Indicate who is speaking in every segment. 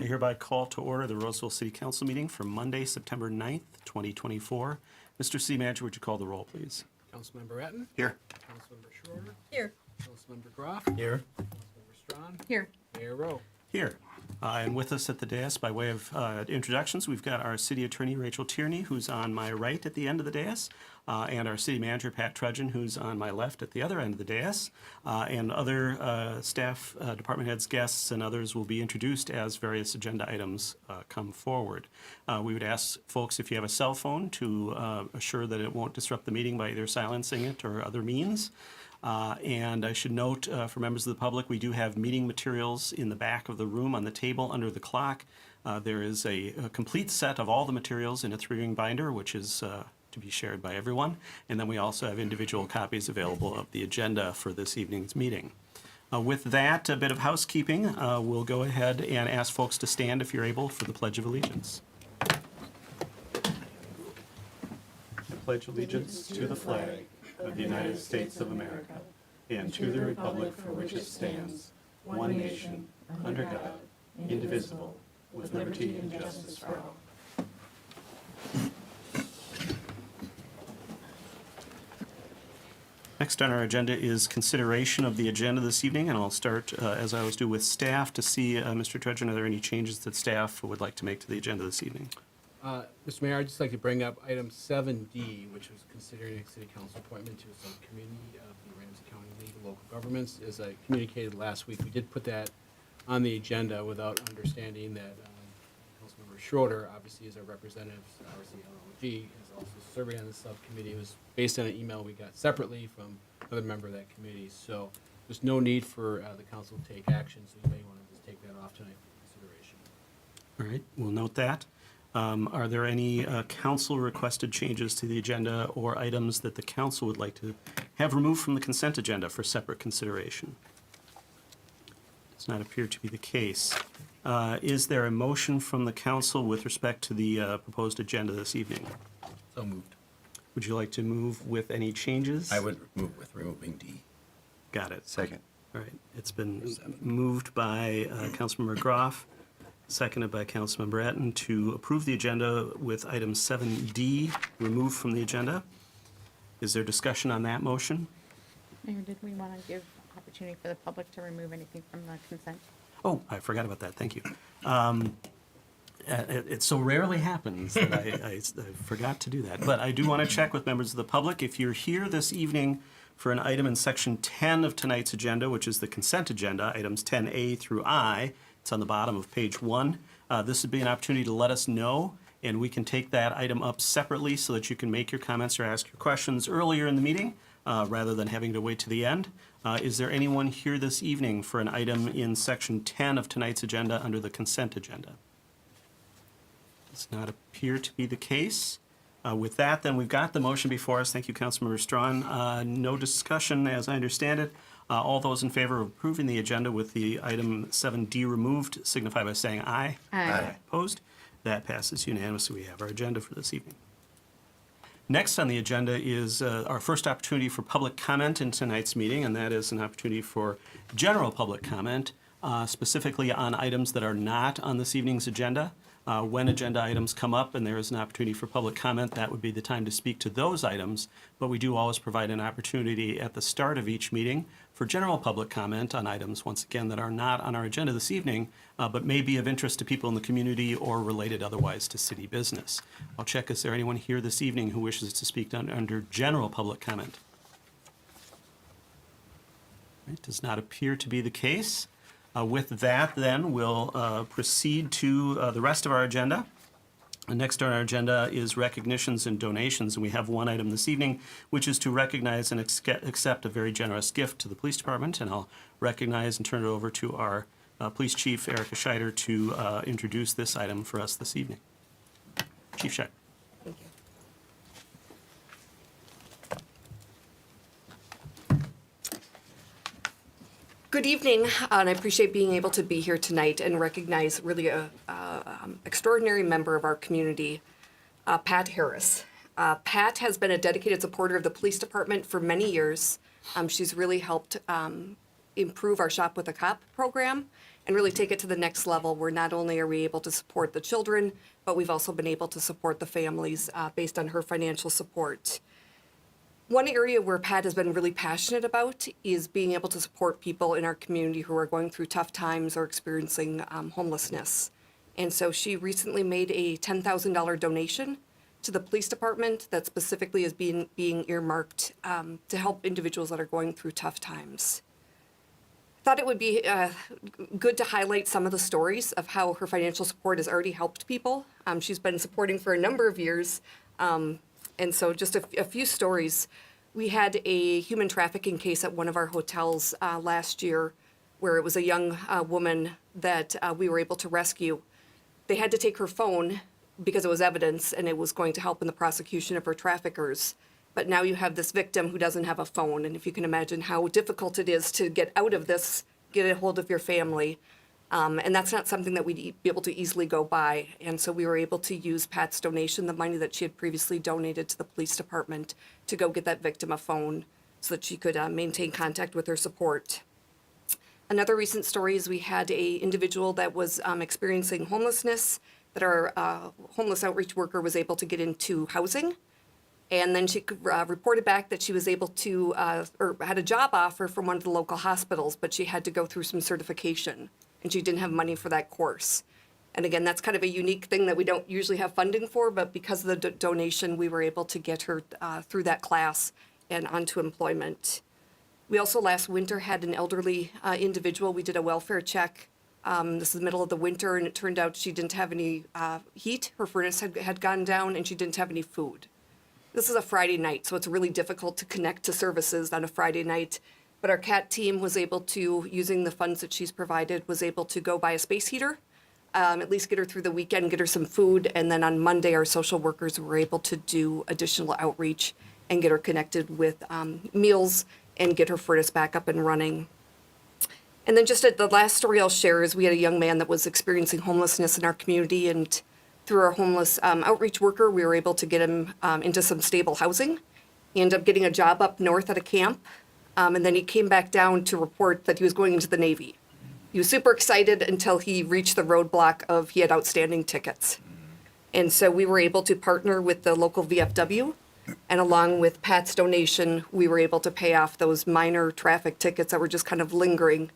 Speaker 1: I hereby call to order the Roseville City Council meeting for Monday, September 9th, 2024. Mr. City Manager, would you call the roll, please?
Speaker 2: Councilmember Etten.
Speaker 1: Here.
Speaker 2: Councilmember Schroeder.
Speaker 3: Here.
Speaker 2: Councilmember Groff.
Speaker 1: Here.
Speaker 2: Councilmember Strawn.
Speaker 3: Here.
Speaker 2: Mayor Rowe.
Speaker 1: Here. And with us at the dais, by way of introductions, we've got our City Attorney, Rachel Tierney, who's on my right at the end of the dais, and our City Manager, Pat Trudgeon, who's on my left at the other end of the dais, and other staff, department heads, guests, and others will be introduced as various agenda items come forward. We would ask folks, if you have a cell phone, to assure that it won't disrupt the meeting by either silencing it or other means. And I should note for members of the public, we do have meeting materials in the back of the room on the table under the clock. There is a complete set of all the materials in a 3-ring binder, which is to be shared by everyone. And then we also have individual copies available of the agenda for this evening's meeting. With that, a bit of housekeeping, we'll go ahead and ask folks to stand if you're able for the Pledge of Allegiance. I pledge allegiance to the flag of the United States of America, and to the republic for which it stands, one nation, under God, indivisible, with liberty and justice for all. Next on our agenda is consideration of the agenda this evening, and I'll start, as I always do, with staff to see, Mr. Trudgeon, are there any changes that staff would like to make to the agenda this evening?
Speaker 2: Mr. Mayor, I'd just like to bring up item 7D, which was considering a city council appointment to a subcommittee of the Ramsey County League of Local Governments. As I communicated last week, we did put that on the agenda without understanding that Councilmember Schroeder, obviously as our representative, RCLLG, is also serving on the subcommittee. It was based on an email we got separately from another member of that committee. So there's no need for the council to take action, so you may want to just take that off tonight for consideration.
Speaker 1: All right, we'll note that. Are there any council-requested changes to the agenda or items that the council would like to have removed from the consent agenda for separate consideration? Does not appear to be the case. Is there a motion from the council with respect to the proposed agenda this evening?
Speaker 4: So moved.
Speaker 1: Would you like to move with any changes?
Speaker 4: I would move with removing D.
Speaker 1: Got it.
Speaker 4: Second.
Speaker 1: All right. It's been moved by Councilmember Groff, seconded by Councilmember Etten, to approve the agenda with item 7D removed from the agenda. Is there discussion on that motion?
Speaker 3: Mayor, did we want to give opportunity for the public to remove anything from the consent?
Speaker 1: Oh, I forgot about that. Thank you. It so rarely happens that I forgot to do that. But I do want to check with members of the public. If you're here this evening for an item in section 10 of tonight's agenda, which is the consent agenda, items 10A through I, it's on the bottom of page 1. This would be an opportunity to let us know, and we can take that item up separately so that you can make your comments or ask your questions earlier in the meeting rather than having to wait to the end. Is there anyone here this evening for an item in section 10 of tonight's agenda under the consent agenda? Does not appear to be the case. With that, then, we've got the motion before us. Thank you, Councilmember Strawn. No discussion, as I understand it. All those in favor of approving the agenda with the item 7D removed signify by saying aye.
Speaker 3: Aye.
Speaker 1: Opposed? That passes unanimously. We have our agenda for this evening. Next on the agenda is our first opportunity for public comment in tonight's meeting, and that is an opportunity for general public comment, specifically on items that are not on this evening's agenda. When agenda items come up and there is an opportunity for public comment, that would be the time to speak to those items. But we do always provide an opportunity at the start of each meeting for general public comment on items, once again, that are not on our agenda this evening, but may be of interest to people in the community or related otherwise to city business. I'll check, is there anyone here this evening who wishes to speak under general public comment? It does not appear to be the case. With that, then, we'll proceed to the rest of our agenda. Next on our agenda is recognitions and donations, and we have one item this evening, which is to recognize and accept a very generous gift to the police department, and I'll recognize and turn it over to our police chief, Erica Scheider, to introduce this item for us this evening. Chief Scheider.
Speaker 5: Thank you. Good evening, and I appreciate being able to be here tonight and recognize really a extraordinary member of our community, Pat Harris. Pat has been a dedicated supporter of the police department for many years. She's really helped improve our Shop with a Cop program and really take it to the next level, where not only are we able to support the children, but we've also been able to support the families based on her financial support. One area where Pat has been really passionate about is being able to support people in our community who are going through tough times or experiencing homelessness. And so she recently made a $10,000 donation to the police department that specifically is being earmarked to help individuals that are going through tough times. Thought it would be good to highlight some of the stories of how her financial support has already helped people. She's been supporting for a number of years. And so just a few stories. We had a human trafficking case at one of our hotels last year where it was a young woman that we were able to rescue. They had to take her phone because it was evidence and it was going to help in the prosecution of her traffickers. But now you have this victim who doesn't have a phone. And if you can imagine how difficult it is to get out of this, get a hold of your family. And that's not something that we'd be able to easily go by. And so we were able to use Pat's donation, the money that she had previously donated to the police department, to go get that victim a phone so that she could maintain contact with her support. Another recent story is we had a individual that was experiencing homelessness that our homeless outreach worker was able to get into housing. And then she reported back that she was able to, or had a job offer from one of the local hospitals, but she had to go through some certification, and she didn't have money for that course. And again, that's kind of a unique thing that we don't usually have funding for, but because of the donation, we were able to get her through that class and onto employment. We also last winter had an elderly individual. We did a welfare check. This is the middle of the winter, and it turned out she didn't have any heat. Her furnace had gone down, and she didn't have any food. This is a Friday night, so it's really difficult to connect to services on a Friday night. But our CAT team was able to, using the funds that she's provided, was able to go buy a space heater, at least get her through the weekend, get her some food. And then on Monday, our social workers were able to do additional outreach and get her connected with meals and get her furnace back up and running. And then just the last story I'll share is we had a young man that was experiencing homelessness in our community, and through our homeless outreach worker, we were able to get him into some stable housing. He ended up getting a job up north at a camp, and then he came back down to report that he was going into the Navy. He was super excited until he reached the roadblock of he had outstanding tickets. And so we were able to partner with the local VFW, and along with Pat's donation, we were able to pay off those minor traffic tickets that were just kind of lingering,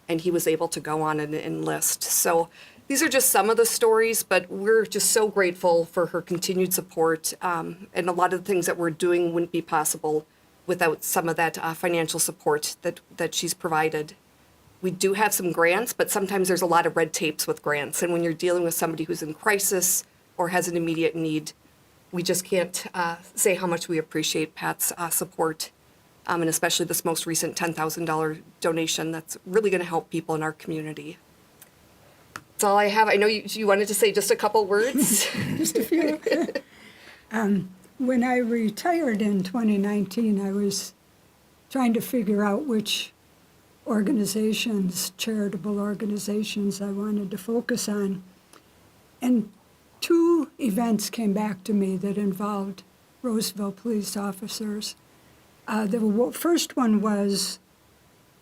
Speaker 5: and he was able to go on and enlist. So these are just some of the stories, but we're just so grateful for her continued support. And a lot of the things that we're doing wouldn't be possible without some of that financial support that she's provided. We do have some grants, but sometimes there's a lot of red tapes with grants. And when you're dealing with somebody who's in crisis or has an immediate need, we just can't say how much we appreciate Pat's support, and especially this most recent $10,000 donation that's really going to help people in our community. That's all I have. I know you wanted to say just a couple words.
Speaker 6: Just a few. When I retired in 2019, I was trying to figure out which organizations, charitable organizations, I wanted to focus on. And two events came back to me that involved Roseville police officers. The first one was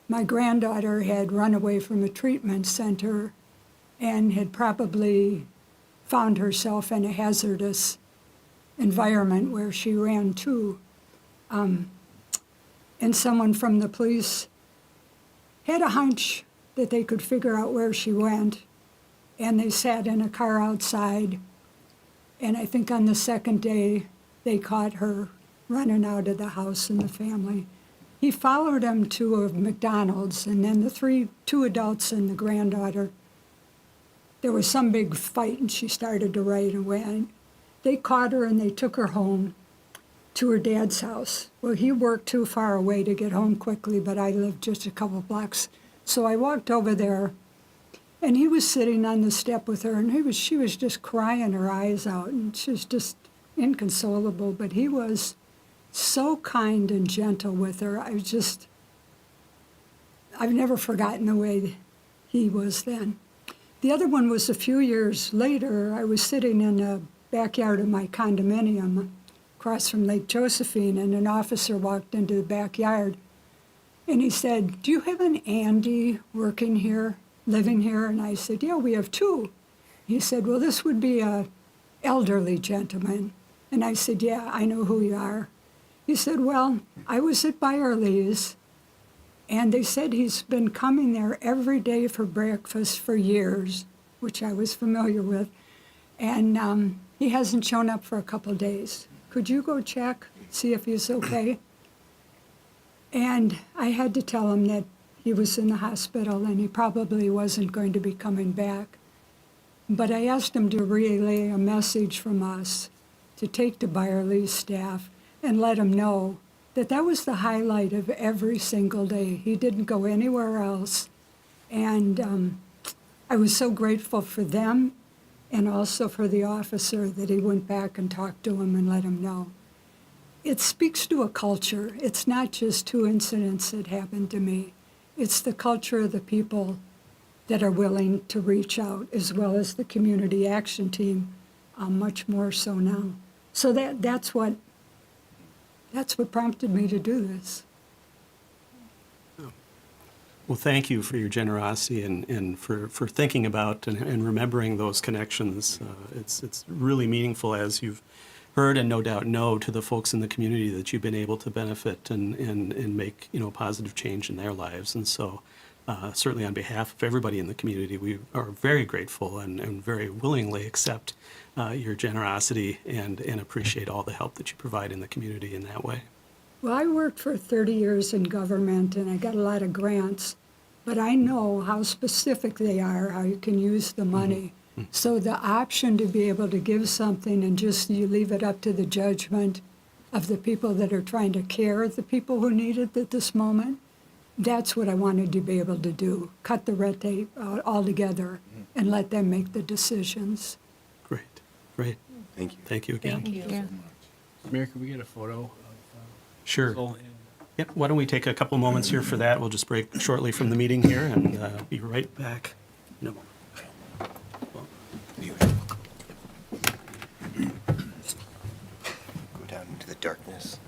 Speaker 6: my granddaughter had run away from a treatment center and had probably found herself in a hazardous environment where she ran to. And someone from the police had a hunch that they could figure out where she went, and they sat in a car outside, and I think on the second day they caught her running out of the house and the family. He followed them to a McDonald's, and then the two adults and the granddaughter, there was some big fight, and she started to run away. They caught her and they took her home to her dad's house. Well, he worked too far away to get home quickly, but I lived just a couple blocks. So I walked over there, and he was sitting on the step with her, and she was just crying her eyes out, and she was just inconsolable. But he was so kind and gentle with her. I've never forgotten the way he was then. The other one was a few years later. I was sitting in the backyard of my condominium across from Lake Josephine, and an officer walked into the backyard, And he said, "Do you have an Andy working here, living here?" And I said, "Yeah, we have two." He said, "Well, this would be a elderly gentleman." And I said, "Yeah, I know who you are." He said, "Well, I was at Byerly's, and they said he's been coming there every day for breakfast for years," which I was familiar with, "and he hasn't shown up for a couple days. Could you go check, see if he's okay?" And I had to tell him that he was in the hospital and he probably wasn't going to be coming back. But I asked him to relay a message from us to take to Byerly's staff and let him know that that was the highlight of every single day. He didn't go anywhere else. And I was so grateful for them and also for the officer that he went back and talked to him and let him know. It speaks to a culture. It's not just two incidents that happened to me. It's the culture of the people that are willing to reach out, as well as the community action team, much more so now. So that's what prompted me to do this.
Speaker 1: Well, thank you for your generosity and for thinking about and remembering those connections. It's really meaningful, as you've heard and no doubt know, to the folks in the community that you've been able to benefit and make, positive change in their lives. And so certainly on behalf of everybody in the community, we are very grateful and very willingly accept your generosity and appreciate all the help that you provide in the community in that way.
Speaker 6: Well, I worked for 30 years in government and I got a lot of grants, but I know how specific they are, how you can use the money. So the option to be able to give something and just you leave it up to the judgment of the people that are trying to care the people who need it at this moment, that's what I wanted to be able to do. Cut the red tape out altogether and let them make the decisions.
Speaker 1: Great.
Speaker 4: Thank you.
Speaker 1: Thank you again.
Speaker 3: Yeah.
Speaker 2: Mayor, can we get a photo of
Speaker 1: Sure.
Speaker 2: Hazel and
Speaker 1: Yep. Why don't we take a couple moments here for that? We'll just break shortly from the meeting here and be right back in a moment.
Speaker 4: Go down into the darkness.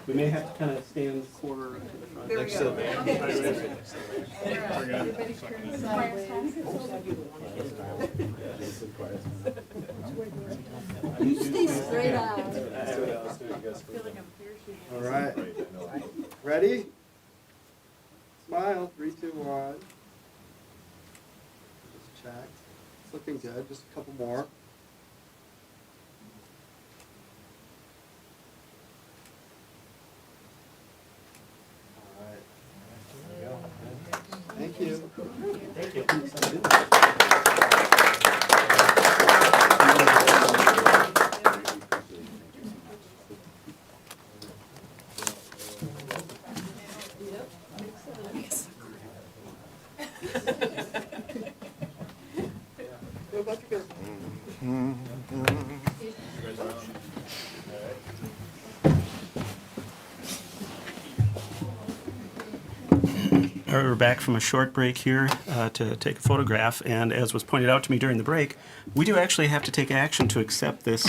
Speaker 1: We may have to kind of stand quarter to the front. Next to the
Speaker 7: All right. Ready? Smile. 3, 2, 1. Just check. It's looking good. Just a couple more. All right. Thank you.
Speaker 1: All right, we're back from a short break here to take a photograph, and as was pointed out to me during the break, we do actually have to take action to accept this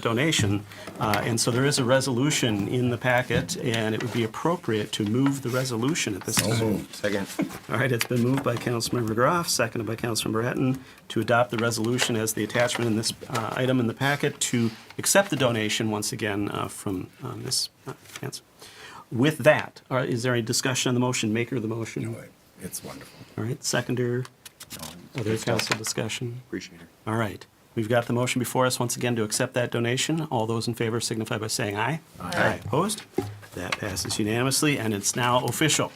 Speaker 1: donation, and so there is a resolution in the packet, and it would be appropriate to move the resolution at this time.
Speaker 4: Second.
Speaker 1: All right, it's been moved by Councilmember Groff, seconded by Councilmember Etten, to adopt the resolution as the attachment in this item in the packet to accept the donation once again from Ms. Hanson. With that, is there any discussion on the motion, maker of the motion?
Speaker 4: It's wonderful.
Speaker 1: All right, seconder, other council discussion?
Speaker 4: Appreciate it.
Speaker 1: All right. We've got the motion before us once again to accept that donation. All those in favor signify by saying aye. Aye. Opposed? That passes unanimously, and it's now official.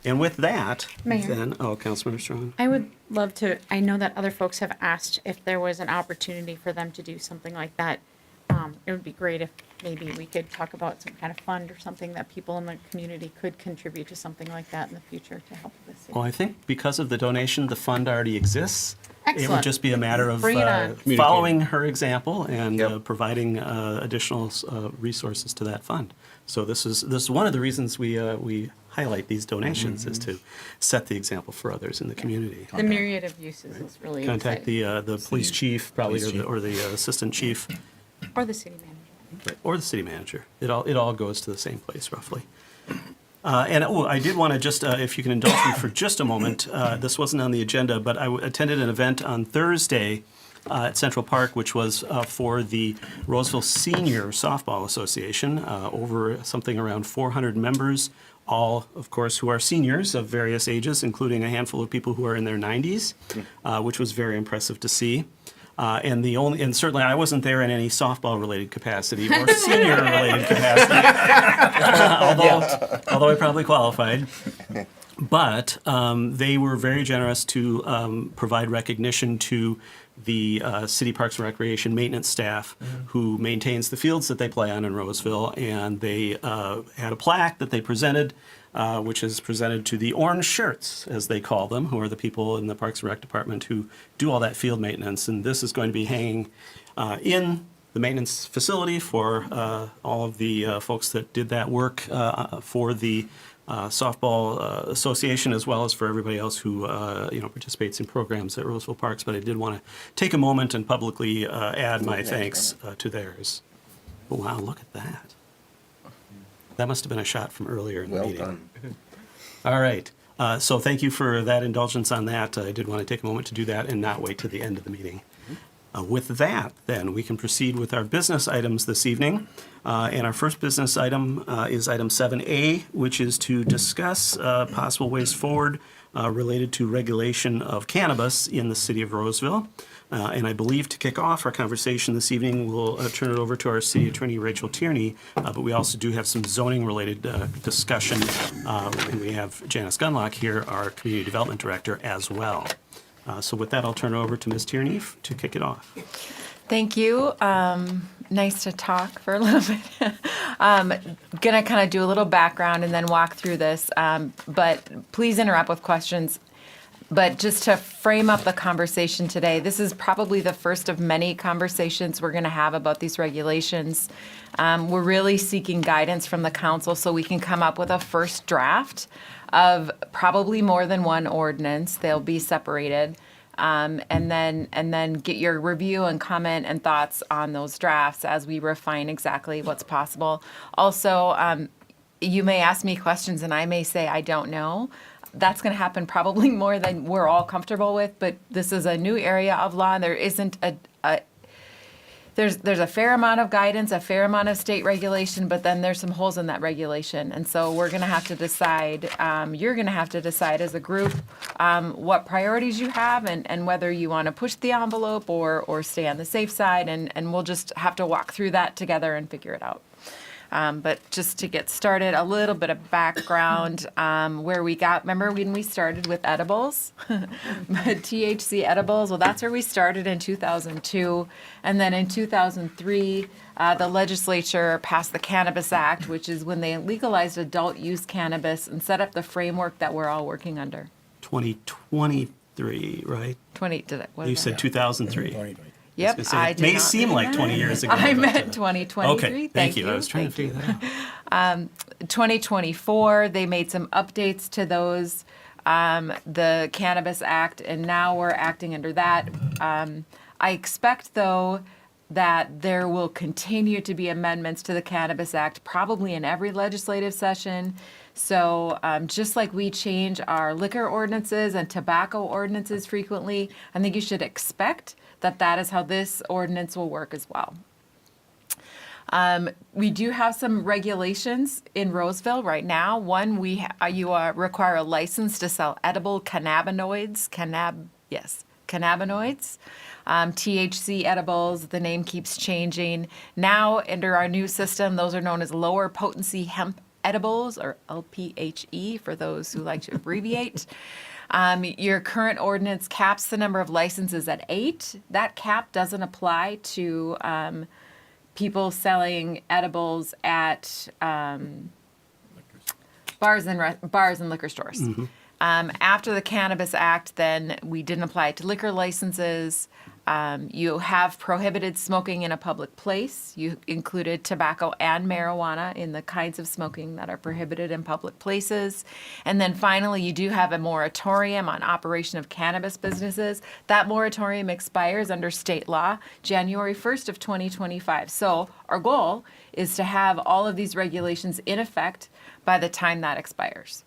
Speaker 1: And with that,
Speaker 3: Mayor.
Speaker 1: then, Councilmember Strawn.
Speaker 3: I would love to, I know that other folks have asked if there was an opportunity for them to do something like that. It would be great if maybe we could talk about some kind of fund or something that people in the community could contribute to something like that in the future to help the city.
Speaker 1: Well, I think because of the donation, the fund already exists. It would
Speaker 3: Excellent.
Speaker 1: just be a matter of
Speaker 3: Bring it on.
Speaker 1: following her example and
Speaker 4: Yep.
Speaker 1: providing additional resources to that fund. So this is one of the reasons we highlight these donations is to set the example for others in the community.
Speaker 3: The myriad of uses is really
Speaker 1: Contact
Speaker 3: exciting.
Speaker 1: the police chief, probably,
Speaker 4: Police chief.
Speaker 1: or the assistant chief,
Speaker 3: Or the city manager.
Speaker 1: or the city manager. It all goes to the same place roughly. I did want to just, if you can indulge me for just a moment, this wasn't on the agenda, but I attended an event on Thursday at Central Park, which was for the Roseville Senior Softball Association, over something around 400 members, all, of course, who are seniors of various ages, including a handful of people who are in their 90s, which was very impressive to see. And certainly I wasn't there in any softball-related capacity or senior-related capacity, although I probably qualified. But they were very generous to provide recognition to the City Parks and Recreation maintenance staff who maintains the fields that they play on in Roseville. And they had a plaque that they presented, which is presented to the orange shirts, as they call them, who are the people in the Parks and Rec Department who do all that field maintenance. And this is going to be hanging in the maintenance facility for all of the folks that did that work for the softball association, as well as for everybody else who participates in programs at Roseville Parks. But I did want to take a moment and publicly add my thanks to theirs. Oh, wow, look at that. That must have been a shot from earlier in the
Speaker 4: Well
Speaker 1: meeting.
Speaker 4: done.
Speaker 1: All right. So thank you for that indulgence on that. I did want to take a moment to do that and not wait to the end of the meeting. With that, then, we can proceed with our business items this evening. And our first business item is item 7A, which is to discuss possible ways forward related to regulation of cannabis in the city of Roseville. And I believe to kick off our conversation this evening, we'll turn it over to our city attorney, Rachel Tierney. But we also do have some zoning-related discussion. And we have Janice Gunlock here, our community development director, as well. So with that, I'll turn it over to Ms. Tierney to kick it off.
Speaker 8: Thank you. Nice to talk for a little bit. Gonna kind of do a little background and then walk through this, but please interrupt with questions. But just to frame up the conversation today, this is probably the first of many conversations we're gonna have about these regulations. We're really seeking guidance from the council so we can come up with a first draft of probably more than one ordinance. They'll be separated. And then get your review and comment and thoughts on those drafts as we refine exactly what's possible. Also, you may ask me questions and I may say I don't know. That's going to happen probably more than we're all comfortable with, but this is a new area of law and there isn't there's a fair amount of guidance, a fair amount of state regulation, but then there's some holes in that regulation. And so we're going to have to decide, you're going to have to decide as a group what priorities you have and whether you want to push the envelope or stay on the safe side. And we'll just have to walk through that together and figure it out. But just to get started, a little bit of background remember when we started with edibles? THC edibles, well, that's where we started in 2002. And then in 2003, the legislature passed the Cannabis Act, which is when they legalized adult use cannabis and set up the framework that we're all working under.
Speaker 1: 2023, right? You said 2003.
Speaker 8: Yep,
Speaker 1: It
Speaker 8: I did
Speaker 1: may
Speaker 8: not
Speaker 1: seem
Speaker 8: do
Speaker 1: like
Speaker 8: that.
Speaker 1: 20 years ago.
Speaker 8: I
Speaker 1: but,
Speaker 8: meant 2023.
Speaker 1: Okay, thank you. I was trying to figure that out.
Speaker 8: 2024, they made some updates to those, the Cannabis Act, and now we're acting under that. I expect, though, that there will continue to be amendments to the Cannabis Act, probably in every legislative session. So just like we change our liquor ordinances and tobacco ordinances frequently, I think you should expect that is how this ordinance will work as well. We do have some regulations in Roseville right now. One, you require a license to sell edible cannabinoids. Cannabinoids. THC edibles, the name keeps changing. Now, under our new system, those are known as lower potency hemp edibles, or LPHE for those who like to abbreviate. Your current ordinance caps the number of licenses at 8. That cap doesn't apply to people selling edibles at bars and liquor stores. After the Cannabis Act, then we didn't apply it to liquor licenses. You have prohibited smoking in a public place. You included tobacco and marijuana in the kinds of smoking that are prohibited in public places. And then finally, you do have a moratorium on operation of cannabis businesses. That moratorium expires under state law January 1st of 2025. So our goal is to have all of these regulations in effect by the time that expires.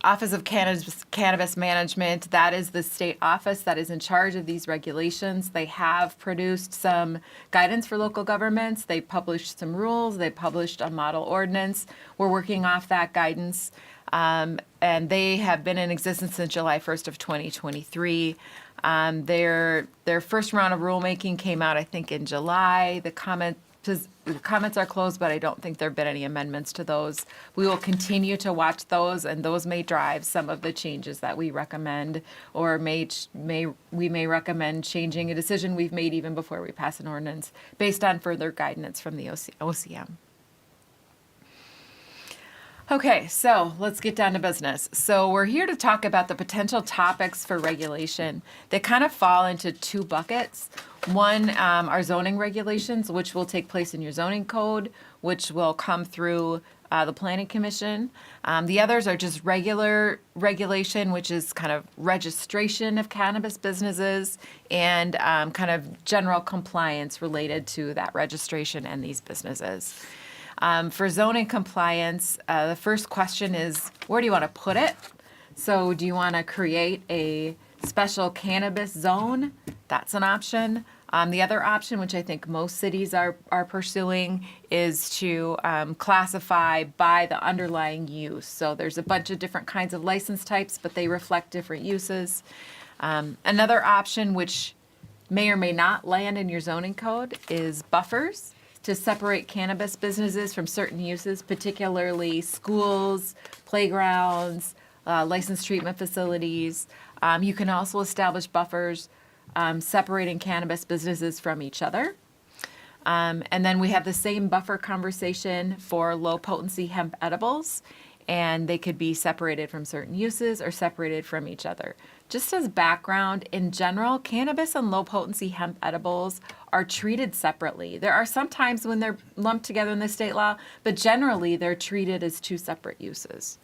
Speaker 8: Office of Cannabis Management, that is the state office that is in charge of these regulations. They have produced some guidance for local governments. They published some rules. They published a model ordinance. We're working off that guidance. And they have been in existence since July 1st of 2023. Their first round of rulemaking came out, I think, in July. The comments are closed, but I don't think there have been any amendments to those. We will continue to watch those, and those may drive some of the changes that we recommend, or we may recommend changing a decision we've made even before we pass an ordinance based on further guidance from the OCM. Okay, so let's get down to business. So we're here to talk about the potential topics for regulation. They kind of fall into two buckets. One, are zoning regulations, which will take place in your zoning code, which will come through the Planning Commission. The others are just regular regulation, which is kind of registration of cannabis businesses and kind of general compliance related to that registration and these businesses. For zoning compliance, the first question is, where do you want to put it? So do you want to create a special cannabis zone? That's an option. The other option, which I think most cities are pursuing, is to classify by the underlying use. So there's a bunch of different kinds of license types, but they reflect different uses. Another option, which may or may not land in your zoning code, is buffers to separate cannabis businesses from certain uses, particularly schools, playgrounds, licensed treatment facilities. You can also establish buffers separating cannabis businesses from each other. And then we have the same buffer conversation for low potency hemp edibles, and they could be separated from certain uses or separated from each other. Just as background, in general, cannabis and low potency hemp edibles are treated separately. There are some times when they're lumped together in the state law, but generally they're treated as two separate uses.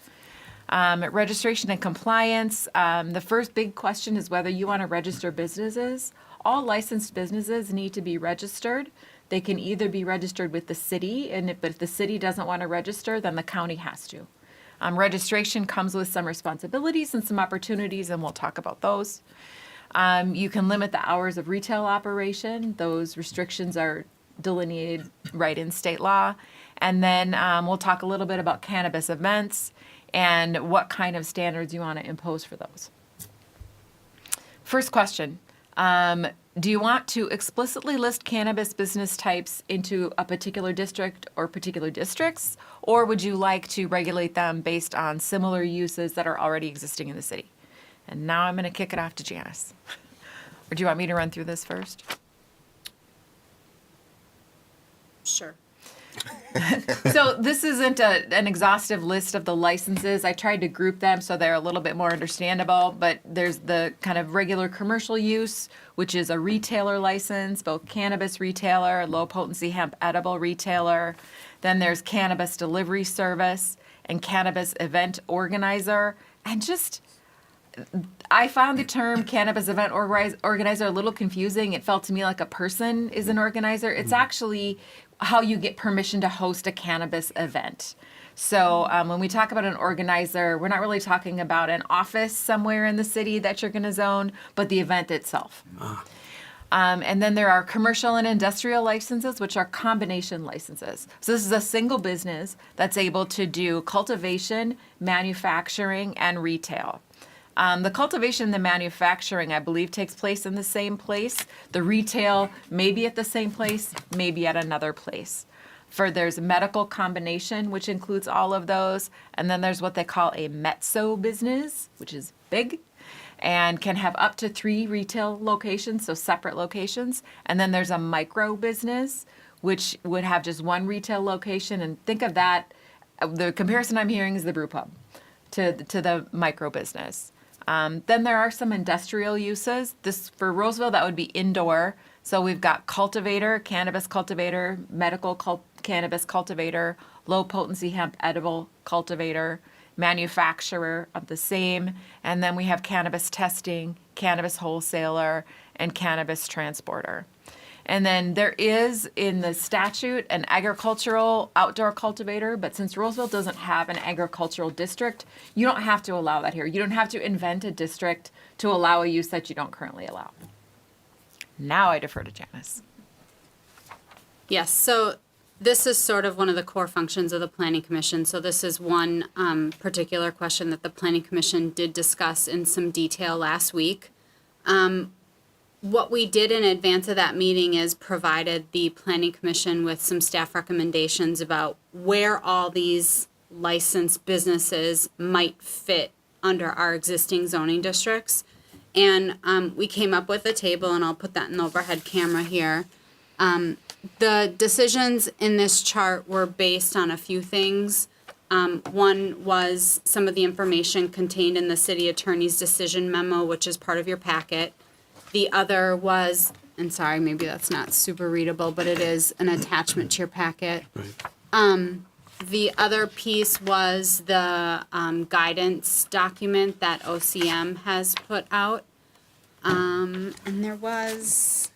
Speaker 8: Registration and compliance, the first big question is whether you want to register businesses. All licensed businesses need to be registered. They can either be registered with the city, but if the city doesn't want to register, then the county has to. Registration comes with some responsibilities and some opportunities, and we'll talk about those. You can limit the hours of retail operation. Those restrictions are delineated right in state law. And then we'll talk a little bit about cannabis events and what kind of standards you want to impose for those. First question. Do you want to explicitly list cannabis business types into a particular district or particular districts, or would you like to regulate them based on similar uses that are already existing in the city? And now I'm going to kick it off to Janice. Or do you want me to run through this first?
Speaker 5: Sure.
Speaker 8: So this isn't an exhaustive list of the licenses. I tried to group them so they're a little bit more understandable, but there's the kind of regular commercial use, which is a retailer license, both cannabis retailer, low potency hemp edible retailer. Then there's cannabis delivery service and cannabis event organizer. And just, I found the term cannabis event organizer a little confusing. It felt to me like a person is an organizer. It's actually how you get permission to host a cannabis event. So when we talk about an organizer, we're not really talking about an office somewhere in the city that you're going to zone, but the event itself. And then there are commercial and industrial licenses, which are combination licenses. So this is a single business that's able to do cultivation, manufacturing, and retail. The cultivation and the manufacturing, I believe, takes place in the same place. The retail may be at the same place, maybe at another place. There's medical combination, which includes all of those. And then there's what they call a mezzo business, which is big and can have up to 3 retail locations, so separate locations. And then there's a micro business, which would have just 1 retail location. And think of that, the comparison I'm hearing is the brew pub to the micro business. Then there are some industrial uses. This, for Roseville, that would be indoor. So we've got cultivator, cannabis cultivator, medical cannabis cultivator, low potency hemp edible cultivator, manufacturer of the same, and then we have cannabis testing, cannabis wholesaler, and cannabis transporter. And then there is in the statute an agricultural outdoor cultivator, but since Roseville doesn't have an agricultural district, you don't have to allow that here. You don't have to invent a district to allow a use that you don't currently allow. Now I defer to Janice.
Speaker 9: Yes, so this is sort of one of the core functions of the Planning Commission. So this is one particular question that the Planning Commission did discuss in some detail last week. What we did in advance of that meeting is provided the Planning Commission with some staff recommendations about where all these licensed businesses might fit under our existing zoning districts. And we came up with a table, and I'll put that in the overhead camera here. The decisions in this chart were based on a few things. One was some of the information contained in the city attorney's decision memo, which is part of your packet. The other was, and sorry, maybe that's not super readable, but it is an attachment to your packet. The other piece was the guidance document that OCM has put out. And there was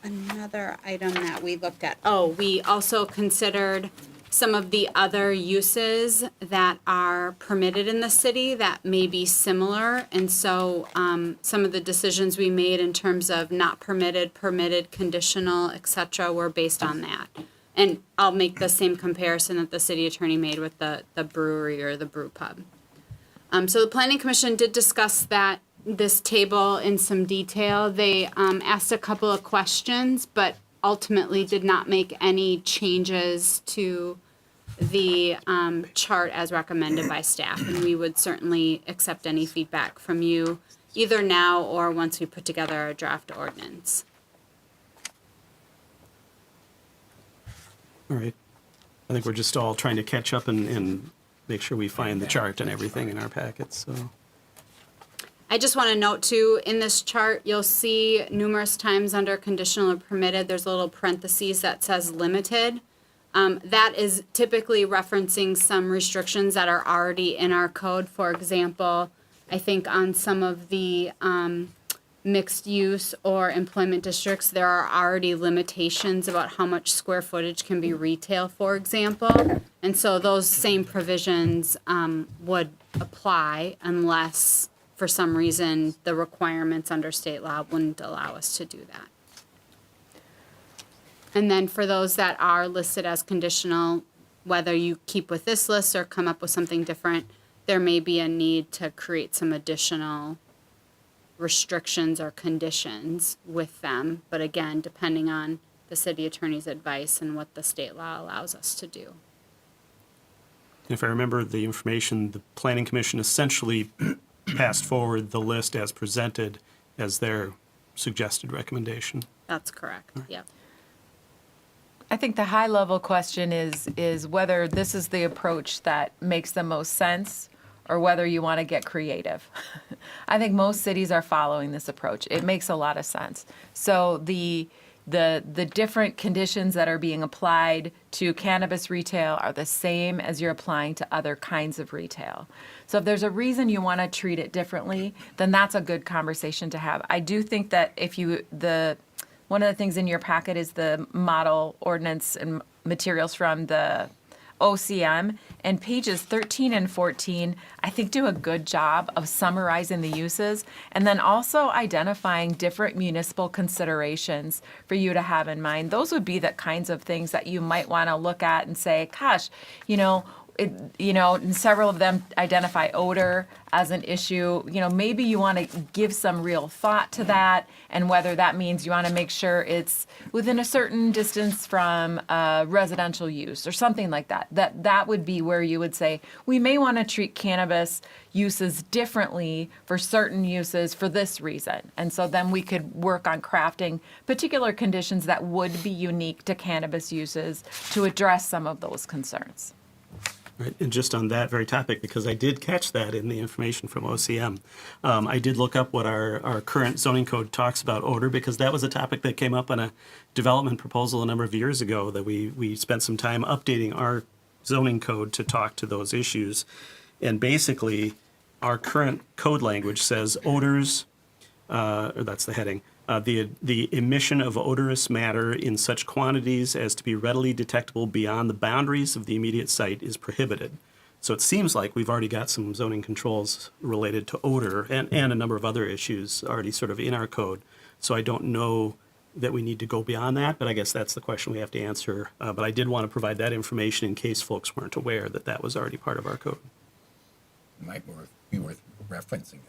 Speaker 9: another item that we looked at. Oh, we also considered some of the other uses that are permitted in the city that may be similar. And so some of the decisions we made in terms of not permitted, permitted, conditional, et cetera, were based on that. And I'll make the same comparison that the city attorney made with the brewery or the brew pub. So the Planning Commission did discuss this table in some detail. They asked a couple of questions, but ultimately did not make any changes to the chart as recommended by staff. And we would certainly accept any feedback from you either now or once we put together a draft ordinance.
Speaker 1: All right. I think we're just all trying to catch up and make sure we find the chart and everything in our packets, so.
Speaker 9: I just want to note too, in this chart, you'll see numerous times under conditional or permitted, there's a little parentheses that says limited. That is typically referencing some restrictions that are already in our code. For example, I think on some of the mixed use or employment districts, there are already limitations about how much square footage can be retail, for example. And so those same provisions would apply unless for some reason the requirements under state law wouldn't allow us to do that. And then for those that are listed as conditional, whether you keep with this list or come up with something different, there may be a need to create some additional restrictions or conditions with them. But again, depending on the city attorney's advice and what the state law allows us to do.
Speaker 1: If I remember the information, the Planning Commission essentially passed forward the list as presented as their suggested recommendation.
Speaker 9: That's correct, yep.
Speaker 8: I think the high level question is whether this is the approach that makes the most sense or whether you want to get creative. I think most cities are following this approach. It makes a lot of sense. So the different conditions that are being applied to cannabis retail are the same as you're applying to other kinds of retail. So if there's a reason you want to treat it differently, then that's a good conversation to have. I do think that one of the things in your packet is the model ordinance and materials from the OCM, and pages 13 and 14, I think, do a good job of summarizing the uses and then also identifying different municipal considerations for you to have in mind. Those would be the kinds of things that you might want to look at and say, gosh, and several of them identify odor as an issue. Maybe you want to give some real thought to that, and whether that means you want to make sure it's within a certain distance from residential use or something like that. That would be where you would say, we may want to treat cannabis uses differently for certain uses for this reason. And so then we could work on crafting particular conditions that would be unique to cannabis uses to address some of those concerns.
Speaker 1: Right, and just on that very topic, because I did catch that in the information from OCM, I did look up what our current zoning code talks about odor, because that was a topic that came up on a development proposal a number of years ago, that we spent some time updating our zoning code to talk to those issues. And basically, our current code language says odors, or that's the heading, the emission of odorous matter in such quantities as to be readily detectable beyond the boundaries of the immediate site is prohibited. So it seems like we've already got some zoning controls related to odor and a number of other issues already sort of in our code. So I don't know that we need to go beyond that, but I guess that's the question we have to answer. But I did want to provide that information in case folks weren't aware that that was already part of our code.
Speaker 4: It might be worth referencing it,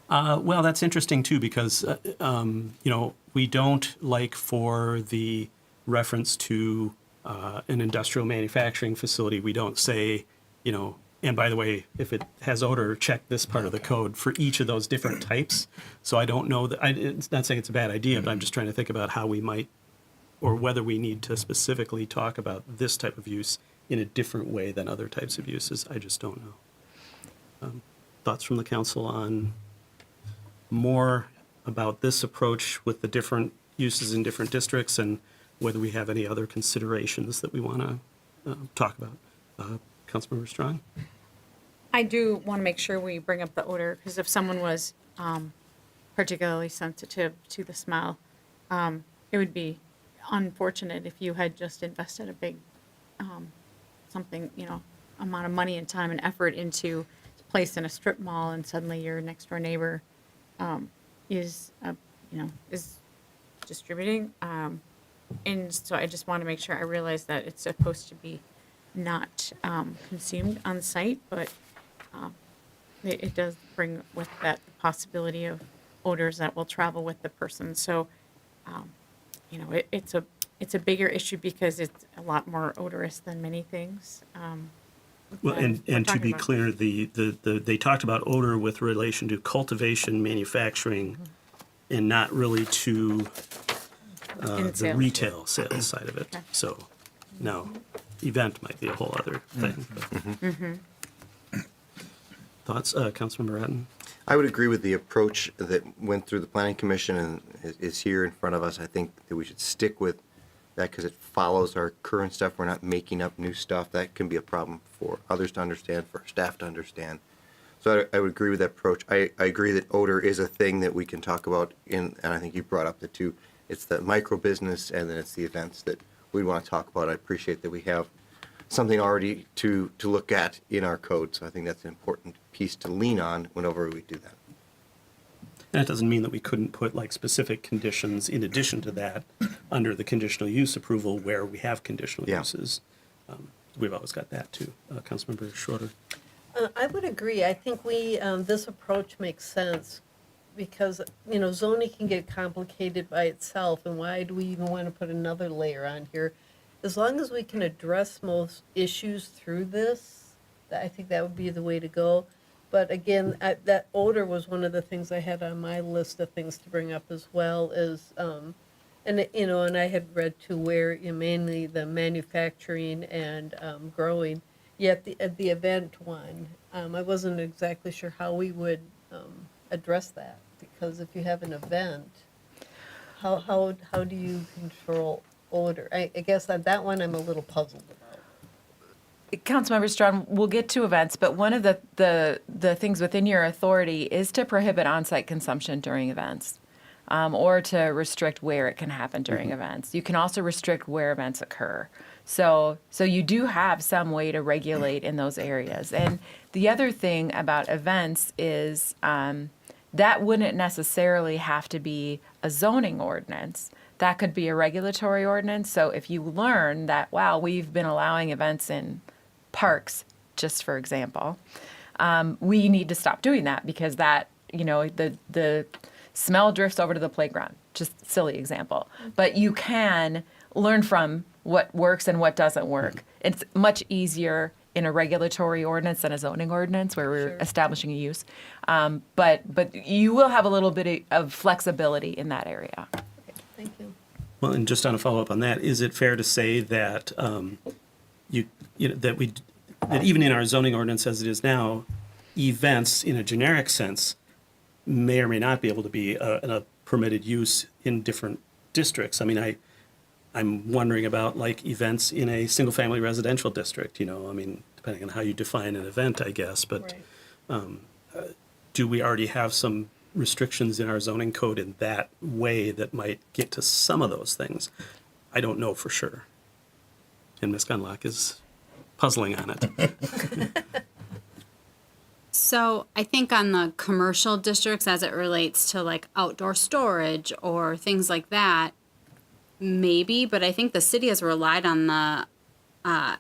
Speaker 4: though.
Speaker 1: Well, that's interesting too, because, we don't like for the reference to an industrial manufacturing facility, we don't say, and by the way, if it has odor, check this part of the code for each of those different types. So I don't know that, it's not saying it's a bad idea, but I'm just trying to think about how we might, or whether we need to specifically talk about this type of use in a different way than other types of uses. I just don't know. Thoughts from the council on more about this approach with the different uses in different districts, and whether we have any other considerations that we want to talk about? Councilmember Strong?
Speaker 3: I do want to make sure we bring up the odor, because if someone was particularly sensitive to the smell, it would be unfortunate if you had just invested a big amount of money and time and effort into place in a strip mall, and suddenly your next door neighbor is distributing. And so I just want to make sure I realize that it's supposed to be not consumed on site, but it does bring with that the possibility of odors that will travel with the person. So, it's a bigger issue because it's a lot more odorous than many things.
Speaker 1: Well,
Speaker 3: that we're
Speaker 1: and to
Speaker 3: talking
Speaker 1: be
Speaker 3: about.
Speaker 1: clear, they talked about odor with relation to cultivation, manufacturing, and not really to
Speaker 3: In
Speaker 1: the
Speaker 3: sales.
Speaker 1: retail sales side of it.
Speaker 3: Okay.
Speaker 1: So, no, event might be a whole other thing. but- Thoughts, Councilmember Ratten?
Speaker 10: I would agree with the approach that went through the planning commission and is here in front of us. I think that we should stick with that because it follows our current stuff. We're not making up new stuff. That can be a problem for others to understand, for staff to understand. So I would agree with that approach. I agree that odor is a thing that we can talk about and I think you brought up the two. It's the micro business and then it's the events that we want to talk about. I appreciate that we have something already to look at in our code. So I think that's an important piece to lean on whenever we do that.
Speaker 1: And it doesn't mean that we couldn't put like specific conditions in addition to that under the conditional use approval where we have conditional
Speaker 10: Yeah.
Speaker 1: uses. We've always got that too. Councilmember Schroeder?
Speaker 11: I would agree. I think this approach makes sense because, zoning can get complicated by itself, and why do we even want to put another layer on here? As long as we can address most issues through this, I think that would be the way to go. But again, that odor was one of the things I had on my list of things to bring up as well is, and I had read too where mainly the manufacturing and growing. Yet the event one, I wasn't exactly sure how we would address that because if you have an event, how do you control odor? I guess that one I'm a little puzzled about.
Speaker 8: Councilmember Strawn, we'll get to events, but one of the things within your authority is to prohibit on-site consumption during events, or to restrict where it can happen during events. You can also restrict where events occur. So you do have some way to regulate in those areas. And the other thing about events is that wouldn't necessarily have to be a zoning ordinance. that could be a regulatory ordinance. So if you learn that, wow, we've been allowing events in parks, just for example, we need to stop doing that because that, the smell drifts over to the playground. Just silly example. But you can learn from what works and what doesn't work. It's much easier in a regulatory ordinance than a zoning ordinance where we're establishing a use. But you will have a little bit of flexibility in that area.
Speaker 11: Thank you.
Speaker 1: Well, and just on a follow-up on that, is it fair to say that that even in our zoning ordinance as it is now, events in a generic sense may or may not be able to be a permitted use in different districts? I mean, I'm wondering about like events in a single-family residential district, depending on how you define an event, I guess. But do we already have some restrictions in our zoning code in that way that might get to some of those things? I don't know for sure. And Ms. Gunlock is puzzling on it.
Speaker 9: So I think on the commercial districts, as it relates to like outdoor storage or things like that, maybe, but I think the city has relied on the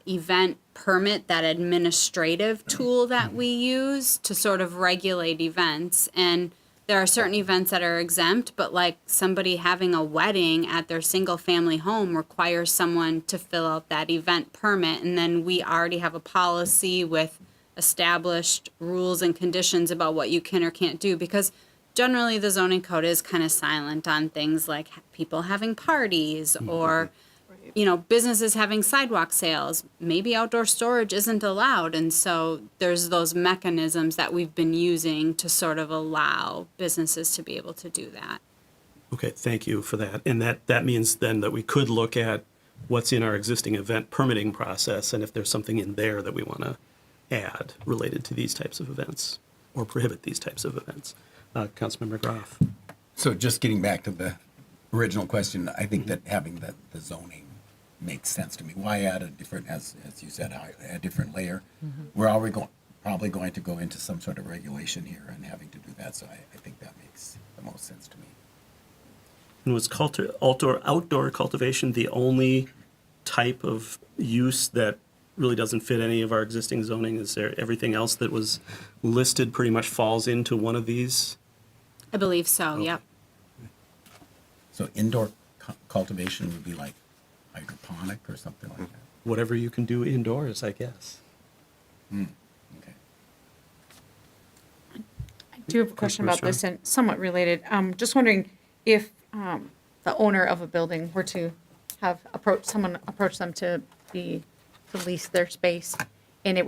Speaker 9: event permit, that administrative tool that we use to sort of regulate events. And there are certain events that are exempt, but like somebody having a wedding at their single family home requires someone to fill out that event permit. And then we already have a policy with established rules and conditions about what you can or can't do, because generally the zoning code is kind of silent on things like people having parties or businesses having sidewalk sales. Maybe outdoor storage isn't allowed, and so there's those mechanisms that we've been using to sort of allow businesses to be able to do that.
Speaker 1: Okay, thank you for that. And that means then that we could look at what's in our existing event permitting process and if there's something in there that we want to add related to these types of events or prohibit these types of events. Councilmember Groff.
Speaker 4: So just getting back to the original question, I think that having the zoning makes sense to me. Why add a different, as you said, a different layer? We're already probably going to go into some sort of regulation here and having to do that, so I think that makes the most sense to me.
Speaker 1: And was outdoor cultivation the only type of use that really doesn't fit any of our existing zoning? Is there everything else that was listed pretty much falls into one of these?
Speaker 9: I believe so, yep.
Speaker 4: So indoor cultivation would be like hydroponic or something like that?
Speaker 1: Whatever you can do indoors, I guess.
Speaker 4: Okay.
Speaker 3: I do have a question about this and somewhat related. Just wondering if the owner of a building were to have someone approach them to lease their space, and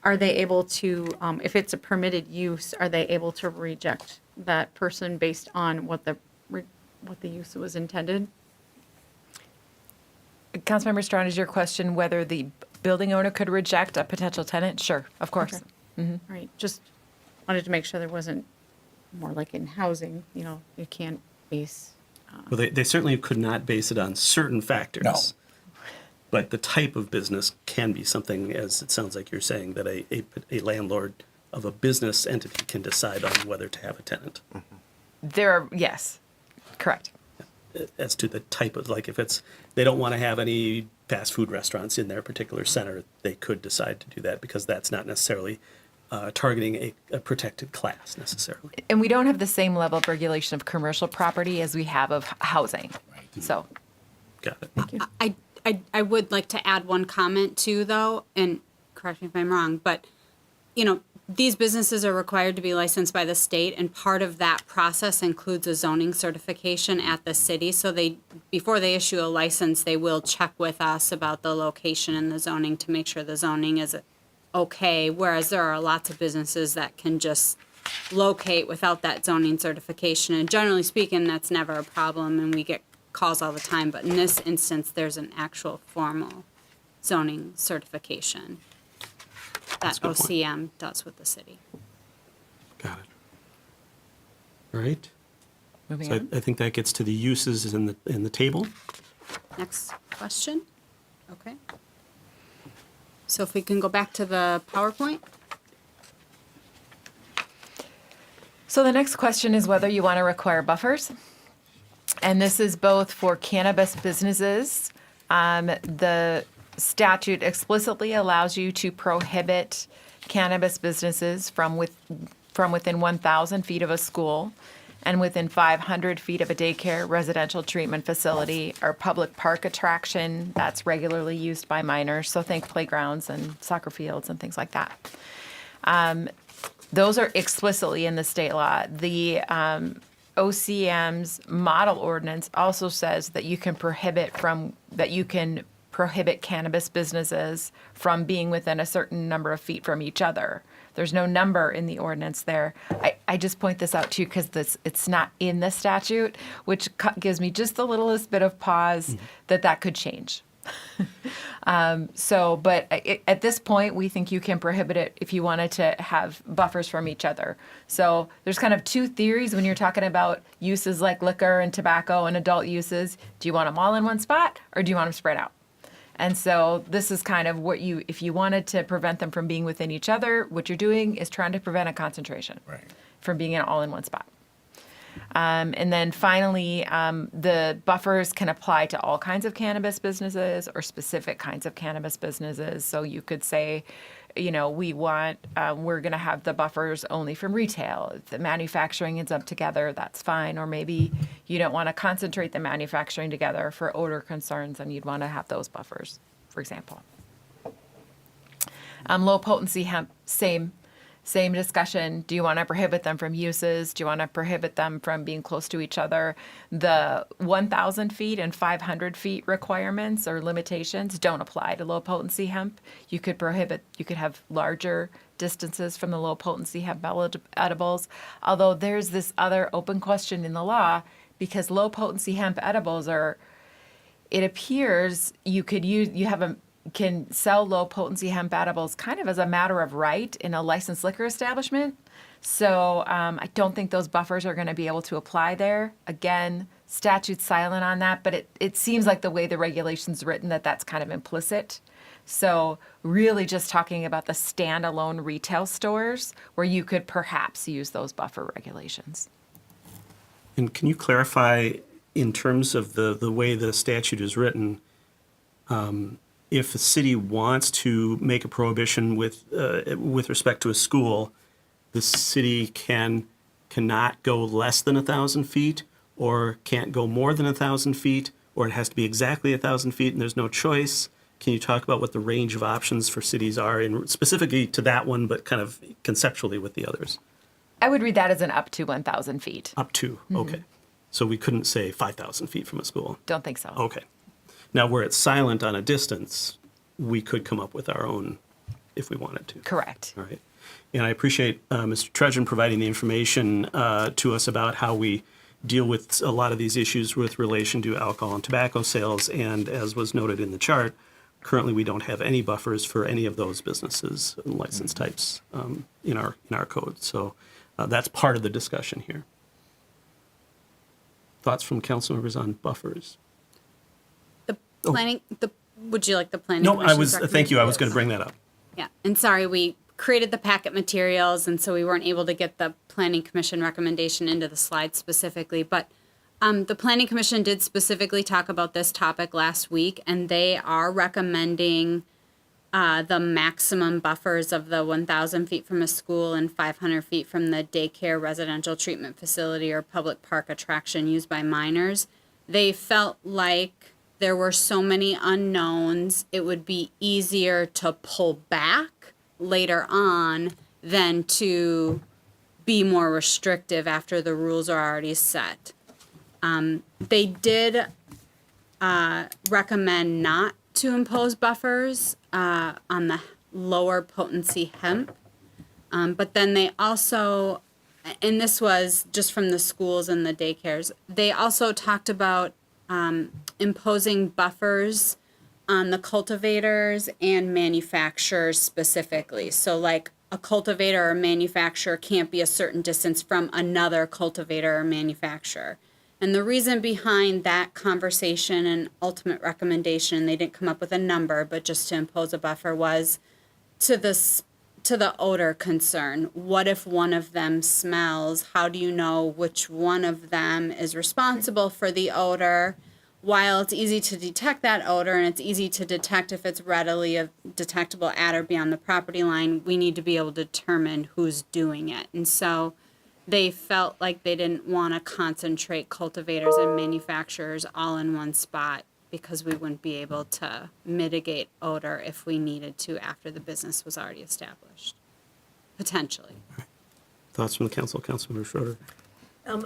Speaker 3: are they able to, if it's a permitted use, are they able to reject that person based on what the use was intended?
Speaker 8: Councilmember Strawn, is your question whether the building owner could reject a potential tenant? Sure, of course.
Speaker 3: Okay. All right, just wanted to make sure there wasn't more like in housing, you can't base.
Speaker 1: Well, they certainly could not base it on certain factors.
Speaker 4: No.
Speaker 1: But the type of business can be something, as it sounds like you're saying, that a landlord of a business entity can decide on whether to have a tenant.
Speaker 8: Yes, correct.
Speaker 1: As to the type of, like if they don't want to have any fast food restaurants in their particular center, they could decide to do that because that's not necessarily targeting a protected class necessarily.
Speaker 8: And we don't have the same level of regulation of commercial property as we have of housing.
Speaker 4: Right.
Speaker 8: So,
Speaker 1: Got it.
Speaker 9: I would like to add one comment too, though, and correct me if I'm wrong, but, these businesses are required to be licensed by the state, and part of that process includes a zoning certification at the city. So before they issue a license, they will check with us about the location and the zoning to make sure the zoning is okay, whereas there are lots of businesses that can just locate without that zoning certification. And generally speaking, that's never a problem, and we get calls all the time. But in this instance, there's an actual formal zoning certification
Speaker 1: That's
Speaker 9: that
Speaker 1: a good point.
Speaker 9: OCM does with the city.
Speaker 1: Got it. All right.
Speaker 8: moving
Speaker 1: So
Speaker 8: on.
Speaker 1: I think that gets to the uses in the table.
Speaker 9: Next question? Okay. So if we can go back to the PowerPoint?
Speaker 8: So the next question is whether you want to require buffers. And this is both for cannabis businesses. The statute explicitly allows you to prohibit cannabis businesses from within 1,000 feet of a school and within 500 feet of a daycare, residential treatment facility, or public park attraction that's regularly used by minors. So think playgrounds and soccer fields and things like that. Those are explicitly in the state law. The OCM's model ordinance also says that you can prohibit cannabis businesses from being within a certain number of feet from each other. There's no number in the ordinance there. I just point this out to you because it's not in the statute, which gives me just the littlest bit of pause that could change. But at this point, we think you can prohibit it if you wanted to have buffers from each other. So there's kind of two theories when you're talking about uses like liquor and tobacco and adult uses. Do you want them all in one spot or do you want them spread out? And so this is kind of what if you wanted to prevent them from being within each other, what you're doing is trying to prevent a concentration from being all in one spot. And then finally, the buffers can apply to all kinds of cannabis businesses or specific kinds of cannabis businesses. So you could say, we're going to have the buffers only from retail. If the manufacturing ends up together, that's fine. Or maybe you don't want to concentrate the manufacturing together for odor concerns and you'd want to have those buffers, for example. Low potency hemp, same discussion. Do you want to prohibit them from uses? Do you want to prohibit them from being close to each other? The 1,000 feet and 500 feet requirements or limitations don't apply to low potency hemp. You could have larger distances from the low potency hemp edibles. Although there's this other open question in the law because low potency hemp edibles it appears can sell low potency hemp edibles kind of as a matter of right in a licensed liquor establishment. So I don't think those buffers are going to be able to apply there. Again, statute's silent on that, but it seems like the way the regulation's written that's kind of implicit. So really just talking about the standalone retail stores where you could perhaps use those buffer regulations.
Speaker 1: And can you clarify in terms of the way the statute is written, if a city wants to make a prohibition with respect to a school, the city cannot go less than 1,000 feet, or can't go more than 1,000 feet, or it has to be exactly 1,000 feet, and there's no choice. Can you talk about what the range of options for cities are, specifically to that one, but kind of conceptually with the others?
Speaker 8: I would read that as an up to 1,000 feet.
Speaker 1: Up to, okay. So we couldn't say 5,000 feet from a school?
Speaker 8: Don't think so.
Speaker 1: Okay. Now, where it's silent on a distance, we could come up with our own if we wanted to.
Speaker 8: Correct.
Speaker 1: All right. And I appreciate Mr. Trudgeon providing the information to us about how we deal with a lot of these issues with relation to alcohol and tobacco sales. And as was noted in the chart, currently we don't have any buffers for any of those businesses and license types in our code. So that's part of the discussion here. Thoughts from council members on buffers?
Speaker 9: Would you like the planning?
Speaker 1: No,
Speaker 9: Commission's
Speaker 1: thank you. I was
Speaker 9: recommendation?
Speaker 1: going to bring that up.
Speaker 9: Yeah, and sorry, we created the packet materials, and so we weren't able to get the planning commission recommendation into the slides specifically. But the planning commission did specifically talk about this topic last week, and they are recommending the maximum buffers of the 1,000 feet from a school and 500 feet from the daycare, residential treatment facility, or public park attraction used by minors. They felt like there were so many unknowns, it would be easier to pull back later on than to be more restrictive after the rules are already set. They did recommend not to impose buffers on the lower potency hemp, but then they also, and this was just from the schools and the daycares, they also talked about imposing buffers on the cultivators and manufacturers specifically. So like a cultivator or manufacturer can't be a certain distance from another cultivator or manufacturer. And the reason behind that conversation and ultimate recommendation, they didn't come up with a number, but just to impose a buffer, was to to the odor concern, what if one of them smells? How do you know which one of them is responsible for the odor? While it's easy to detect that odor and it's easy to detect if it's readily detectable at or beyond the property line, we need to be able to determine who's doing it. And so they felt like they didn't want to concentrate cultivators and manufacturers all in one spot because we wouldn't be able to mitigate odor if we needed to after the business was already established, potentially.
Speaker 1: Thoughts from the council, Councilmember Schroeder?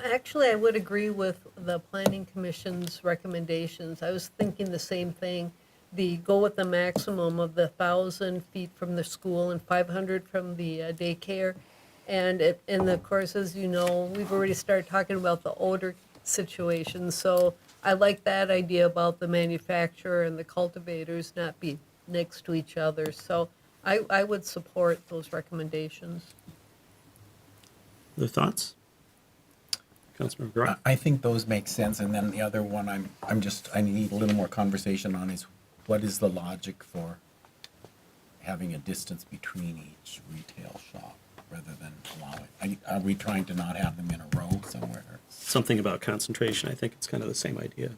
Speaker 11: Actually, I would agree with the planning commission's recommendations. I was thinking the same thing. Go with the maximum of the 1,000 feet from the school and 500 from the daycare. And of course, as you know, we've already started talking about the odor situation. So I like that idea about the manufacturer and the cultivators not be next to each other. So I would support those recommendations.
Speaker 1: Other thoughts? Councilmember Groff?
Speaker 4: I think those make sense, and then the other one I need a little more conversation on is what is the logic for having a distance between each retail shop rather than allowing, are we trying to not have them in a row somewhere?
Speaker 1: Something about concentration, I think it's kind of the same idea.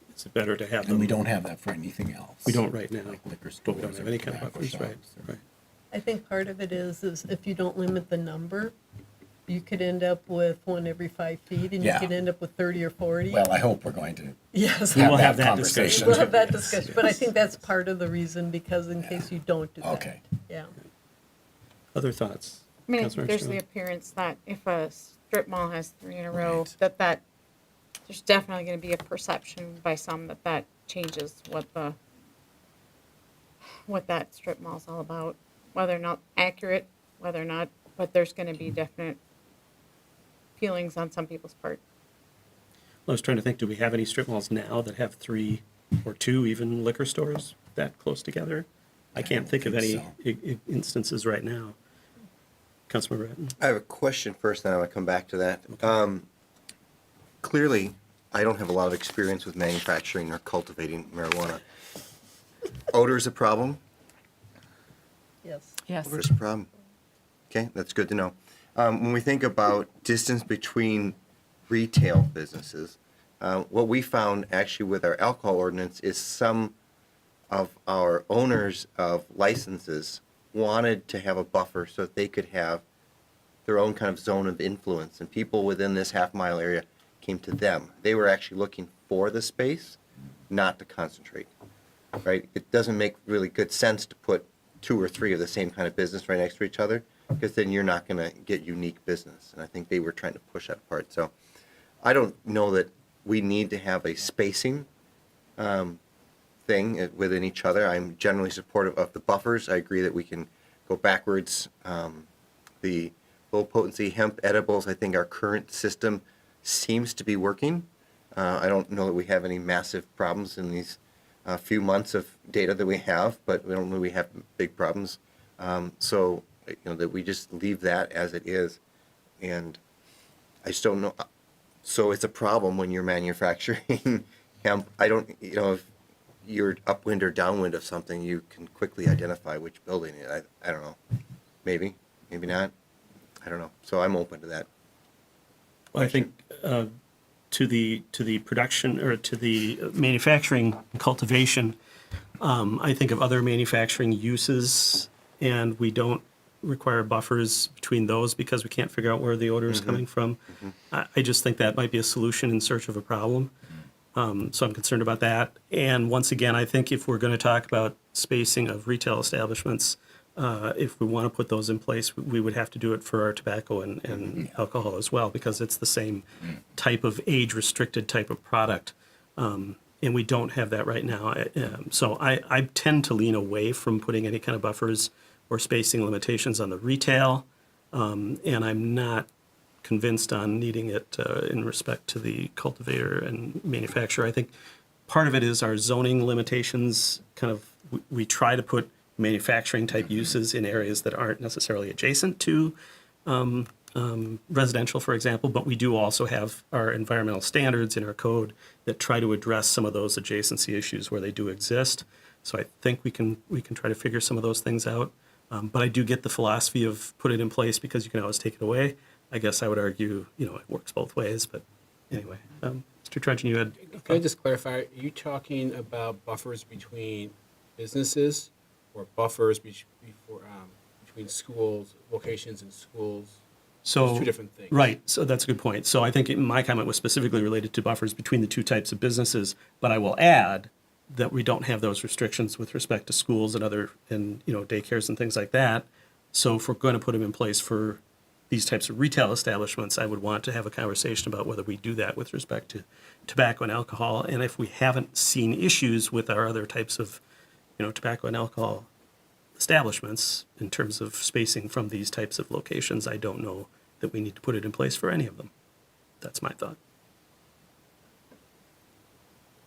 Speaker 1: It's better to have them.
Speaker 4: And we don't have that for anything else.
Speaker 1: We don't right now.
Speaker 4: Like liquor
Speaker 1: But we don't
Speaker 4: stores
Speaker 1: have
Speaker 4: or
Speaker 1: any kind of
Speaker 4: tobacco
Speaker 1: buffers, right,
Speaker 4: shops or-
Speaker 1: right.
Speaker 11: I think part of it is if you don't limit the number, you could end up with one every 5 feet, and you
Speaker 4: Yeah.
Speaker 11: could end up with 30 or 40.
Speaker 4: Well, I hope we're going to
Speaker 11: Yes,
Speaker 1: We will have
Speaker 4: that
Speaker 1: that discussion.
Speaker 4: conversation.
Speaker 11: we'll have that discussion, but I think that's part of the reason, because in case you don't do that.
Speaker 4: Okay.
Speaker 11: Yeah.
Speaker 1: Other thoughts?
Speaker 3: I mean,
Speaker 1: Councilmember
Speaker 3: there's the
Speaker 1: Schroeder?
Speaker 3: appearance that if a strip mall has 3 in a row,
Speaker 4: Right.
Speaker 3: that there's definitely gonna be a perception by some that changes what that strip mall's all about. Whether or not accurate, whether or not, but there's gonna be definite feelings on some people's part.
Speaker 1: I was trying to think, do we have any strip malls now that have 3 or 2 even liquor stores that close together? I can't think of any instances right now. Councilmember Ratten?
Speaker 10: I have a question first, then I want to come back to that. Clearly, I don't have a lot of experience with manufacturing or cultivating marijuana. Odor is a problem?
Speaker 11: Yes.
Speaker 8: Yes.
Speaker 10: Odor is a problem. Okay, that's good to know. When we think about distance between retail businesses, what we found actually with our alcohol ordinance is some of our owners of licenses wanted to have a buffer so that they could have their own kind of zone of influence, and people within this half-mile area came to them. They were actually looking for the space, not to concentrate, right? It doesn't make really good sense to put 2 or 3 of the same kind of business right next to each other, because then you're not going to get unique business, and I think they were trying to push that apart. So I don't know that we need to have a spacing thing within each other. I'm generally supportive of the buffers. I agree that we can go backwards. The low potency hemp edibles, I think our current system seems to be working. I don't know that we have any massive problems in these few months of data that we have, but we don't really have big problems. So, that we just leave that as it is. And I just don't know. So it's a problem when you're manufacturing hemp. I don't, if you're upwind or downwind of something, you can quickly identify which building it is. I don't know. Maybe not. I don't know. So I'm open to that.
Speaker 1: Well, I think to the production or to the manufacturing and cultivation, I think of other manufacturing uses, and we don't require buffers between those because we can't figure out where the odor is coming from. I just think that might be a solution in search of a problem. So I'm concerned about that. And once again, I think if we're going to talk about spacing of retail establishments, if we want to put those in place, we would have to do it for our tobacco and alcohol as well, because it's the same type of age-restricted type of product. And we don't have that right now. So I tend to lean away from putting any kind of buffers or spacing limitations on the retail. And I'm not convinced on needing it in respect to the cultivator and manufacturer. I think part of it is our zoning limitations. We try to put manufacturing type uses in areas that aren't necessarily adjacent to residential, for example, but we do also have our environmental standards in our code that try to address some of those adjacency issues where they do exist. So I think we can try to figure some of those things out. But I do get the philosophy of put it in place because you can always take it away. I guess I would argue, you know, it works both ways, but anyway. Mr. Trudgeon, you had.
Speaker 2: Can I just clarify, are you talking about buffers between businesses or buffers between schools, locations and schools?
Speaker 1: So,
Speaker 2: It's two different things.
Speaker 1: Right. So that's a good point. So I think my comment was specifically related to buffers between the two types of businesses. But I will add that we don't have those restrictions with respect to schools and daycares and things like that. So if we're going to put them in place for these types of retail establishments, I would want to have a conversation about whether we do that with respect to tobacco and alcohol. And if we haven't seen issues with our other types of, tobacco and alcohol establishments in terms of spacing from these types of locations, I don't know that we need to put it in place for any of them. That's my thought.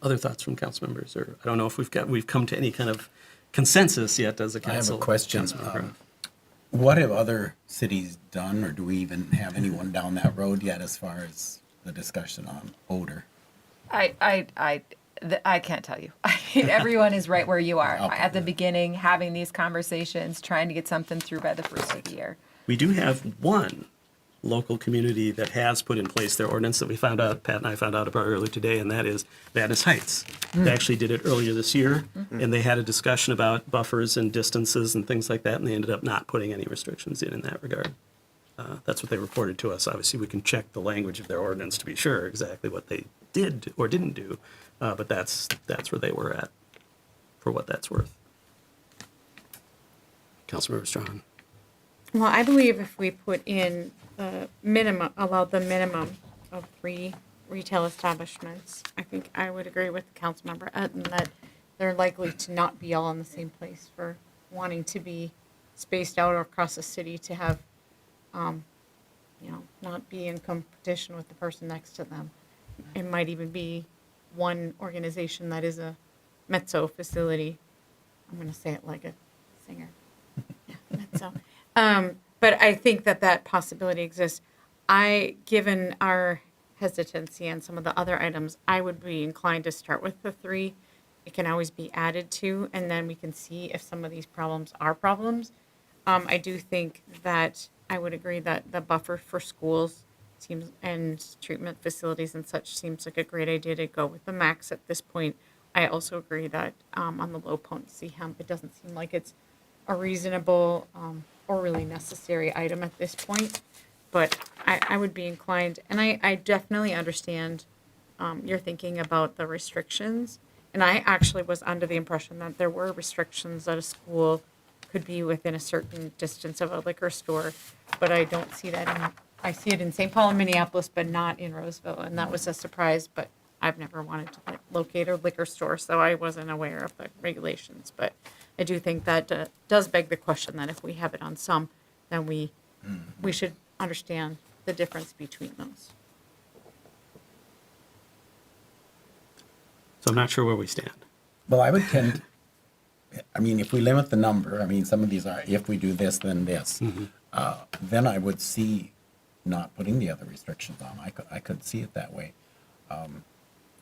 Speaker 1: Other thoughts from council members, or I don't know if we've come to any kind of consensus yet as a
Speaker 4: I have
Speaker 1: council.
Speaker 4: a question.
Speaker 1: Councilman Brown.
Speaker 4: What have other cities done, or do we even have anyone down that road yet as far as the discussion on odor?
Speaker 8: I can't tell you. I mean, everyone is right where you are
Speaker 4: Okay.
Speaker 8: at the beginning, having these conversations, trying to get something through by the first of the year.
Speaker 1: We do have one local community that has put in place their ordinance that Pat and I found out about earlier today, and that is Vadnais Heights. They actually did it earlier this year, and they had a discussion about buffers and distances and things like that, and they ended up not putting any restrictions in that regard. That's what they reported to us. Obviously, we can check the language of their ordinance to be sure exactly what they did or didn't do, but that's where they were at, for what that's worth. Councilmember Strawn.
Speaker 3: Well, I believe if we put in the minimum, allowed the minimum of 3 retail establishments, I think I would agree with Councilmember Utton that they're likely to not be all in the same place for wanting to be spaced out across the city to have, not be in competition with the person next to them. It might even be one organization that is a Mezzo facility. I'm going to say it like a singer. Yeah, Mezzo. But I think that possibility exists. Given our hesitancy on some of the other items, I would be inclined to start with the 3. It can always be added to, and then we can see if some of these problems are problems. I do think that I would agree that the buffer for schools seems and treatment facilities and such seems like a great idea to go with the max at this point. I also agree that on the low potency hemp, it doesn't seem like it's a reasonable or really necessary item at this point. But I would be inclined, and I definitely understand your thinking about the restrictions. And I actually was under the impression that there were restrictions that a school could be within a certain distance of a liquor store, but I don't see that I see it in St. Paul and Minneapolis, but not in Roseville, and that was a surprise, but I've never wanted to locate a liquor store, so I wasn't aware of the regulations, but I do think that does beg the question that if we have it on some, then we should understand the difference between those.
Speaker 1: So I'm not sure where we stand.
Speaker 4: Well, I would tend, if we limit the number, some of these are, if we do this, then this. Then I would see not putting the other restrictions on. I could see it that way.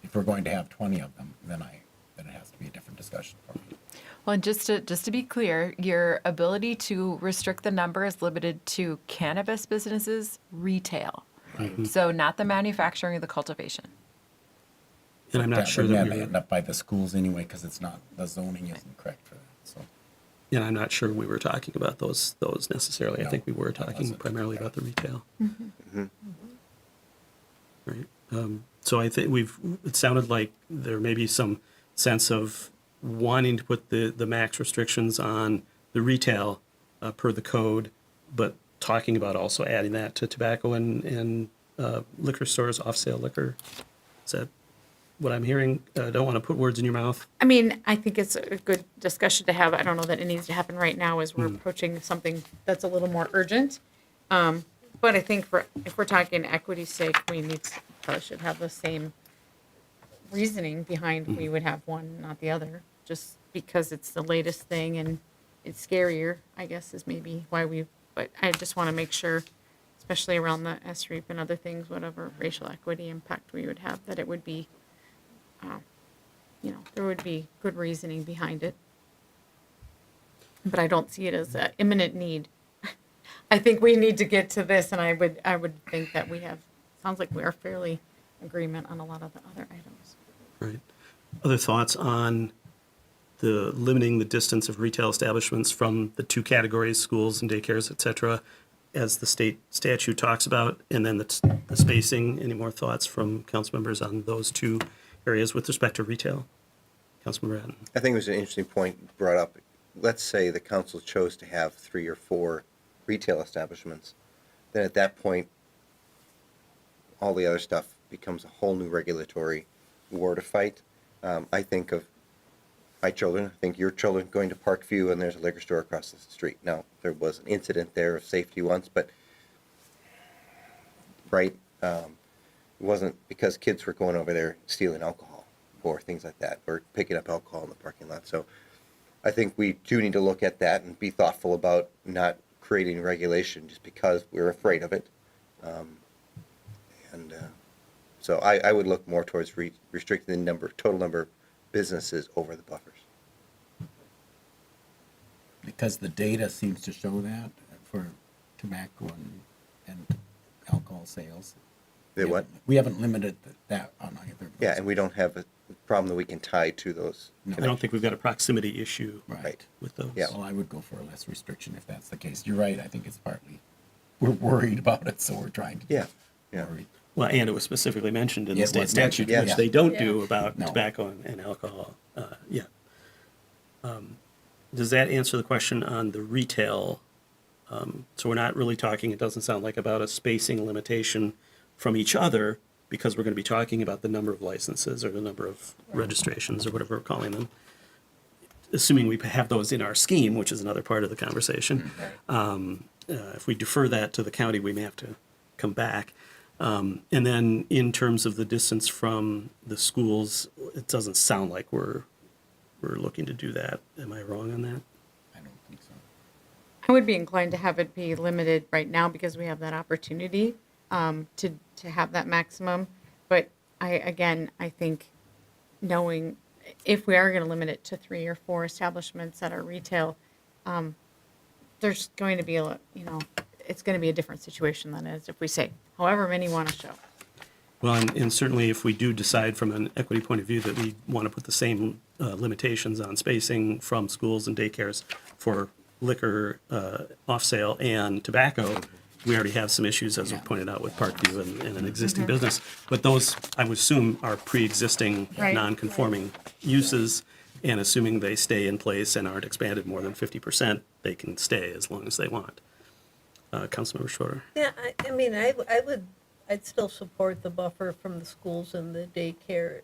Speaker 4: If we're going to have 20 of them, then it has to be a different discussion for me.
Speaker 8: Well, and just to be clear, your ability to restrict the number is limited to cannabis businesses, retail. So not the manufacturing or the cultivation.
Speaker 1: And I'm not sure that
Speaker 4: we end up by the schools anyway, because the zoning isn't correct for that, so.
Speaker 1: and I'm not sure we were talking about those necessarily. I
Speaker 4: No,
Speaker 1: think we were
Speaker 4: I
Speaker 1: talking
Speaker 4: wasn't.
Speaker 1: primarily about the retail. Right. So I think it sounded like there may be some sense of wanting to put the max restrictions on the retail per the code, but talking about also adding that to tobacco and liquor stores, off-sale liquor. Is that what I'm hearing? I don't want to put words in your mouth.
Speaker 3: I mean, I think it's a good discussion to have. I don't know that it needs to happen right now as we're approaching something that's a little more urgent. But I think if we're talking equity's sake, probably should have the same reasoning behind we would have one, not the other, just because it's the latest thing and it's scarier, I guess, is maybe why but I just want to make sure, especially around the SREAP and other things, whatever racial equity impact we would have, that it would be, there would be good reasoning behind it. but I don't see it as an imminent need. I think we need to get to this, and I would think that we have, sounds like we are fairly agreement on a lot of the other items.
Speaker 1: Right. Other thoughts on the limiting the distance of retail establishments from the two categories, schools and daycares, et cetera, as the state statute talks about, and then the spacing? Any more thoughts from council members on those two areas with respect to retail? Councilmember Atten.
Speaker 10: I think it was an interesting point brought up. Let's say the council chose to have 3 or 4 retail establishments. Then at that point, all the other stuff becomes a whole new regulatory war to fight. I think of my children, I think your children going to Parkview and there's a liquor store across the street. Now, there was an incident there of safety once, but, right, it wasn't because kids were going over there stealing alcohol or things like that, or picking up alcohol in the parking lot. So I think we do need to look at that and be thoughtful about not creating regulation just because we're afraid of it. So I would look more towards restricting the total number of businesses over the buffers.
Speaker 4: Because the data seems to show that for tobacco and alcohol sales.
Speaker 10: They what?
Speaker 4: We haven't limited that on either.
Speaker 10: Yeah, and we don't have a problem that we can tie to those.
Speaker 1: I don't think we've got a proximity issue
Speaker 4: Right.
Speaker 1: with those.
Speaker 10: Yeah.
Speaker 4: Well, I would go for a less restriction if that's the case. You're right, I think it's partly, we're worried about it, so we're trying to.
Speaker 10: Yeah, yeah.
Speaker 4: worry.
Speaker 1: Well, and it was specifically mentioned in the
Speaker 4: It
Speaker 1: state
Speaker 4: was
Speaker 1: statute,
Speaker 4: mentioned,
Speaker 1: which
Speaker 4: yeah.
Speaker 1: they don't
Speaker 11: Yeah.
Speaker 1: do about
Speaker 4: No.
Speaker 1: tobacco and alcohol. Yeah. Does that answer the question on the retail? So we're not really talking, it doesn't sound like, about a spacing limitation from each other, because we're going to be talking about the number of licenses or the number of registrations or whatever we're calling them. Assuming we have those in our scheme, which is another part of the conversation. If we defer that to the county, we may have to come back. And then in terms of the distance from the schools, it doesn't sound like we're looking to do that. Am I wrong on that?
Speaker 4: I don't think so.
Speaker 3: I would be inclined to have it be limited right now because we have that opportunity to have that maximum. But I think knowing if we are going to limit it to 3 or 4 establishments that are retail, there's going to be it's going to be a different situation than it is if we say however many want to show.
Speaker 1: Well, and certainly if we do decide from an equity point of view that we want to put the same limitations on spacing from schools and daycares for liquor, off sale, and tobacco, we already have some issues, as we pointed out, with Parkview and an existing business. But those, I would assume, are pre-existing
Speaker 3: Right.
Speaker 1: non-conforming uses, and assuming they stay in place and aren't expanded more than 50%, they can stay as long as they want. Councilmember Schroeder.
Speaker 11: Yeah, I mean, I'd still support the buffer from the schools and the daycare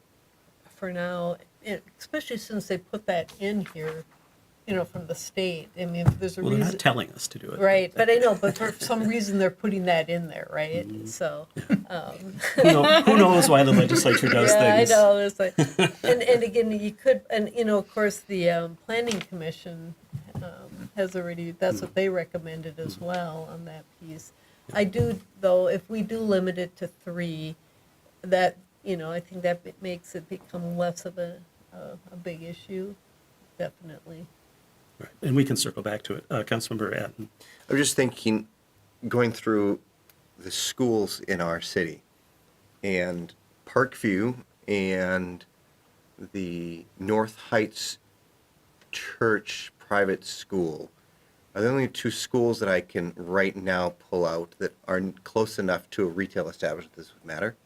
Speaker 11: for now, especially since they put that in here, from the state. I mean, there's a
Speaker 1: Well, they're
Speaker 11: reason.
Speaker 1: not telling us to do it.
Speaker 11: Right, but I know, but for some reason they're putting that in there, right?
Speaker 1: Mm-hmm.
Speaker 11: So,
Speaker 1: Who knows why the legislature does
Speaker 11: yeah,
Speaker 1: things?
Speaker 11: I know. It's like, and again, you could, and of course, the planning commission has already. That's what they recommended as well on that piece. I do, though, if we do limit it to 3, that I think that makes it become less of a big issue, definitely.
Speaker 1: Right. And we can circle back to it. Councilmember Atten.
Speaker 10: I'm just thinking, going through the schools in our city, and Parkview and the North Heights Church private school are the only 2 schools that I can right now pull out that are close enough to a retail establishment this would matter.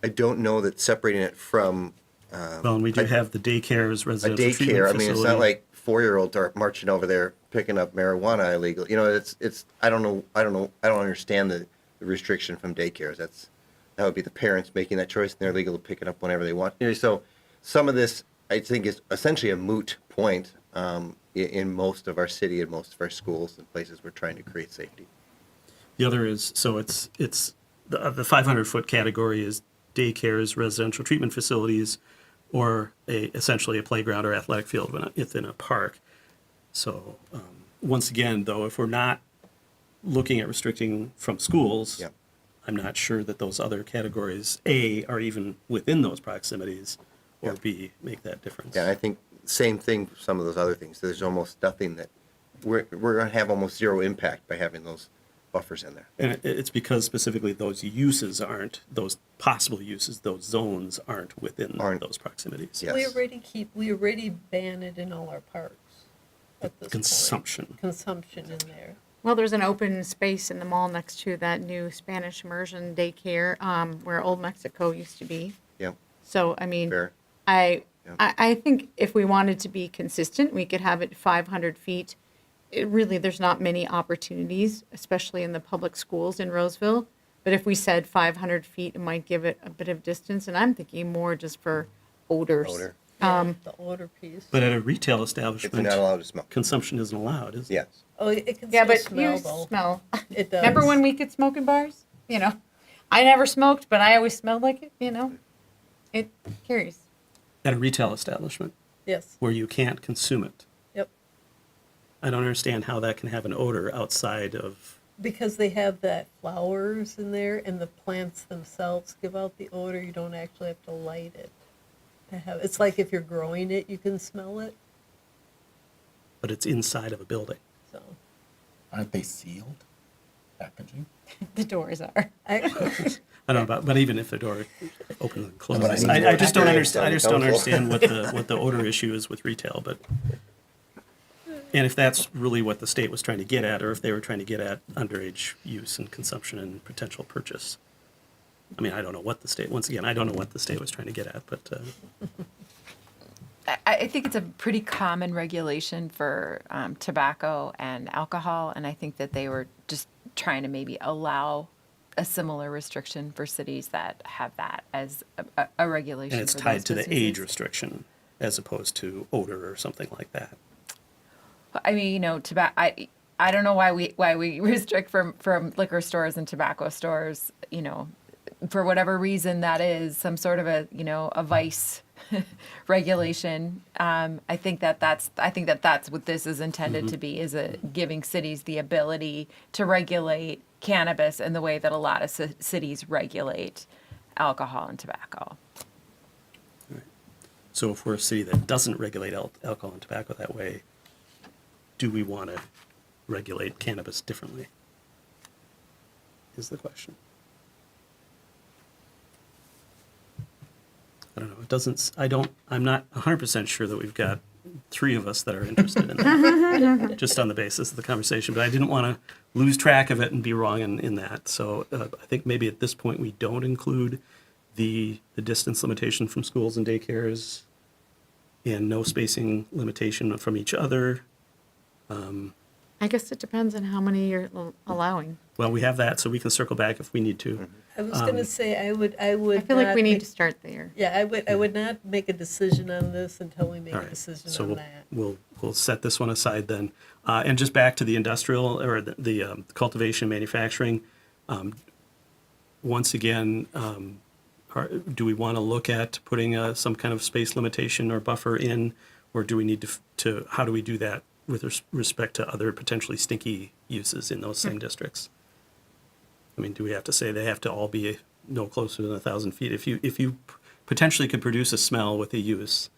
Speaker 10: I don't know that separating it from
Speaker 1: Well, and we do have the daycares,
Speaker 10: a
Speaker 1: residential treatment
Speaker 10: daycare. I
Speaker 1: facility.
Speaker 10: mean, it's not like 4-year-olds are marching over there picking up marijuana illegal. It's. I don't understand the restriction from daycares. That would be the parents making that choice, and they're legal to pick it up whenever they want. So, some of this I think is essentially a moot point in most of our city and most of our schools and places we're trying to create safety.
Speaker 1: The other is, so it's the 500-foot category is daycares, residential treatment facilities, or essentially a playground or athletic field within a park. So once again, though, if we're not looking at restricting from schools,
Speaker 10: Yep.
Speaker 1: I'm not sure that those other categories, A, are even within those proximities, or
Speaker 10: Yep.
Speaker 1: B, make that difference.
Speaker 10: Yeah, I think same thing for some of those other things. There's almost nothing that, we're going to have almost zero impact by having those buffers in there.
Speaker 1: And it's because specifically those uses aren't, those possible uses, those zones aren't within
Speaker 10: Aren't.
Speaker 1: those proximities.
Speaker 10: Yeah.
Speaker 11: We already ban it in all our parks at this point.
Speaker 1: Consumption.
Speaker 11: Consumption in there.
Speaker 3: Well, there's an open space in the mall next to that new Spanish immersion daycare, where Old Mexico used to be.
Speaker 10: Yep,
Speaker 3: So, I mean,
Speaker 10: fair.
Speaker 3: I,
Speaker 10: Yeah.
Speaker 3: I think if we wanted to be consistent, we could have it 500 feet. It really, there's not many opportunities, especially in the public schools in Roseville. But if we said 500 feet, it might give it a bit of distance. And I'm thinking more just for odors.
Speaker 10: Odor.
Speaker 11: The odor piece.
Speaker 1: But at a retail
Speaker 10: If
Speaker 1: establishment,
Speaker 10: they're not allowed to smoke.
Speaker 1: consumption isn't allowed, is it?
Speaker 10: Yes.
Speaker 11: Oh, it can
Speaker 3: Yeah,
Speaker 11: still
Speaker 3: but you
Speaker 11: smell though.
Speaker 3: smell.
Speaker 11: It does.
Speaker 3: Remember when we could smoke in bars? You know, I never smoked, but I always smelled like it, you know? It carries.
Speaker 1: At a retail establishment
Speaker 11: Yes,
Speaker 1: where you can't consume it.
Speaker 11: yep.
Speaker 1: I don't understand how that can have an odor outside of,
Speaker 11: Because they have that flowers in there and the plants themselves give out the odor. You don't actually have to light it. It's like if you're growing it, you can smell it,
Speaker 1: but it's inside of a building.
Speaker 11: so.
Speaker 4: Aren't they sealed packaging?
Speaker 3: The doors are.
Speaker 11: Actually,
Speaker 1: I don't know about, but even if the door opens and
Speaker 4: but I
Speaker 1: closes,
Speaker 4: mean-
Speaker 1: I just don't
Speaker 10: Experience
Speaker 1: understand,
Speaker 10: on
Speaker 1: I
Speaker 10: the
Speaker 1: just don't
Speaker 10: council.
Speaker 1: understand what the odor issue is with retail, but. And if that's really what the state was trying to get at, or if they were trying to get at underage use and consumption and potential purchase. I mean, I don't know what the state, once again, I don't know what the state was trying to get at, but,
Speaker 8: I think it's a pretty common regulation for tobacco and alcohol, and I think that they were just trying to maybe allow a similar restriction for cities that have that as a regulation.
Speaker 1: and it's
Speaker 8: for
Speaker 1: tied
Speaker 8: those
Speaker 1: to the age
Speaker 8: businesses.
Speaker 1: restriction as opposed to odor or something like that.
Speaker 8: I mean, you know, I don't know why we restrict from liquor stores and tobacco stores. You know, for whatever reason that is some sort of a a vice regulation. I think that's what this is intended to be, is giving cities the ability to regulate cannabis in the way that a lot of cities regulate alcohol and tobacco.
Speaker 1: So if we're a city that doesn't regulate alcohol and tobacco that way, do we want to regulate cannabis differently? Is the question. I don't know. It doesn't, I'm not 100% sure that we've got three of us that are interested in that, just on the basis of the conversation. But I didn't want to lose track of it and be wrong in that. So I think maybe at this point we don't include the distance limitation from schools and daycares and no spacing limitation from each other.
Speaker 3: I guess it depends on how many you're allowing.
Speaker 1: Well, we have that, so we can circle back if we need to.
Speaker 11: I was gonna say, I would
Speaker 3: I feel like
Speaker 11: not
Speaker 3: we need
Speaker 11: make-
Speaker 3: to start there.
Speaker 11: Yeah, I would not make a decision on this until we make
Speaker 1: All
Speaker 11: a
Speaker 1: right,
Speaker 11: decision
Speaker 1: so
Speaker 11: on
Speaker 1: we'll,
Speaker 11: that.
Speaker 1: we'll set this one aside then. And just back to the industrial, or the cultivation manufacturing. Once again, do we want to look at putting some kind of space limitation or buffer in? Or do we need to how do we do that with respect to other potentially stinky uses in those same districts? I mean, do we have to say they have to all be no closer than 1,000 feet? If you potentially could produce a smell with a use,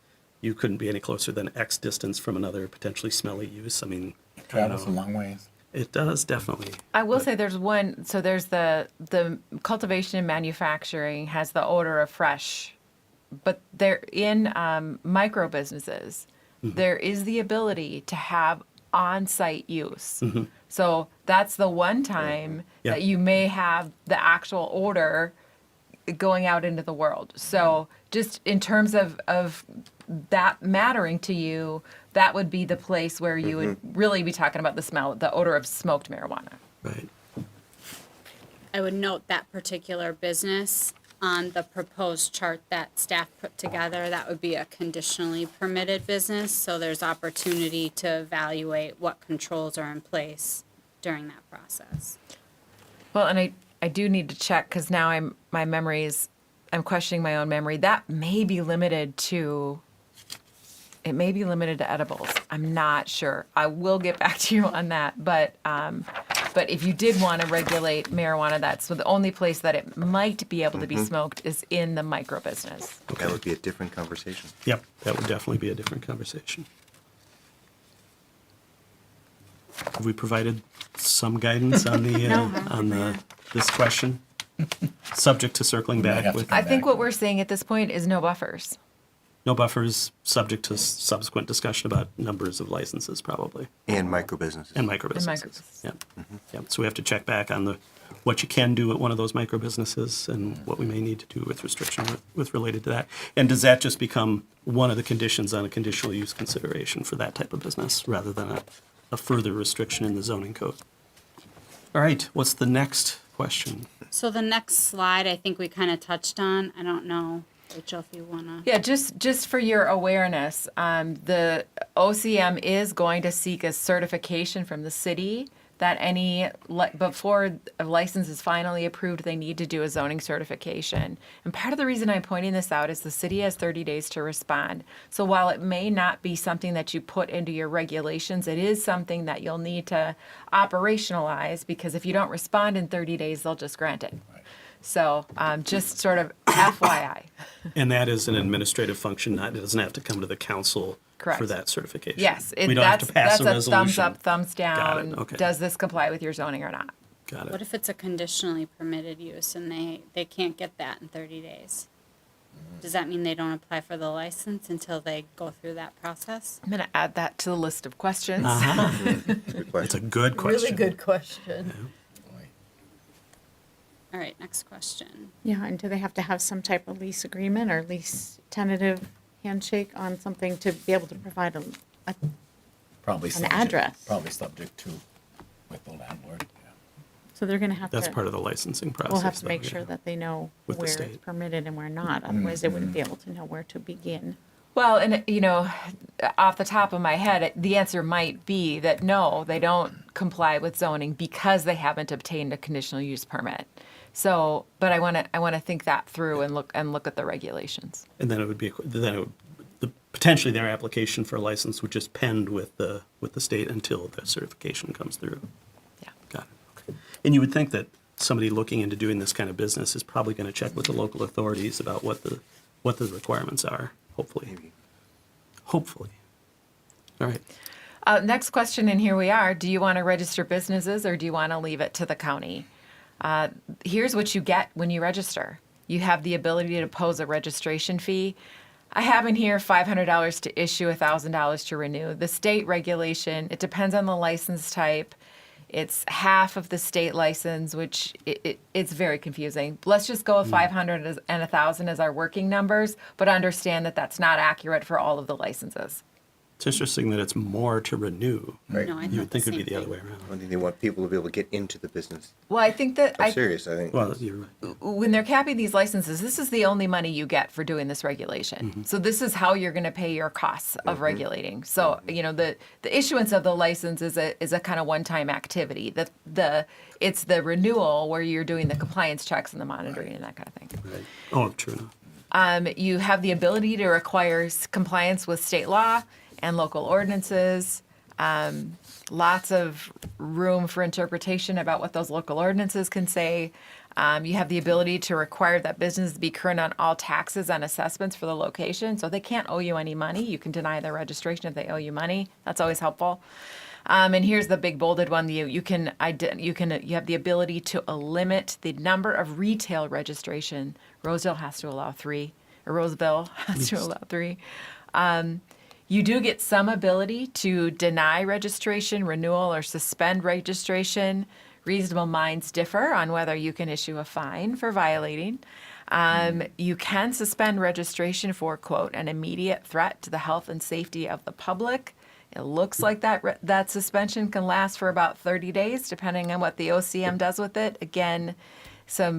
Speaker 1: you couldn't be any closer than X distance from another potentially smelly use. I mean, I don't
Speaker 4: Travels a
Speaker 1: know.
Speaker 4: long ways.
Speaker 1: It does, definitely.
Speaker 8: I will say there's one. So there's the cultivation and manufacturing has the odor of fresh, but they're in micro businesses. There is the ability to have on-site use. So that's the one time
Speaker 1: Yeah.
Speaker 8: that you may have the actual odor going out into the world. So just in terms of that mattering to you, that would be the place where you would really be talking about the smell, the odor of smoked marijuana.
Speaker 1: Right.
Speaker 9: I would note that particular business on the proposed chart that staff put together. That would be a conditionally permitted business, so there's opportunity to evaluate what controls are in place during that process.
Speaker 8: Well, and I do need to check because now I'm questioning my own memory. That may be limited to. It may be limited to edibles. I'm not sure. I will get back to you on that, but But if you did want to regulate marijuana, that's the only place that it might be able to be smoked is in the micro business.
Speaker 10: That would be a different conversation.
Speaker 1: Yep, that would definitely be a different conversation. Have we provided some guidance on this question? Subject to circling
Speaker 4: might
Speaker 1: back
Speaker 4: have to
Speaker 1: with
Speaker 4: come
Speaker 8: I think
Speaker 4: back.
Speaker 8: what we're saying at this point is no buffers.
Speaker 1: no buffers, subject to subsequent discussion about numbers of licenses probably,
Speaker 10: And micro businesses.
Speaker 1: and micro businesses.
Speaker 8: businesses.
Speaker 1: Yep. Yep. So we have to check back on what you can do at one of those micro businesses and what we may need to do with restriction with related to that. And does that just become one of the conditions on a conditional use consideration for that type of business rather than a further restriction in the zoning code? All right, what's the next question?
Speaker 9: So the next slide, I think we kind of touched on. I don't know, Rachel, if you want to.
Speaker 8: Yeah, just for your awareness, the OCM is going to seek a certification from the city that before a license is finally approved, they need to do a zoning certification. And part of the reason I'm pointing this out is the city has 30 days to respond. So while it may not be something that you put into your regulations, it is something that you'll need to operationalize, because if you don't respond in 30 days, they'll just grant it. So just sort of FYI.
Speaker 1: And that is an administrative function, it doesn't have to come to the council
Speaker 8: Correct.
Speaker 1: for that certification.
Speaker 8: Yes,
Speaker 1: We don't have to pass
Speaker 8: that's
Speaker 1: a
Speaker 8: a
Speaker 1: resolution.
Speaker 8: thumbs up, thumbs
Speaker 1: Got it,
Speaker 8: down.
Speaker 1: okay.
Speaker 8: Does this comply with your zoning or not?
Speaker 1: Got
Speaker 9: What
Speaker 1: it.
Speaker 9: if it's a conditionally permitted use and they can't get that in 30 days? Does that mean they don't apply for the license until they go through that process?
Speaker 8: I'm going to add that to the list of questions.
Speaker 10: Good
Speaker 1: It's a
Speaker 10: question.
Speaker 1: good question.
Speaker 11: Really good question.
Speaker 9: All right, next question.
Speaker 3: Yeah, and do they have to have some type of lease agreement or lease tentative handshake on something to be able to provide a
Speaker 4: Probably
Speaker 3: an
Speaker 4: subject-
Speaker 3: address.
Speaker 4: Probably subject to with the landlord. Yeah.
Speaker 3: so they're going to have to.
Speaker 1: That's part of the licensing process.
Speaker 3: We'll have to
Speaker 1: though,
Speaker 3: make
Speaker 1: yeah.
Speaker 3: sure that they know
Speaker 1: With the
Speaker 3: where it's
Speaker 1: state.
Speaker 3: permitted and where not. Otherwise, they wouldn't be able to know where to begin.
Speaker 8: Well, and off the top of my head, the answer might be that no, they don't comply with zoning because they haven't obtained a conditional use permit. So, but I want to think that through and look at the regulations.
Speaker 1: And then it would be, potentially their application for a license would just pend with the state until the certification comes through.
Speaker 8: Yeah.
Speaker 1: Got it, okay. And you would think that somebody looking into doing this kind of business is probably going to check with the local authorities about what the requirements are, hopefully.
Speaker 10: Maybe.
Speaker 1: Hopefully. All right.
Speaker 8: Next question, and here we are. Do you want to register businesses or do you want to leave it to the county? Here's what you get when you register. You have the ability to pose a registration fee. I have in here $500 to issue, $1,000 to renew. The state regulation, it depends on the license type. It's half of the state license, which it's very confusing. Let's just go with 500 and 1,000 as our working numbers, but understand that that's not accurate for all of the licenses.
Speaker 1: It's interesting that it's more to renew.
Speaker 10: Right.
Speaker 9: No, I
Speaker 1: You
Speaker 9: thought
Speaker 1: would think
Speaker 9: the
Speaker 1: it would be
Speaker 9: same
Speaker 1: the other
Speaker 9: thing.
Speaker 1: way around.
Speaker 10: I think they want people to be able to get into the business.
Speaker 8: Well, I think that
Speaker 10: I'm serious, I think.
Speaker 1: Well, you're right.
Speaker 8: when they're capping these licenses, this is the only money you get for doing this regulation. So this is how you're going to pay your costs of regulating. So the issuance of the license is a kind of one-time activity. It's the renewal where you're doing the compliance checks and the monitoring and that kind of thing.
Speaker 1: Right. Oh, true enough.
Speaker 8: You have the ability to require compliance with state law and local ordinances. Lots of room for interpretation about what those local ordinances can say. You have the ability to require that businesses be current on all taxes and assessments for the location. So if they can't owe you any money, you can deny their registration if they owe you money. That's always helpful. And here's the big bolded one: you have the ability to limit the number of retail registration. Roseville has to allow 3, or Roseville has to allow 3. You do get some ability to deny registration, renewal, or suspend registration. Reasonable minds differ on whether you can issue a fine for violating. You can suspend registration for, quote, an immediate threat to the health and safety of the public. It looks like that suspension can last for about 30 days, depending on what the OCM does with it. Again, some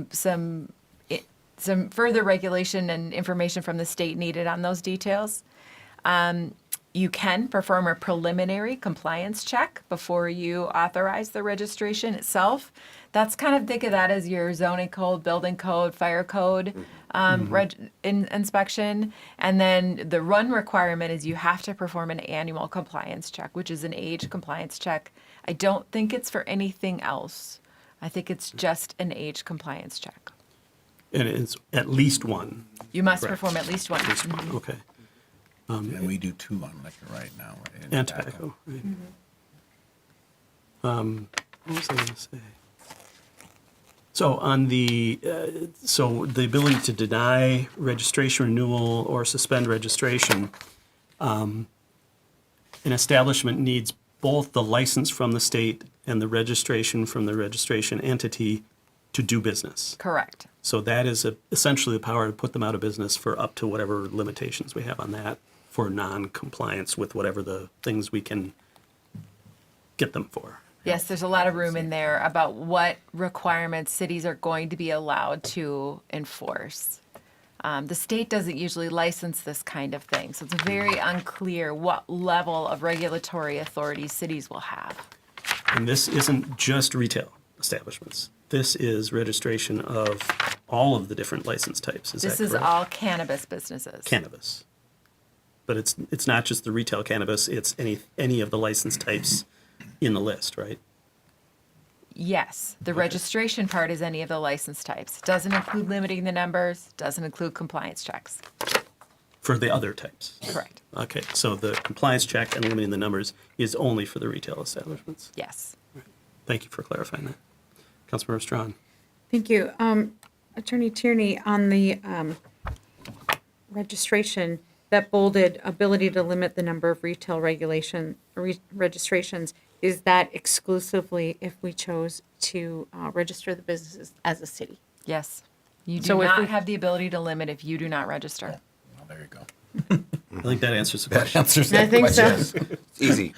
Speaker 8: further regulation and information from the state needed on those details. You can perform a preliminary compliance check before you authorize the registration itself. That's kind of, think of that as your zoning code, building code, fire code. inspection. And then the run requirement is you have to perform an annual compliance check, which is an age compliance check. I don't think it's for anything else. I think it's just an age compliance check.
Speaker 1: And it's at least one.
Speaker 8: You must
Speaker 1: Correct.
Speaker 8: perform at least one.
Speaker 1: Okay.
Speaker 4: And we do 2 on liquor right now, right?
Speaker 1: And tobacco, right. What was I going to say? So on the, so the ability to deny registration renewal or suspend registration, an establishment needs both the license from the state and the registration from the registration entity to do business.
Speaker 8: Correct.
Speaker 1: So that is essentially the power to put them out of business for up to whatever limitations we have on that for non-compliance with whatever the things we can get them for.
Speaker 8: Yes, there's a lot of room in there about what requirements cities are going to be allowed to enforce. The state doesn't usually license this kind of thing, so it's very unclear what level of regulatory authority cities will have.
Speaker 1: And this isn't just retail establishments. This is registration of all of the different license types. Is
Speaker 8: This
Speaker 1: that
Speaker 8: is
Speaker 1: correct?
Speaker 8: all cannabis businesses.
Speaker 1: Cannabis. But it's not just the retail cannabis, it's any of the license types in the list, right?
Speaker 8: Yes, the registration part is any of the license types. Doesn't include limiting the numbers, doesn't include compliance checks.
Speaker 1: For the other types.
Speaker 8: Correct.
Speaker 1: Okay, so the compliance check and limiting the numbers is only for the retail establishments.
Speaker 8: Yes.
Speaker 1: Thank you for clarifying that. Councilmember Strawn.
Speaker 3: Thank you. Attorney Tierney, on the registration, that bolded ability to limit the number of retail registrations, is that exclusively if we chose to register the businesses as a city?
Speaker 8: Yes. You do
Speaker 3: So if
Speaker 8: not
Speaker 3: we-
Speaker 8: have the ability to limit if you do not register.
Speaker 4: Well, there you go.
Speaker 1: I think that answers the
Speaker 4: That
Speaker 1: question.
Speaker 4: answers
Speaker 3: I
Speaker 4: that
Speaker 3: think so.
Speaker 4: question.
Speaker 10: It's easy.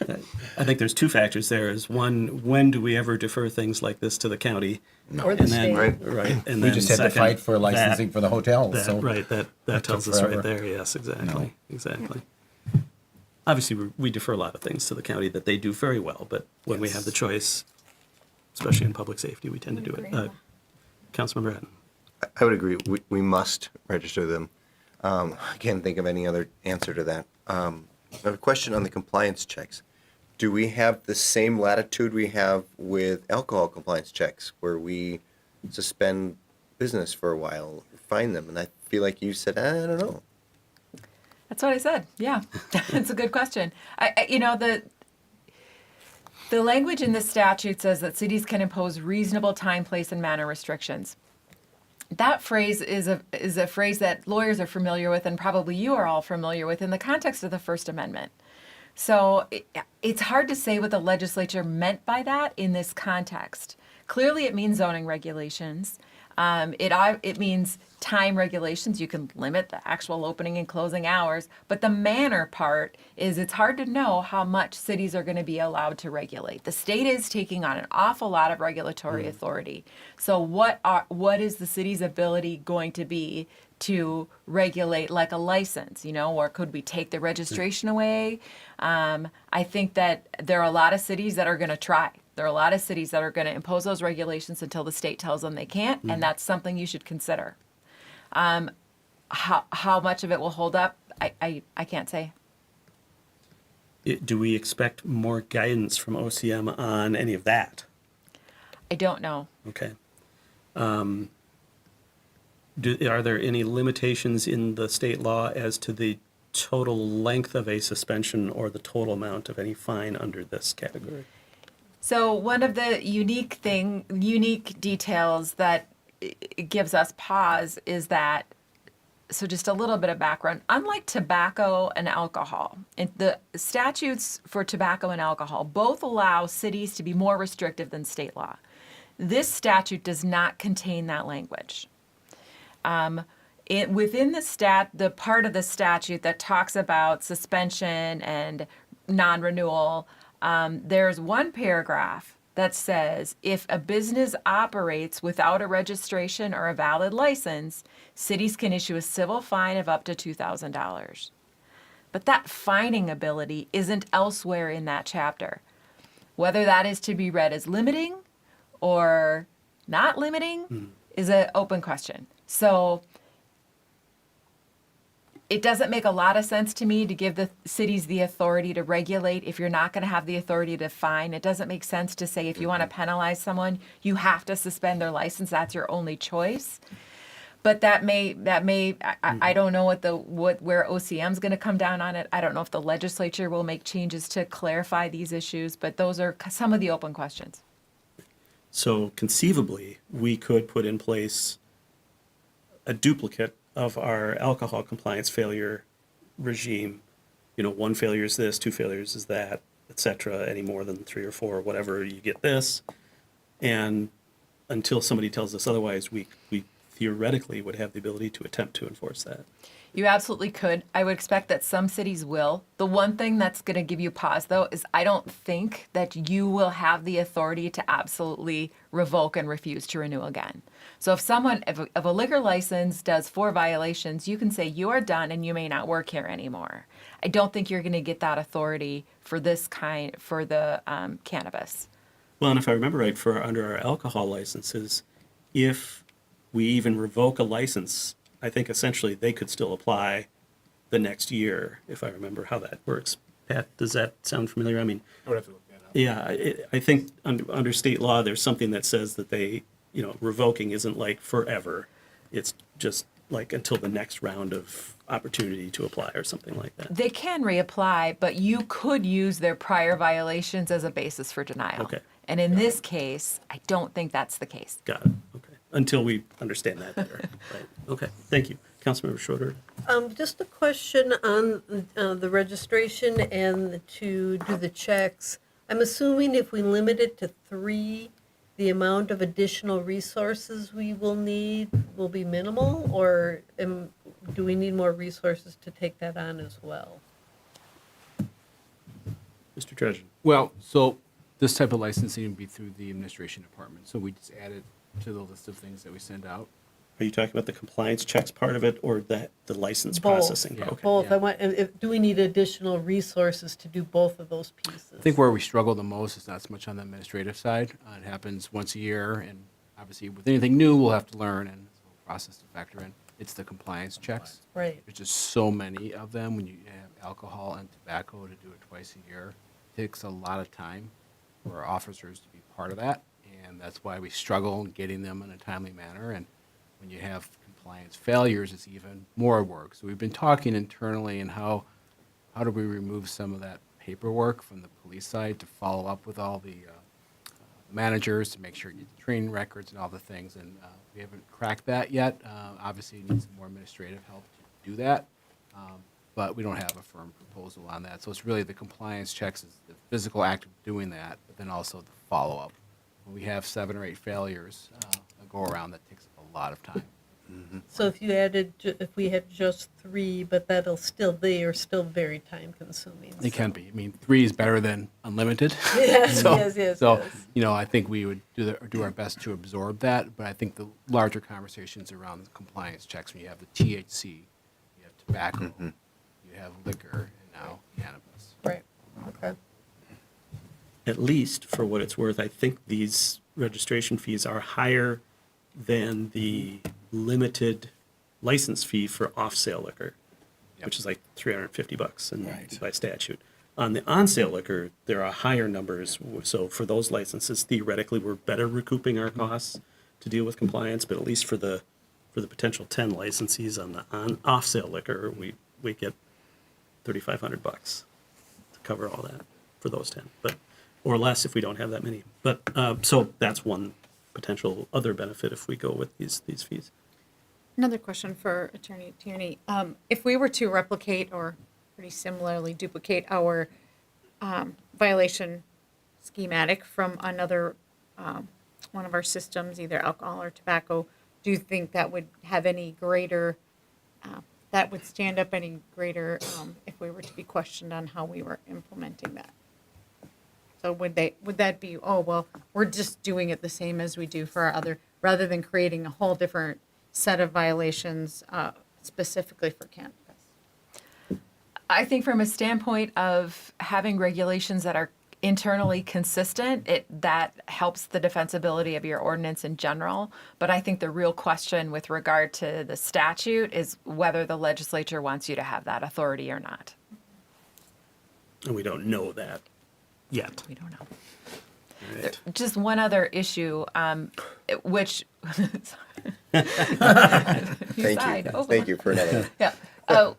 Speaker 1: I think there's two factors there. Is one, when do we ever defer things like this to the county?
Speaker 11: Or the
Speaker 1: And then,
Speaker 11: state.
Speaker 10: Right.
Speaker 1: and
Speaker 4: We
Speaker 1: then
Speaker 4: just had to
Speaker 1: second,
Speaker 4: fight for licensing
Speaker 1: that-
Speaker 4: for the hotels,
Speaker 1: that-
Speaker 4: so.
Speaker 1: Right, that
Speaker 4: took
Speaker 1: tells us right
Speaker 4: forever.
Speaker 1: there. Yes, exactly,
Speaker 4: No.
Speaker 1: exactly. Obviously, we defer a lot of things to the county that they do very well, but when we have the choice, especially in public safety, we tend to do it. Councilmember Hatton.
Speaker 10: I would agree. We must register them. I can't think of any other answer to that. I have a question on the compliance checks. Do we have the same latitude we have with alcohol compliance checks, where we suspend business for a while, fine them? And I feel like you said, I don't know.
Speaker 8: That's what I said. Yeah, it's a good question. The language in the statute says that cities can impose reasonable time, place, and manner restrictions. That phrase is a phrase that lawyers are familiar with, and probably you are all familiar with in the context of the First Amendment. So it's hard to say what the legislature meant by that in this context. Clearly, it means zoning regulations. It means time regulations. You can limit the actual opening and closing hours, but the manner part is it's hard to know how much cities are going to be allowed to regulate. The state is taking on an awful lot of regulatory authority. So what is the city's ability going to be to regulate like a license, or could we take the registration away? I think that there are a lot of cities that are going to try. There are a lot of cities that are going to impose those regulations until the state tells them they can't, and that's something you should consider. How much of it will hold up, I can't say.
Speaker 1: Do we expect more guidance from OCM on any of that?
Speaker 8: I don't know.
Speaker 1: Okay. Are there any limitations in the state law as to the total length of a suspension or the total amount of any fine under this category?
Speaker 8: So one of the unique details that gives us pause is that, so just a little bit of background, unlike tobacco and alcohol, the statutes for tobacco and alcohol both allow cities to be more restrictive than state law. This statute does not contain that language. Within the part of the statute that talks about suspension and non-renewal, there's one paragraph that says if a business operates without a registration or a valid license, cities can issue a civil fine of up to $2,000. But that fining ability isn't elsewhere in that chapter. Whether that is to be read as limiting or not limiting is an open question. So it doesn't make a lot of sense to me to give the cities the authority to regulate if you're not going to have the authority to fine. It doesn't make sense to say if you want to penalize someone, you have to suspend their license. That's your only choice. But that may I don't know where OCM's going to come down on it. I don't know if the legislature will make changes to clarify these issues, but those are some of the open questions.
Speaker 1: So conceivably, we could put in place a duplicate of our alcohol compliance failure regime. You know, 1 failure is this, 2 failures is that, et cetera. Any more than 3 or 4, whatever, you get this. And until somebody tells us otherwise, we theoretically would have the ability to attempt to enforce that.
Speaker 8: You absolutely could. I would expect that some cities will. The one thing that's going to give you pause, though, is I don't think that you will have the authority to absolutely revoke and refuse to renew again. So if a liquor license does 4 violations, you can say you are done and you may not work here anymore. I don't think you're going to get that authority for the cannabis.
Speaker 1: Well, and if I remember right, under our alcohol licenses, if we even revoke a license, I think essentially they could still apply the next year, if I remember how that works. Pat, does that sound familiar? I mean,
Speaker 2: I would have to look that up.
Speaker 1: yeah, I think under state law, there's something that says that revoking isn't like forever. It's just like until the next round of opportunity to apply or something like that.
Speaker 8: They can reapply, but you could use their prior violations as a basis for denial.
Speaker 1: Okay.
Speaker 8: And in this case, I don't think that's the case.
Speaker 1: Got it. Okay. Until we understand that better. Right. Okay. Thank you. Councilmember Schroeder.
Speaker 11: Just a question on the registration and to do the checks. I'm assuming if we limit it to 3, the amount of additional resources we will need will be minimal, or do we need more resources to take that on as well?
Speaker 1: Mr. Treasurer.
Speaker 2: Well, so this type of licensing would be through the administration department. So we just add it to the list of things that we send out.
Speaker 1: Are you talking about the compliance checks part of it or the license
Speaker 11: Both.
Speaker 1: processing?
Speaker 2: Yeah.
Speaker 1: Okay.
Speaker 11: Both.
Speaker 2: Yeah.
Speaker 11: Do we need additional resources to do both of those pieces?
Speaker 2: I think where we struggle the most is not so much on the administrative side. It happens once a year, and obviously with anything new, we'll have to learn and it's a process to factor in. It's the compliance checks.
Speaker 11: Right.
Speaker 2: There's just so many of them. When you have alcohol and tobacco to do it twice a year, it takes a lot of time for our officers to be part of that, and that's why we struggle in getting them in a timely manner. And when you have compliance failures, it's even more work. So we've been talking internally and how do we remove some of that paperwork from the police side to follow up with all the managers to make sure you get the training records and all the things. And we haven't cracked that yet. Obviously, it needs some more administrative help to do that. But we don't have a firm proposal on that. So it's really the compliance checks, is the physical act of doing that, but then also the follow-up. When we have 7 or 8 failures, a go-around, that takes a lot of time.
Speaker 11: So if you added, if we had just 3, but they are still very time consuming.
Speaker 2: They can be. I mean, 3 is better than unlimited.
Speaker 11: Yes,
Speaker 2: So-
Speaker 11: yes.
Speaker 2: So, I think we would do our best to absorb that, but I think the larger conversations around the compliance checks, when you have the THC, you have tobacco, you have liquor, and now cannabis.
Speaker 11: Right, okay.
Speaker 1: At least for what it's worth, I think these registration fees are higher than the limited license fee for off-sale liquor, which is like $350
Speaker 4: Right.
Speaker 1: by statute. On the on-sale liquor, there are higher numbers. So for those licenses, theoretically, we're better recouping our costs to deal with compliance. But at least for the potential 10 licensees on the off-sale liquor, we get $3,500 to cover all that for those 10, or less if we don't have that many. But so that's one potential other benefit if we go with these fees.
Speaker 3: Another question for Attorney Tierney. If we were to replicate or pretty similarly duplicate our violation schematic from another one of our systems, either alcohol or tobacco, do you think that would have any greater, that would stand up any greater if we were to be questioned on how we were implementing that? So would that be, oh, well, we're just doing it the same as we do for our other, rather than creating a whole different set of violations specifically for cannabis?
Speaker 8: I think from a standpoint of having regulations that are internally consistent, that helps the defensibility of your ordinance in general. But I think the real question with regard to the statute is whether the legislature wants you to have that authority or not.
Speaker 1: And we don't know that yet.
Speaker 8: We don't know.
Speaker 1: All right.
Speaker 8: Just one other issue, which
Speaker 10: Thank you for another.
Speaker 8: Yeah. Oh,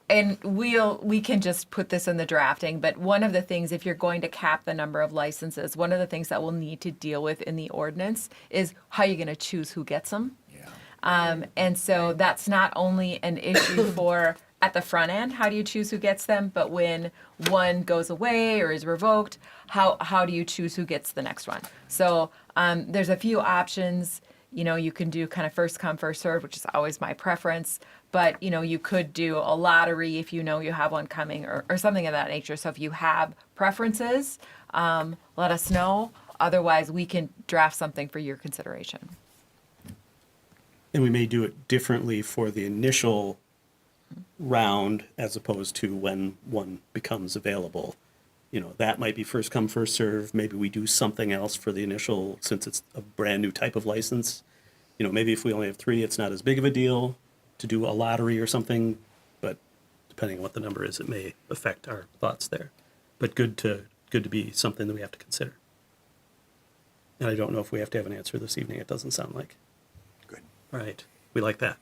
Speaker 8: and we can just put this in the drafting, but one of the things, if you're going to cap the number of licenses, one of the things that we'll need to deal with in the ordinance is how you're going to choose who gets them.
Speaker 4: Yeah.
Speaker 8: And so that's not only an issue for at the front end, how do you choose who gets them, but when one goes away or is revoked, how do you choose who gets the next one? So there's a few options. You know, you can do kind of first come, first served, which is always my preference. But, you know, you could do a lottery if you know you have one coming or something of that nature. So if you have preferences, let us know. Otherwise, we can draft something for your consideration.
Speaker 1: And we may do it differently for the initial round as opposed to when one becomes available. You know, that might be first come, first serve. Maybe we do something else for the initial, since it's a brand new type of license. You know, maybe if we only have 3, it's not as big of a deal to do a lottery or something, but depending on what the number is, it may affect our thoughts there. But good to be something that we have to consider. And I don't know if we have to have an answer this evening. It doesn't sound like.
Speaker 10: Good.
Speaker 1: All right. We like that.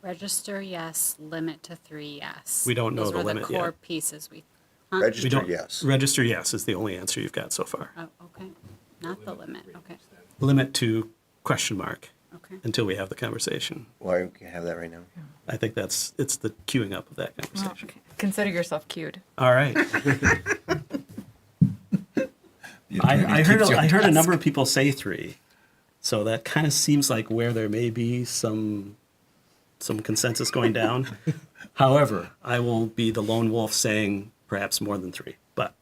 Speaker 9: Register, yes. Limit to 3, yes.
Speaker 1: We don't know
Speaker 9: Those
Speaker 1: the
Speaker 9: were
Speaker 1: limit
Speaker 9: the
Speaker 1: yet.
Speaker 9: core pieces we.
Speaker 1: We
Speaker 10: Register,
Speaker 1: don't,
Speaker 10: yes.
Speaker 1: Register yes is the only answer you've got so far.
Speaker 9: Oh, okay. Not the limit. Okay.
Speaker 1: Limit to question mark
Speaker 9: Okay.
Speaker 1: until we have the conversation.
Speaker 10: Why we can't have that right now?
Speaker 1: I think it's the queuing up of that conversation.
Speaker 8: Consider yourself cued.
Speaker 1: All right.
Speaker 4: The attorney
Speaker 1: I
Speaker 4: keeps you on
Speaker 1: heard a
Speaker 4: task.
Speaker 1: number of people say 3, so that kind of seems like where there may be some consensus going down. However, I will be the lone wolf saying perhaps more than 3, but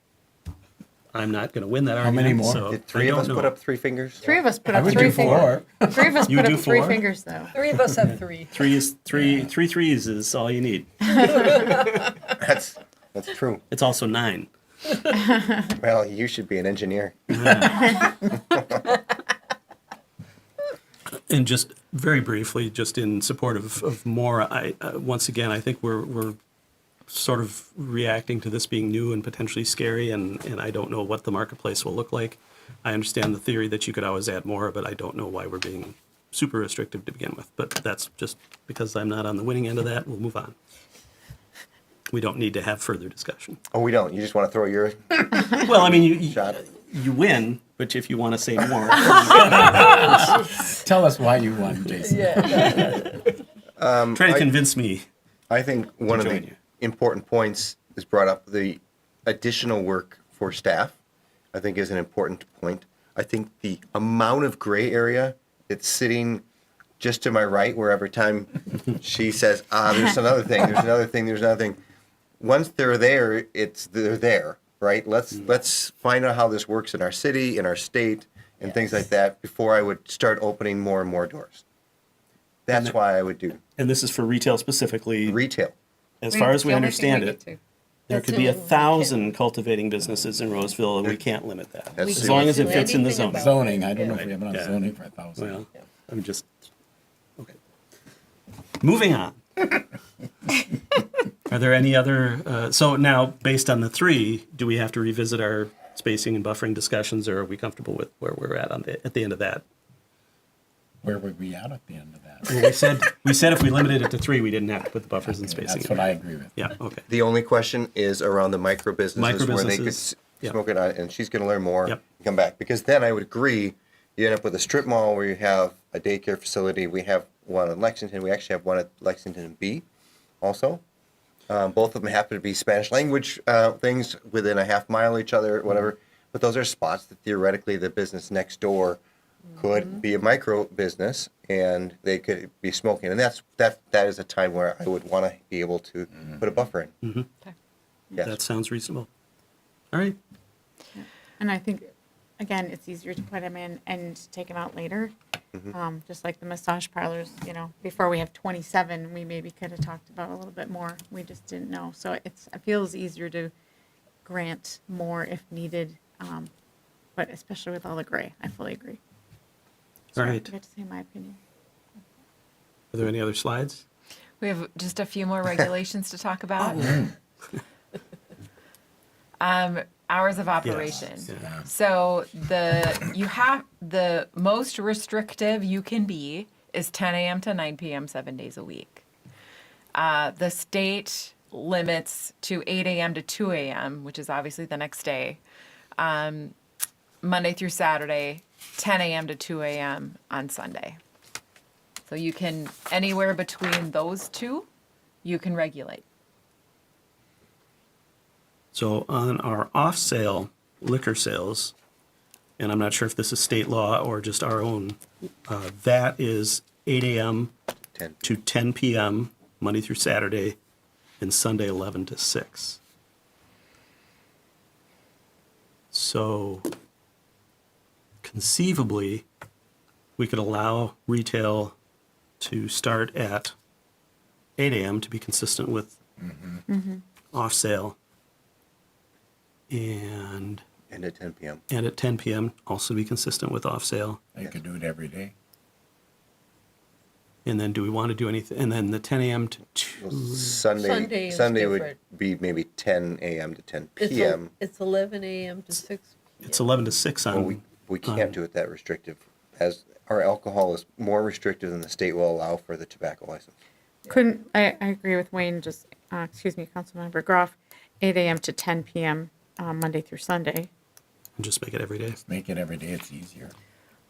Speaker 1: I'm not going to win that
Speaker 4: How
Speaker 1: argument.
Speaker 4: many more?
Speaker 1: So
Speaker 10: Did
Speaker 1: I
Speaker 10: 3 of
Speaker 1: don't
Speaker 10: us
Speaker 1: know.
Speaker 10: put up 3 fingers?
Speaker 3: 3 of us put
Speaker 4: I
Speaker 3: up
Speaker 4: would
Speaker 3: 3
Speaker 4: do
Speaker 3: fingers.
Speaker 4: 4.
Speaker 3: 3 of us
Speaker 1: You
Speaker 3: put
Speaker 1: do
Speaker 3: up 3
Speaker 1: 4?
Speaker 3: fingers, though.
Speaker 11: 3 of us have 3.
Speaker 1: 3 is three threes is all you need.
Speaker 10: That's true.
Speaker 1: It's also 9.
Speaker 10: Well, you should be an engineer.
Speaker 1: And just very briefly, just in support of more, once again, I think we're sort of reacting to this being new and potentially scary, and I don't know what the marketplace will look like. I understand the theory that you could always add more, but I don't know why we're being super restrictive to begin with. But that's just because I'm not on the winning end of that. We'll move on. We don't need to have further discussion.
Speaker 10: Oh, we don't. You just want to throw your
Speaker 1: Well, I mean,
Speaker 10: shot.
Speaker 1: you win, but if you want to say more,
Speaker 4: Tell us why you won, Jason.
Speaker 1: try to convince me.
Speaker 10: I think one of
Speaker 1: join
Speaker 10: the
Speaker 1: you.
Speaker 10: important points is brought up. The additional work for staff, I think, is an important point. I think the amount of gray area that's sitting just to my right, where every time she says, there's another thing, there's another thing, there's another thing. Once they're there, they're there, right? Let's find out how this works in our city, in our state, and things like that before I would start opening more and more doors. That's why I would do
Speaker 1: And this is for retail specifically.
Speaker 10: retail.
Speaker 1: As far as we understand it, there
Speaker 11: That's
Speaker 1: could be
Speaker 11: the only-
Speaker 1: 1,000 cultivating businesses in Roseville, and we can't limit that.
Speaker 10: That's
Speaker 1: As long as it
Speaker 11: do
Speaker 1: fits in the
Speaker 11: anything
Speaker 1: zone.
Speaker 11: about
Speaker 4: Zoning, I don't know if we have
Speaker 1: Yeah.
Speaker 4: enough zoning for 1,000.
Speaker 1: Well, I'm just, okay. Moving on. Are there any other, so now, based on the 3, do we have to revisit our spacing and buffering discussions, or are we comfortable with where we're at at the end of that?
Speaker 4: Where would we at the end of that?
Speaker 1: Well, we said if we limited it to 3, we didn't have to put the buffers and spacing.
Speaker 4: That's
Speaker 1: in
Speaker 4: what
Speaker 1: there.
Speaker 4: I agree with.
Speaker 1: Yeah, okay.
Speaker 10: The only question is around the micro businesses where they could
Speaker 1: Micro-businesses, yeah.
Speaker 10: smoke it on, and she's going to learn more.
Speaker 1: Yep.
Speaker 10: And come back, because then I would agree. You end up with a strip mall where you have a daycare facility. We have one in Lexington. We actually have one at Lexington B, also. Both of them happen to be Spanish language things within a half mile of each other, whatever. But those are spots that theoretically the business next door could be a micro business, and they could be smoking. And that is a time where I would want to be able to put a buffer in. Yes.
Speaker 1: That sounds reasonable. All right.
Speaker 3: And I think, again, it's easier to put them in and take them out later. Just like the massage parlors, before we have 27, we maybe could have talked about a little bit more. We just didn't know. So it feels easier to grant more if needed, but especially with all the gray, I fully agree.
Speaker 1: All
Speaker 3: I
Speaker 1: right.
Speaker 3: get to say my opinion.
Speaker 1: Are there any other slides?
Speaker 8: We have just a few more regulations to talk about. Hours of operation.
Speaker 1: Yeah.
Speaker 8: So the most restrictive you can be is 10 a.m. to 9 p.m. 7 days a week. The state limits to 8 a.m. to 2 a.m., which is obviously the next day, Monday through Saturday, 10 a.m. to 2 a.m. on Sunday. So you can, anywhere between those two, you can regulate.
Speaker 1: So on our off-sale liquor sales, and I'm not sure if this is state law or just our own, that is 8 a.m.
Speaker 10: 10.
Speaker 1: to 10 p.m. Monday through Saturday, and Sunday 11 to 6. So conceivably, we could allow retail to start at 8 a.m. to be consistent with off-sale, and
Speaker 10: And at 10 p.m.
Speaker 1: at 10 p.m. also be consistent with off-sale.
Speaker 4: You could do it every day.
Speaker 1: And then do we want to do anything? And then the 10 a.m. to 2.
Speaker 10: Well,
Speaker 11: Sunday
Speaker 10: Sunday
Speaker 11: is
Speaker 10: would
Speaker 11: different.
Speaker 10: be maybe 10 a.m. to 10
Speaker 11: It's
Speaker 10: p.m.
Speaker 11: It's 11 a.m. to 6
Speaker 1: It's 11 to 6 on.
Speaker 10: Well, we can't do it that restrictive, as our alcohol is more restrictive than the state will allow for the tobacco license.
Speaker 3: Couldn't, I agree with Wayne, just, excuse me, Councilmember Groff, 8 a.m. to 10 p.m. Monday through Sunday.
Speaker 1: And just make it every day.
Speaker 4: Make it every day, it's easier.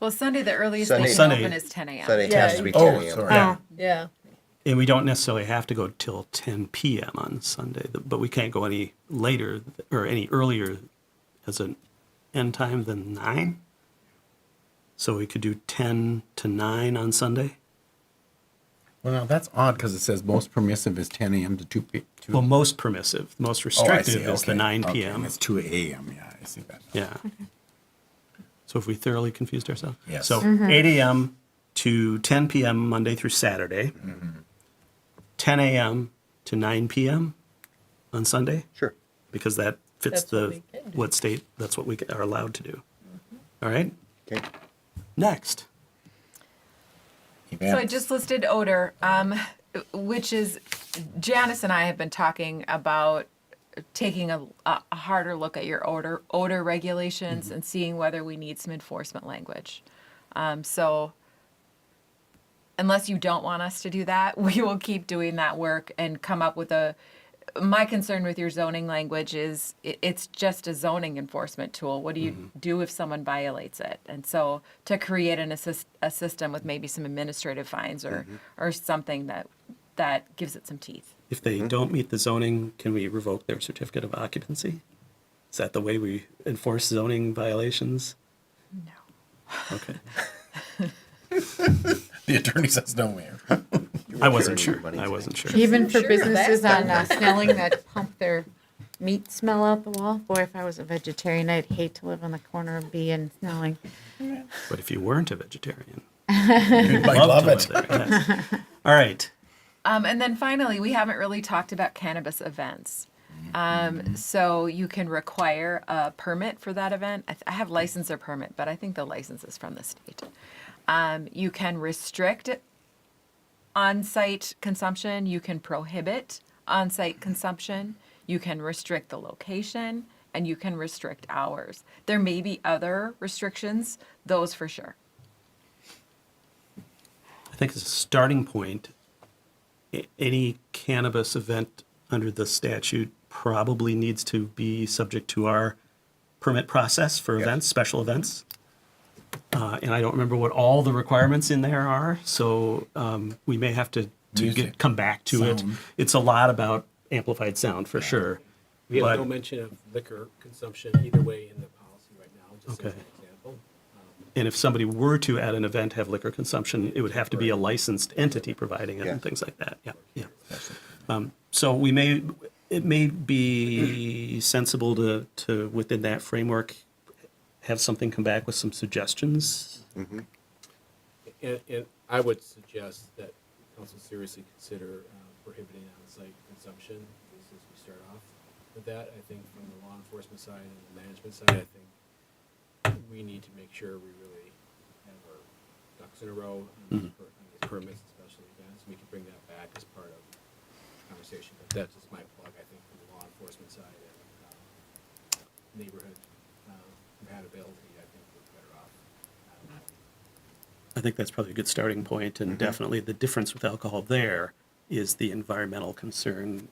Speaker 8: Well, Sunday, the earliest
Speaker 10: Sunday-
Speaker 8: they can
Speaker 1: Sunday-
Speaker 8: open is 10 a.m.
Speaker 10: Sunday
Speaker 11: Yeah,
Speaker 10: has to be
Speaker 11: you-
Speaker 10: 10
Speaker 4: Oh,
Speaker 10: a.m.
Speaker 4: sorry.
Speaker 1: Yeah.
Speaker 11: Yeah,
Speaker 1: And we don't necessarily have to go till 10 p.m. on Sunday, but we can't go any later or any earlier as an end time than 9. So we could do 10 to 9 on Sunday.
Speaker 4: Well, now that's odd because it says most permissive is 10 a.m. to 2 p.m.
Speaker 1: Well, most permissive, most restrictive is the 9
Speaker 4: Okay,
Speaker 1: p.m.
Speaker 4: it's 2 a.m. Yeah, I see that.
Speaker 1: Yeah. So if we thoroughly confused ourselves?
Speaker 4: Yes.
Speaker 1: So 8 a.m. to 10 p.m. Monday through Saturday. 10 a.m. to 9 p.m. on Sunday,
Speaker 10: Sure.
Speaker 1: because that fits
Speaker 11: That's what
Speaker 1: the,
Speaker 11: we can do.
Speaker 1: what state, that's what we are allowed to do. All right?
Speaker 10: Okay.
Speaker 1: Next.
Speaker 8: So I just listed odor, which is, Janice and I have been talking about taking a harder look at your odor regulations and seeing whether we need some enforcement language. So unless you don't want us to do that, we will keep doing that work and come up with my concern with your zoning language is it's just a zoning enforcement tool. What do you do if someone violates it? And so to create a system with maybe some administrative fines or something that gives it some teeth.
Speaker 1: If they don't meet the zoning, can we revoke their certificate of occupancy? Is that the way we enforce zoning violations?
Speaker 8: No.
Speaker 1: Okay.
Speaker 4: The attorney says no, Mayor.
Speaker 1: I wasn't
Speaker 10: Sure,
Speaker 1: sure.
Speaker 10: money
Speaker 1: I
Speaker 10: today.
Speaker 1: wasn't sure.
Speaker 3: Even for
Speaker 11: Sure,
Speaker 3: businesses
Speaker 11: that's
Speaker 3: on Snelling that pump their meat smell out the wall. Boy, if I was a vegetarian, I'd hate to live on the corner of B and Snelling.
Speaker 1: But if you weren't a vegetarian,
Speaker 4: You might love
Speaker 1: to
Speaker 4: it.
Speaker 1: live there, yes. All right.
Speaker 8: And then finally, we haven't really talked about cannabis events. So you can require a permit for that event. I have license or permit, but I think the license is from the state. You can restrict on-site consumption. You can prohibit on-site consumption. You can restrict the location, and you can restrict hours. There may be other restrictions, those for sure.
Speaker 1: I think as a starting point, any cannabis event under the statute probably needs to be subject to our permit process for events, special events. And I don't remember what all the requirements in there are, so we may have to
Speaker 4: Music,
Speaker 1: come back to it.
Speaker 4: sound.
Speaker 1: It's a lot about amplified sound for sure.
Speaker 2: We have
Speaker 1: But-
Speaker 2: no mention of liquor consumption either way in the policy right now, just as
Speaker 1: Okay.
Speaker 2: an example.
Speaker 1: And if somebody were to at an event have liquor consumption, it would have to be a licensed entity providing it and
Speaker 10: Yeah.
Speaker 1: things like that. Yeah, yeah. So it may be sensible to within that framework, have something come back with some suggestions.
Speaker 2: And I would suggest that council seriously consider prohibiting on-site consumption, at least as we start off. with that. I think from the law enforcement side and the management side, I think we need to make sure we really have our ducks in a row on these permits, especially events. We can bring that back as part of the conversation. But that's just my plug, I think, from the law enforcement side and neighborhood compatibility. I think we're better off.
Speaker 1: I think that's probably a good starting point, and definitely the difference with alcohol there is the environmental concern,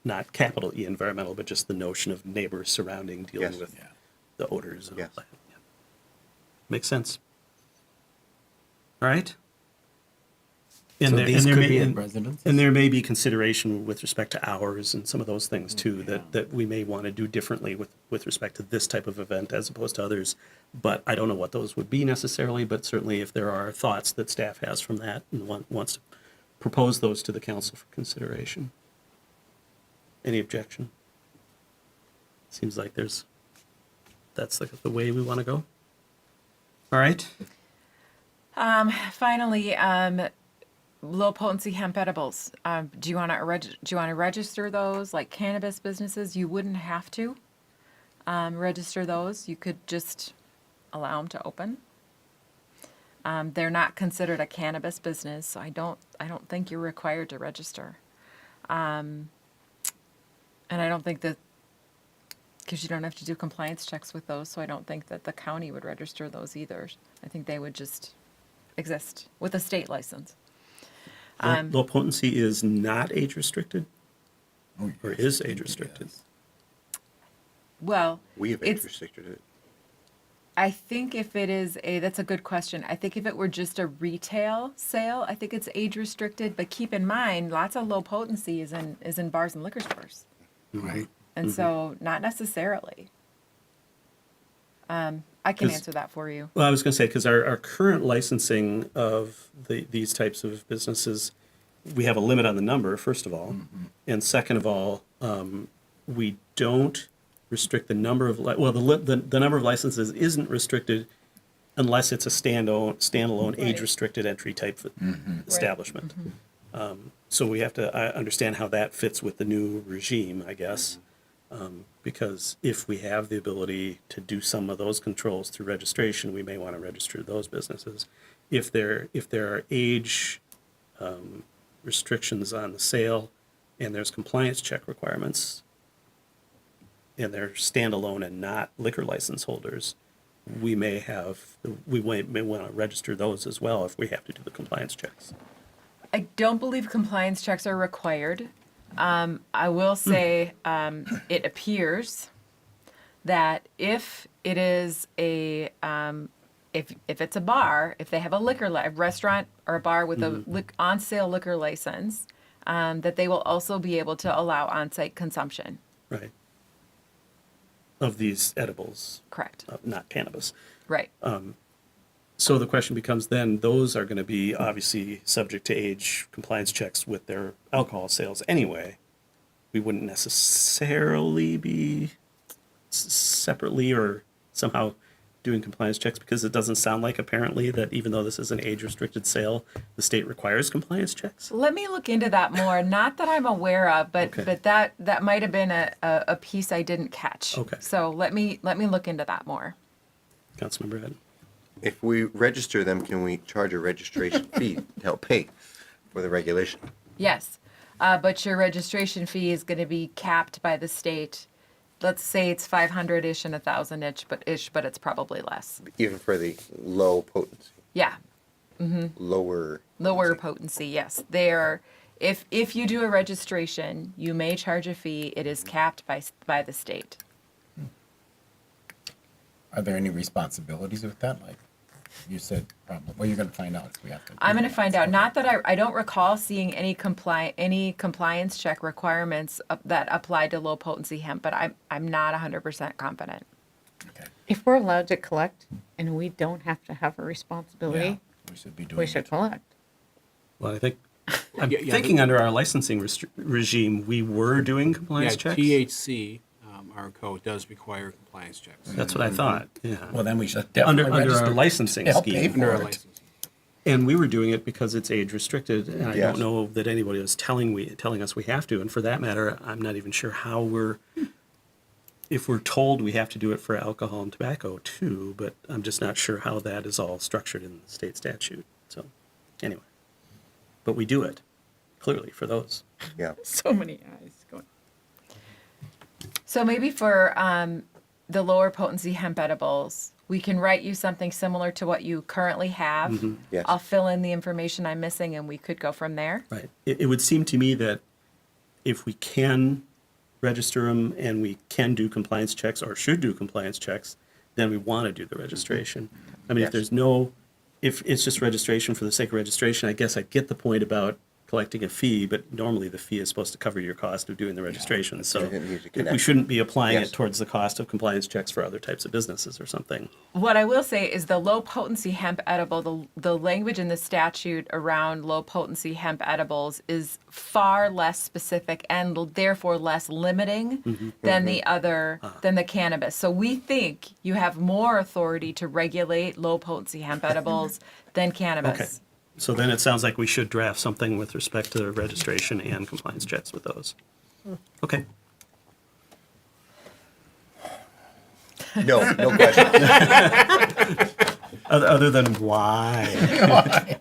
Speaker 1: not capital E environmental, but just the notion of neighbors surrounding, dealing
Speaker 10: Yes.
Speaker 1: with
Speaker 4: Yeah.
Speaker 1: the odors and all
Speaker 10: Yes.
Speaker 1: that. Yeah. Makes sense. All right?
Speaker 4: So these could be in residences?
Speaker 1: And there may be consideration with respect to hours and some of those things too, that we may want to do differently with respect to this type of event as opposed to others. But I don't know what those would be necessarily, but certainly if there are thoughts that staff has from that and wants to propose those to the council for consideration. Any objection? Seems like that's the way we want to go. All right?
Speaker 8: Finally, low potency hemp edibles. Do you want to register those like cannabis businesses? You wouldn't have to register those. You could just allow them to open. They're not considered a cannabis business, so I don't think you're required to register. And I don't think that, because you don't have to do compliance checks with those, so I don't think that the county would register those either. I think they would just exist with a state license.
Speaker 1: Low potency is not age restricted
Speaker 4: Oh,
Speaker 1: or
Speaker 4: yes,
Speaker 1: is
Speaker 4: I think
Speaker 1: age
Speaker 4: it
Speaker 1: restricted?
Speaker 4: is.
Speaker 8: Well,
Speaker 10: We have
Speaker 8: it's-
Speaker 10: restricted it.
Speaker 8: I think if it is that's a good question. I think if it were just a retail sale, I think it's age restricted. But keep in mind, lots of low potency is in bars and liquor stores,
Speaker 4: Right.
Speaker 8: and so not necessarily. I can
Speaker 1: 'Cause-
Speaker 8: answer that for you.
Speaker 1: Well, I was going to say, because our current licensing of these types of businesses, we have a limit on the number, first of all. And second of all, we don't restrict the number of, the number of licenses isn't restricted unless it's a standalone age-restricted entry type establishment. So we have to understand how that fits with the new regime, I guess. Because if we have the ability to do some of those controls through registration, we may want to register those businesses. If there are age restrictions on the sale and there's compliance check requirements and they're standalone and not liquor license holders, we may want to register those as well if we have to do the compliance checks.
Speaker 8: I don't believe compliance checks are required. I will say it appears that if it is a if it's a bar, if they have a restaurant or a bar with a on sale liquor license, that they will also be able to allow on site consumption.
Speaker 1: Right. Of these edibles,
Speaker 8: Correct.
Speaker 1: not cannabis.
Speaker 8: Right.
Speaker 1: So the question becomes then, those are going to be obviously subject to age compliance checks with their alcohol sales anyway. We wouldn't necessarily be separately or somehow doing compliance checks because it doesn't sound like apparently that even though this is an age restricted sale, the state requires compliance checks.
Speaker 8: Let me look into that more. Not that I'm aware of, but
Speaker 1: Okay.
Speaker 8: but that might have been a piece I didn't catch.
Speaker 1: Okay.
Speaker 8: So let me look into that more.
Speaker 1: Councilmember Ed.
Speaker 10: If we register them, can we charge a registration fee to help pay for the regulation?
Speaker 8: Yes, but your registration fee is going to be capped by the state. Let's say it's 500-ish and 1,000-ish, but it's probably less.
Speaker 10: Even for the low potency,
Speaker 8: Yeah,
Speaker 10: lower.
Speaker 8: lower potency. Yes, there. If you do a registration, you may charge a fee. It is capped by the state.
Speaker 4: Are there any responsibilities with that? Like you said, probably. Well, you're going to find out if we have to.
Speaker 8: I'm going to
Speaker 4: do
Speaker 8: find
Speaker 4: that.
Speaker 8: out. Not that I don't recall seeing any compliance check requirements that apply to low potency hemp, but I'm not 100% confident.
Speaker 4: Okay.
Speaker 3: If we're allowed to collect and we don't have to have a responsibility,
Speaker 4: Yeah, we should be doing
Speaker 3: we should
Speaker 4: it.
Speaker 3: collect.
Speaker 1: Well, I think, I'm
Speaker 2: Yeah, yeah,
Speaker 1: thinking under our licensing regime, we were doing
Speaker 2: Yeah,
Speaker 1: compliance checks.
Speaker 2: THC, our code does require compliance checks.
Speaker 1: That's what I thought, yeah.
Speaker 4: Well, then we should
Speaker 1: Under
Speaker 4: definitely register.
Speaker 1: our licensing
Speaker 4: Help pay
Speaker 1: scheme.
Speaker 4: for
Speaker 2: Under our
Speaker 4: it.
Speaker 2: licensing.
Speaker 1: And we were doing it because it's age restricted, and I
Speaker 10: Yes.
Speaker 1: don't know that anybody was telling us we have to. And for that matter, I'm not even sure how we're if we're told we have to do it for alcohol and tobacco too, but I'm just not sure how that is all structured in the state statute. So, anyway. But we do it, clearly, for those.
Speaker 10: Yeah.
Speaker 3: So many eyes going.
Speaker 8: So maybe for the lower potency hemp edibles, we can write you something similar to what you currently have.
Speaker 10: Yes.
Speaker 8: I'll fill in the information I'm missing and we could go from there.
Speaker 1: Right. It would seem to me that if we can register them and we can do compliance checks or should do compliance checks, then we want to do the registration. I mean,
Speaker 10: Yes.
Speaker 1: if it's just registration for the sake of registration, I guess I get the point about collecting a fee, but normally the fee is supposed to cover your cost of doing the registration. So
Speaker 10: It needs to
Speaker 1: we
Speaker 10: connect.
Speaker 1: shouldn't be applying
Speaker 10: Yes.
Speaker 1: it towards the cost of compliance checks for other types of businesses or something.
Speaker 8: What I will say is the low potency hemp edible, the language in the statute around low potency hemp edibles is far less specific and therefore less limiting than the other, than the cannabis. So we think you have more authority to regulate low potency hemp edibles than cannabis.
Speaker 1: Okay. So then it sounds like we should draft something with respect to registration and compliance checks with those. Okay.
Speaker 10: No, no question.
Speaker 1: Other than why?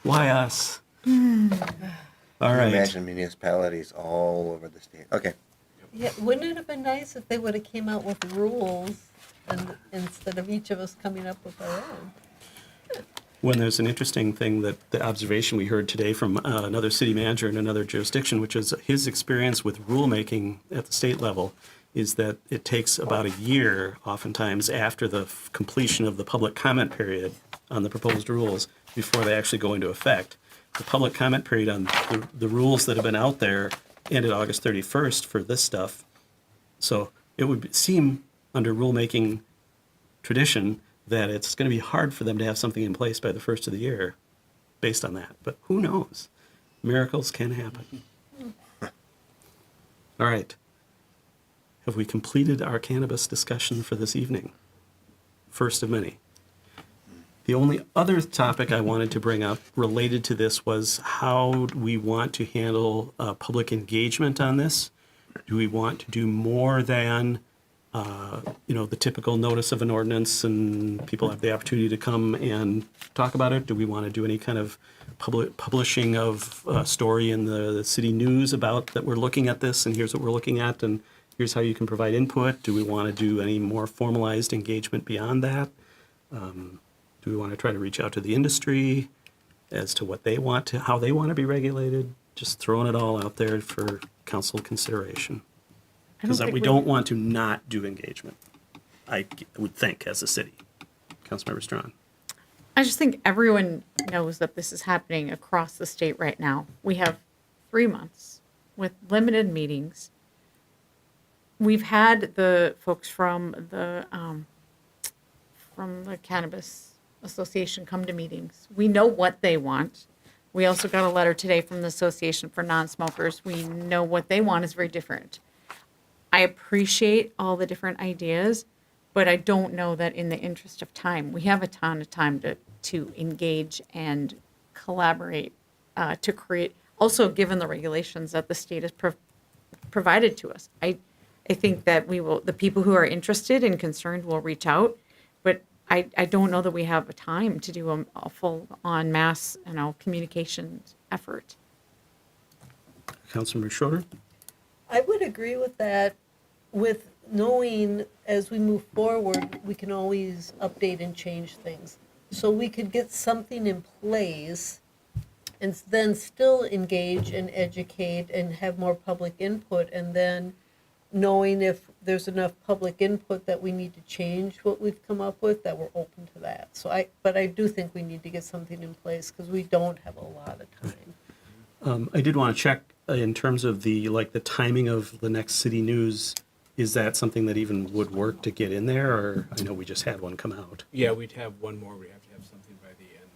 Speaker 1: Why us? All right.
Speaker 10: Imagine municipalities all over the state. Okay.
Speaker 11: Yeah, wouldn't it have been nice if they would have came out with rules and instead of each of us coming up with our own?
Speaker 1: When there's an interesting thing that the observation we heard today from another city manager in another jurisdiction, which is his experience with rulemaking at the state level, is that it takes about a year, oftentimes after the completion of the public comment period on the proposed rules, before they actually go into effect. The public comment period on the rules that have been out there ended August 31st for this stuff. So it would seem under rulemaking tradition that it's going to be hard for them to have something in place by the first of the year based on that. But who knows? Miracles can happen. All right. Have we completed our cannabis discussion for this evening? First of many. The only other topic I wanted to bring up related to this was how we want to handle public engagement on this. Do we want to do more than the typical notice of an ordinance and people have the opportunity to come and talk about it? Do we want to do any kind of publishing of a story in the city news about that we're looking at this and here's what we're looking at and here's how you can provide input? Do we want to do any more formalized engagement beyond that? Do we want to try to reach out to the industry as to what they want to, how they want to be regulated? Just throwing it all out there for council consideration. Because we don't want to not do engagement, I would think, as a city. Councilmember Strawn.
Speaker 3: I just think everyone knows that this is happening across the state right now. We have 3 months with limited meetings. We've had the folks from the Cannabis Association come to meetings. We know what they want. We also got a letter today from the Association for Non-Smokers. We know what they want is very different. I appreciate all the different ideas, but I don't know that in the interest of time, we have a ton of time to engage and collaborate to create, also given the regulations that the state has provided to us. I think that the people who are interested and concerned will reach out, but I don't know that we have a time to do a full on mass, communications effort.
Speaker 1: Councilmember Schroeder?
Speaker 11: I would agree with that, with knowing as we move forward, we can always update and change things. So we could get something in place and then still engage and educate and have more public input, and then knowing if there's enough public input that we need to change what we've come up with, that we're open to that. But I do think we need to get something in place because we don't have a lot of time.
Speaker 1: I did want to check in terms of the timing of the next city news. Is that something that even would work to get in there, or I know we just had one come out?
Speaker 2: Yeah, we'd have one more. We have to have something by the end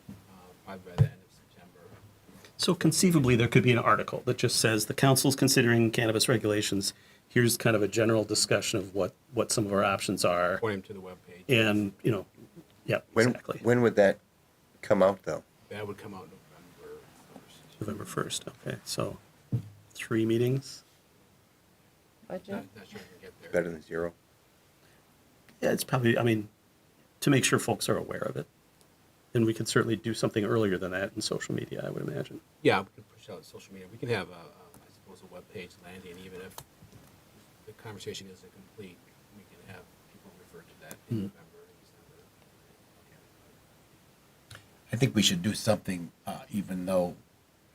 Speaker 2: of, probably by the end of September.
Speaker 1: So conceivably, there could be an article that just says the council's considering cannabis regulations. Here's kind of a general discussion of what some of our options are,
Speaker 2: Point them to the webpage.
Speaker 1: and yeah, exactly.
Speaker 10: When would that come out, though?
Speaker 2: That would come out November 1st.
Speaker 1: November 1st. Okay, so 3 meetings.
Speaker 8: budget?
Speaker 2: Not sure I can get there.
Speaker 10: Better than zero.
Speaker 1: Yeah, it's probably, I mean, to make sure folks are aware of it. And we could certainly do something earlier than that in social media, I would imagine.
Speaker 2: Yeah, we can push out social media. We can have, I suppose, a webpage landing, even if the conversation isn't complete, we can have people refer to that in November and December.
Speaker 4: I think we should do something, even though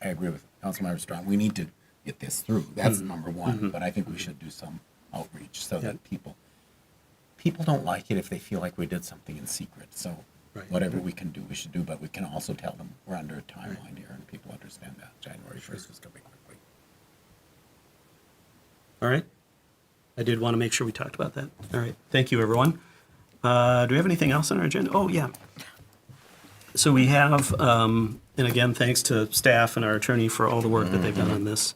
Speaker 4: I agree with Councilmember Strong, we need to get this through. That's number one. But I think we should do some outreach so that people don't like it if they feel like we did something in secret. So
Speaker 1: Right.
Speaker 4: whatever we can do, we should do. But we can also tell them we're under a timeline here, and people understand that January 1st is coming quickly.
Speaker 1: All right? I did want to make sure we talked about that. All right, thank you, everyone. Do we have anything else on our agenda? Oh, yeah. So we have, and again, thanks to staff and our attorney for all the work that they've done on this.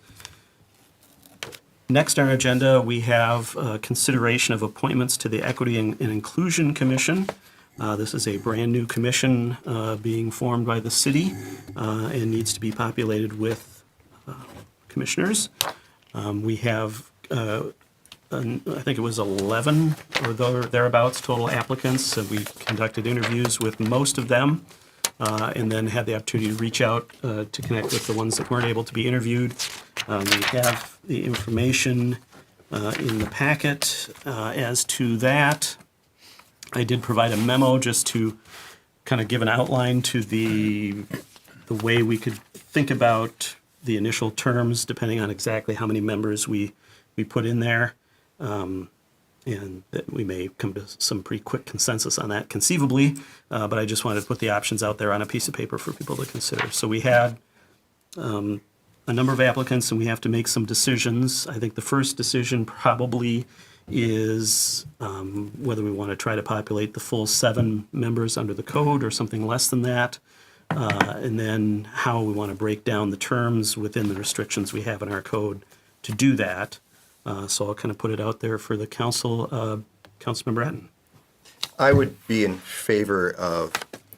Speaker 1: Next on our agenda, we have consideration of appointments to the Equity and Inclusion Commission. This is a brand-new commission being formed by the city and needs to be populated with commissioners. We have, I think it was 11 or thereabouts total applicants, and we conducted interviews with most of them, and then had the opportunity to reach out to connect with the ones that weren't able to be interviewed. We have the information in the packet as to that. I did provide a memo just to kind of give an outline to the way we could think about the initial terms, depending on exactly how many members we put in there. And that we may come to some pretty quick consensus on that conceivably, but I just wanted to put the options out there on a piece of paper for people to consider. So we had a number of applicants, and we have to make some decisions. I think the first decision probably is whether we want to try to populate the full 7 members under the code or something less than that, and then how we want to break down the terms within the restrictions we have in our code to do that. So I'll kind of put it out there for the council. Councilmember Atten.
Speaker 10: I would be in favor of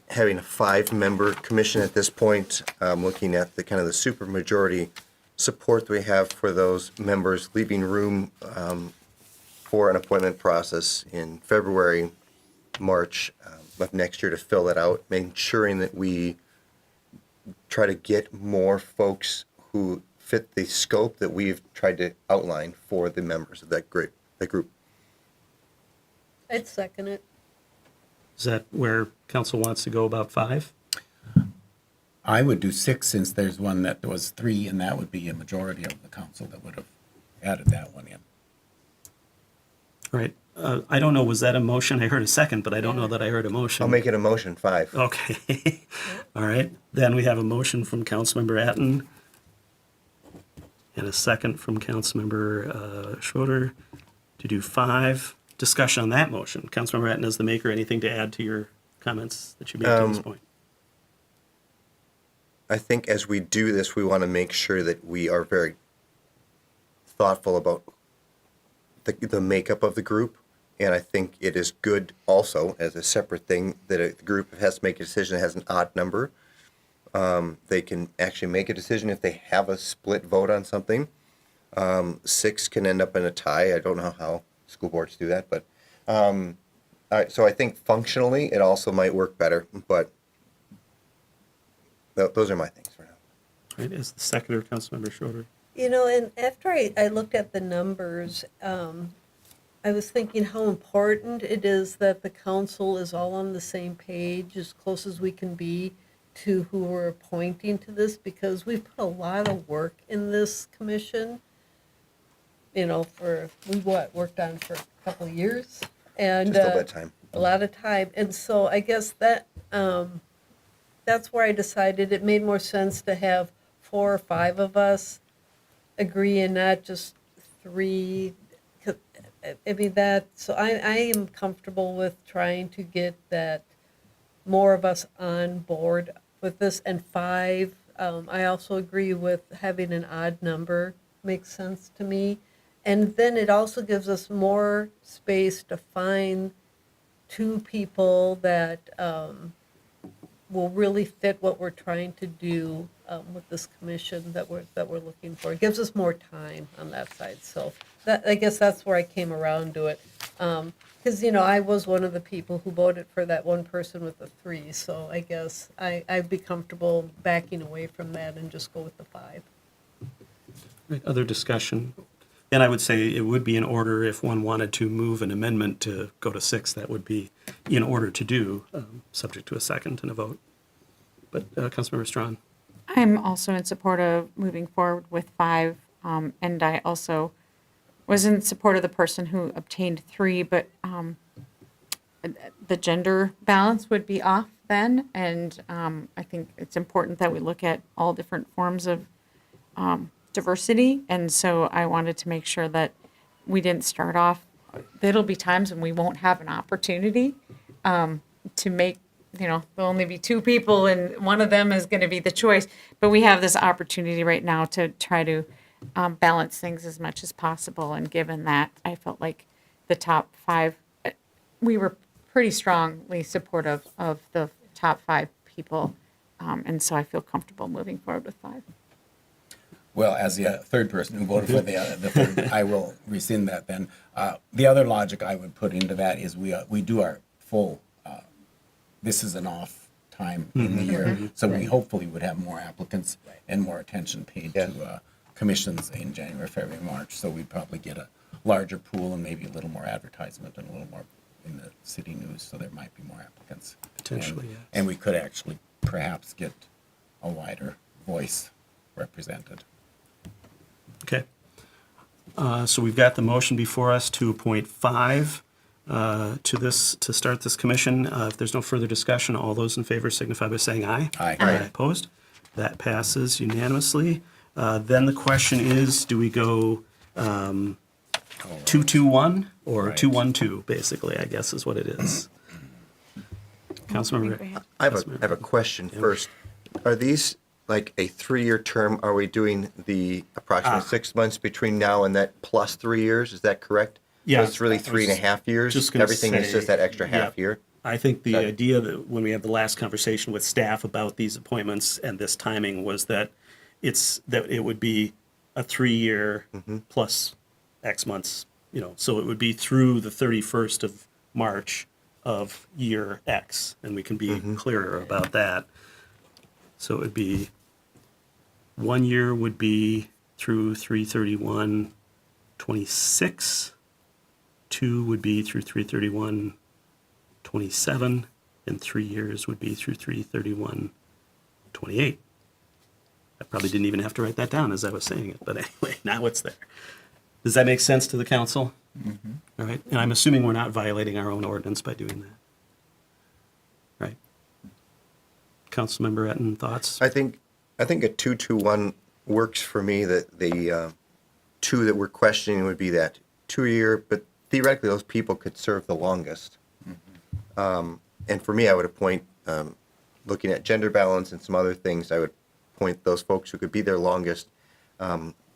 Speaker 10: having a 5-member commission at this point, looking at the kind of the supermajority support that we have for those members, leaving room for an appointment process in February, March of next year to fill that out, ensuring that we try to get more folks who fit the scope that we've tried to outline for the members of that group.
Speaker 11: I'd second it.
Speaker 1: Is that where council wants to go, about 5?
Speaker 4: I would do 6 since there's one that was 3, and that would be a majority of the council that would have added that one in.
Speaker 1: All right. I don't know, was that a motion? I heard a second, but I don't know that I heard a motion.
Speaker 10: I'll make it a motion, 5.
Speaker 1: Okay. All right. Then we have a motion from Councilmember Atten and a second from Councilmember Schroeder to do 5. Discussion on that motion. Councilmember Atten as the maker, anything to add to your comments that you made to this point?
Speaker 10: I think as we do this, we want to make sure that we are very thoughtful about the makeup of the group. And I think it is good also as a separate thing that a group has to make a decision that has an odd number. They can actually make a decision if they have a split vote on something. 6 can end up in a tie. I don't know how school boards do that, but all right, so I think functionally it also might work better, but those are my things for now.
Speaker 1: All right. As the seconder, Councilmember Schroeder.
Speaker 11: You know, and after I looked at the numbers, I was thinking how important it is that the council is all on the same page, as close as we can be to who we're appointing to this, because we've put a lot of work in this commission. You know, worked on for a couple of years, and
Speaker 10: Just a little bit of time.
Speaker 11: a lot of time. And so I guess that that's where I decided it made more sense to have 4 or 5 of us agree and not just 3. I mean, so I am comfortable with trying to get that more of us on board with this. And 5, I also agree with having an odd number, makes sense to me. And then it also gives us more space to find 2 people that will really fit what we're trying to do with this commission that we're looking for. It gives us more time on that side. So I guess that's where I came around to it. Because, I was one of the people who voted for that one person with the 3, so I guess I'd be comfortable backing away from that and just go with the 5.
Speaker 1: Right, other discussion? And I would say it would be in order if one wanted to move an amendment to go to 6, that would be in order to do, subject to a second and a vote. But Councilmember Strawn?
Speaker 3: I'm also in support of moving forward with 5, and I also was in support of the person who obtained 3, but the gender balance would be off then, and I think it's important that we look at all different forms of diversity, and so I wanted to make sure that we didn't start off, there'll be times when we won't have an opportunity to make, there'll only be 2 people and one of them is going to be the choice, but we have this opportunity right now to try to balance things as much as possible, and given that, I felt like the top 5, we were pretty strongly supportive of the top 5 people, and so I feel comfortable moving forward with 5.
Speaker 4: Well, as the third person who voted for the third, I will rescind that then. The other logic I would put into that is we do our full, this is an off time in the year, so we hopefully would have more applicants and more attention paid to commissions in January, February, March. So we'd probably get a larger pool and maybe a little more advertisement and a little more in the city news, so there might be more applicants.
Speaker 1: Potentially, yes.
Speaker 4: And we could actually perhaps get a wider voice represented.
Speaker 1: Okay. So we've got the motion before us to appoint 5 to start this commission. If there's no further discussion, all those in favor signify by saying aye.
Speaker 4: Aye.
Speaker 1: Aye. Opposed? That passes unanimously. Then the question is, do we go 2-2-1 or
Speaker 4: Right.
Speaker 1: 2-1-2, basically, I guess is what it is. Councilmember.
Speaker 10: I have a question first. Are these like a 3-year term? Are we doing the approximately 6 months between now and that plus 3 years? Is that correct?
Speaker 1: Yeah.
Speaker 10: So it's really 3.5 years?
Speaker 1: just gonna
Speaker 10: Everything is
Speaker 1: say,
Speaker 10: just that extra half
Speaker 1: yeah.
Speaker 10: year?
Speaker 1: I think the
Speaker 10: Sorry.
Speaker 1: idea that when we had the last conversation with staff about these appointments and this timing was that it would be a 3-year plus X months, so it would be through the 31st of March of year X, and we can be clearer about that. So it would be 1 year would be through 3/31/26. 2 would be through 3/31/27, and 3 years would be through 3/31/28. I probably didn't even have to write that down as I was saying it, but anyway, now it's there. Does that make sense to the council? All right, and I'm assuming we're not violating our own ordinance by doing that. Right. Councilmember Etten, thoughts?
Speaker 10: I think a 2-2-1 works for me. That the 2 that we're questioning would be that 2-year, but theoretically those people could serve the longest. And for me, I would appoint, looking at gender balance and some other things, I would appoint those folks who could be there longest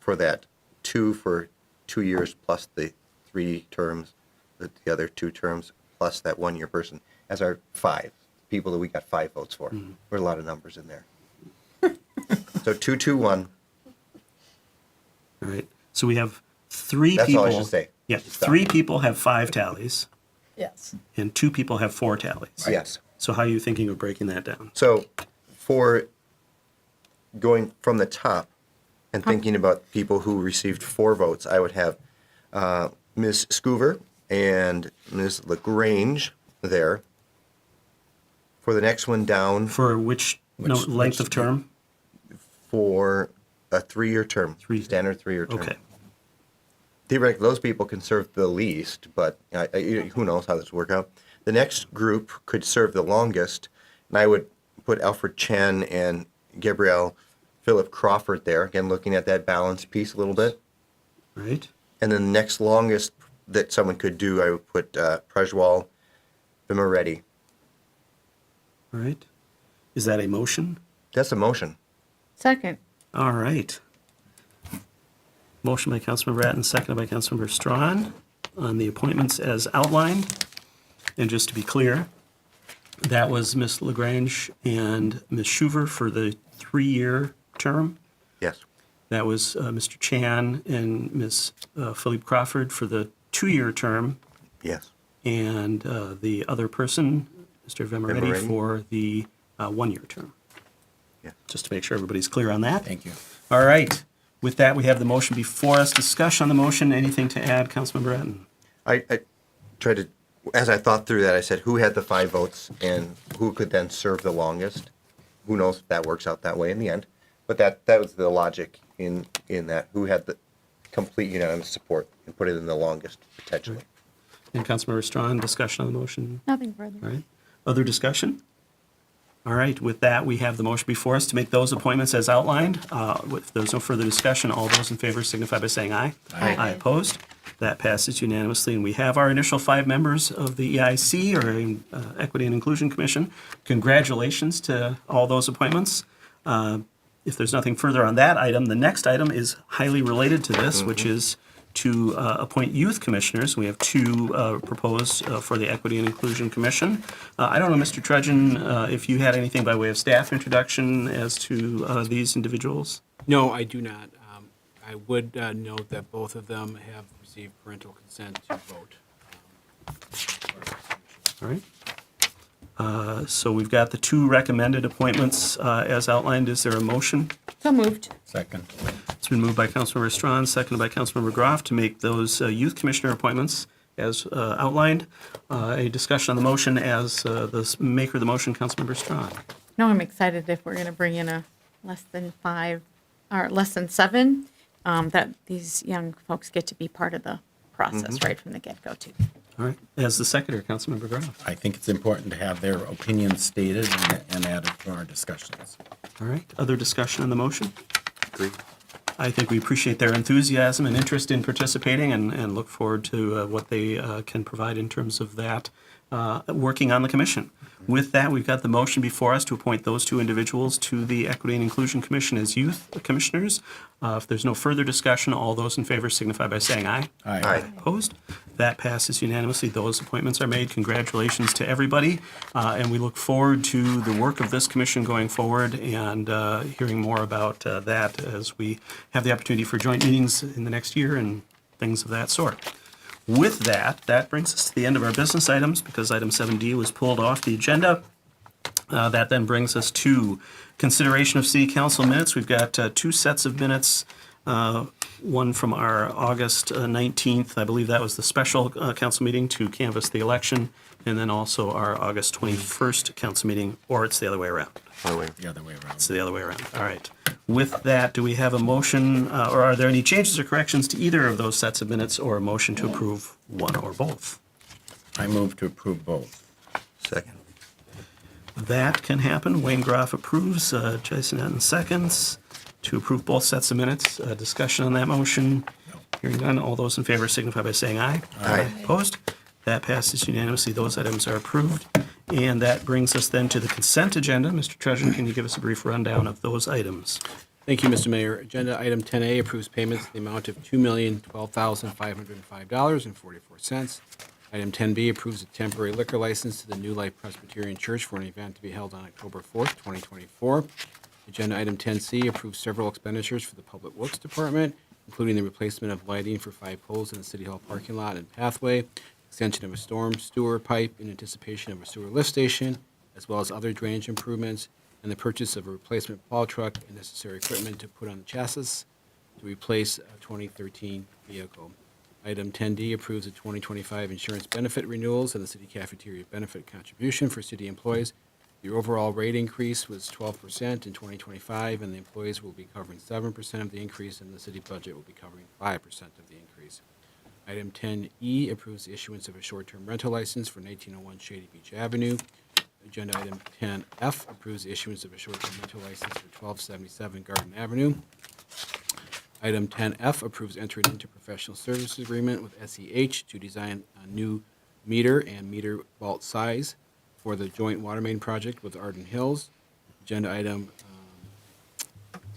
Speaker 10: for that 2 for 2 years plus the 3 terms, the other 2 terms plus that 1-year person as our 5 people that we got 5 votes for. There were a lot of numbers in there. So 2-2-1.
Speaker 1: All right, so we have 3
Speaker 10: That's
Speaker 1: people.
Speaker 10: all I should say.
Speaker 1: Yeah,
Speaker 10: Stop.
Speaker 1: 3 people have 5 tallies,
Speaker 11: Yes.
Speaker 1: and 2 people have 4 tallies.
Speaker 10: Yes.
Speaker 1: So how are you thinking of breaking that down?
Speaker 10: So for going from the top and thinking about people who received 4 votes, I would have Ms. Scoover and Ms. LaGrange there. For the next one down,
Speaker 1: For which length of term?
Speaker 10: for a 3-year term,
Speaker 1: 3.
Speaker 10: standard 3-year term.
Speaker 1: Okay.
Speaker 10: Theoretically, those people can serve the least, but who knows how this will work out. The next group could serve the longest, and I would put Alfred Chen and Gabrielle Philip Crawford there, again, looking at that balance piece a little bit.
Speaker 1: Right.
Speaker 10: And then the next longest that someone could do, I would put Prajwal Vimareddy.
Speaker 1: All right. Is that a motion?
Speaker 10: That's a motion.
Speaker 3: Second.
Speaker 1: All right. Motion by Councilmember Ratten, seconded by Councilmember Strawn on the appointments as outlined. And just to be clear, that was Ms. LaGrange and Ms. Schuver for the 3-year term.
Speaker 10: Yes.
Speaker 1: That was Mr. Chan and Ms. Philippe Crawford for the 2-year term,
Speaker 10: Yes.
Speaker 1: and the other person, Mr. Vemeretti,
Speaker 10: Vemeretti.
Speaker 1: for the 1-year term.
Speaker 10: Yeah.
Speaker 1: Just to make sure everybody's clear on that.
Speaker 4: Thank you.
Speaker 1: All right. With that, we have the motion before us. Discussion on the motion. Anything to add, Councilmember Etten?
Speaker 10: I tried to, as I thought through that, I said, who had the 5 votes and who could then serve the longest? Who knows if that works out that way in the end? But that was the logic in that, who had the complete unanimous support and put it in the longest, potentially.
Speaker 1: And Councilmember Strawn, discussion on the motion?
Speaker 3: Nothing further.
Speaker 1: All right. Other discussion? All right. With that, we have the motion before us to make those appointments as outlined. If there's no further discussion, all those in favor signify by saying aye.
Speaker 3: Aye.
Speaker 1: Aye opposed. That passes unanimously. And we have our initial 5 members of the EIC, or Equity and Inclusion Commission. Congratulations to all those appointments. If there's nothing further on that item, the next item is highly related to this, which is to appoint youth commissioners. We have 2 proposed for the Equity and Inclusion Commission. I don't know, Mr. Trudgeon, if you had anything by way of staff introduction as to these individuals?
Speaker 2: No, I do not. I would note that both of them have received parental consent to vote.
Speaker 1: All right. So we've got the 2 recommended appointments as outlined. Is there a motion?
Speaker 3: So moved.
Speaker 4: Second.
Speaker 1: It's been moved by Councilmember Strawn, seconded by Councilmember Groff to make those youth commissioner appointments as outlined. A discussion on the motion as the maker of the motion, Councilmember Strawn.
Speaker 3: No, I'm excited if we're going to bring in a less than 5, or less than 7, that these young folks get to be part of the process right from the get-go too.
Speaker 1: All right. As the seconder, Councilmember Groff.
Speaker 4: I think it's important to have their opinions stated and added to our discussions.
Speaker 1: All right. Other discussion on the motion?
Speaker 10: Agreed.
Speaker 1: I think we appreciate their enthusiasm and interest in participating and look forward to what they can provide in terms of that, working on the commission. With that, we've got the motion before us to appoint those 2 individuals to the Equity and Inclusion Commission as youth commissioners. If there's no further discussion, all those in favor signify by saying aye.
Speaker 10: Aye.
Speaker 1: Opposed? That passes unanimously. Those appointments are made. Congratulations to everybody. And we look forward to the work of this commission going forward and hearing more about that as we have the opportunity for joint meetings in the next year and things of that sort. With that, that brings us to the end of our business items because item 7D was pulled off the agenda. That then brings us to consideration of city council minutes. We've got 2 sets of minutes. One from our August 19th, I believe that was the special council meeting to canvass the election, and then also our August 21st council meeting, or it's the other way around.
Speaker 10: By the way,
Speaker 4: The other way around.
Speaker 1: It's the other way around. All right. With that, do we have a motion, or are there any changes or corrections to either of those sets of minutes, or a motion to approve one or both?
Speaker 4: I move to approve both.
Speaker 10: second.
Speaker 1: That can happen. Wayne Groff approves, Jason Etten seconds to approve both sets of minutes. Discussion on that motion. Hearing none, all those in favor signify by saying aye.
Speaker 10: Aye.
Speaker 1: Opposed? That passes unanimously. Those items are approved. And that brings us then to the consent agenda. Mr. Trudgeon, can you give us a brief rundown of those items?
Speaker 2: Thank you, Mr. Mayor. Agenda item 10A approves payments in the amount of $2,012,505.44. Item 10B approves a temporary liquor license to the New Life Presbyterian Church for an event to be held on October 4th, 2024. Agenda item 10C approves several expenditures for the Public Works Department, including the replacement of lighting for 5 poles in the City Hall parking lot and pathway, extension of a storm sewer pipe in anticipation of a sewer lift station, as well as other drainage improvements, and the purchase of a replacement plow truck and necessary equipment to put on the chassis to replace a 2013 vehicle. Item 10D approves the 2025 insurance benefit renewals and the city cafeteria benefit contribution for city employees. The overall rate increase was 12% in 2025, and the employees will be covering 7% of the increase, and the city budget will be covering 5% of the increase. Item 10E approves the issuance of a short-term rental license for 1901 Shady Beach Avenue. Agenda item 10F approves the issuance of a short-term rental license for 1277 Garden Avenue. Item 10F approves entering into professional services agreement with SEH to design a new meter and meter vault size for the joint water main project with Arden Hills. Agenda item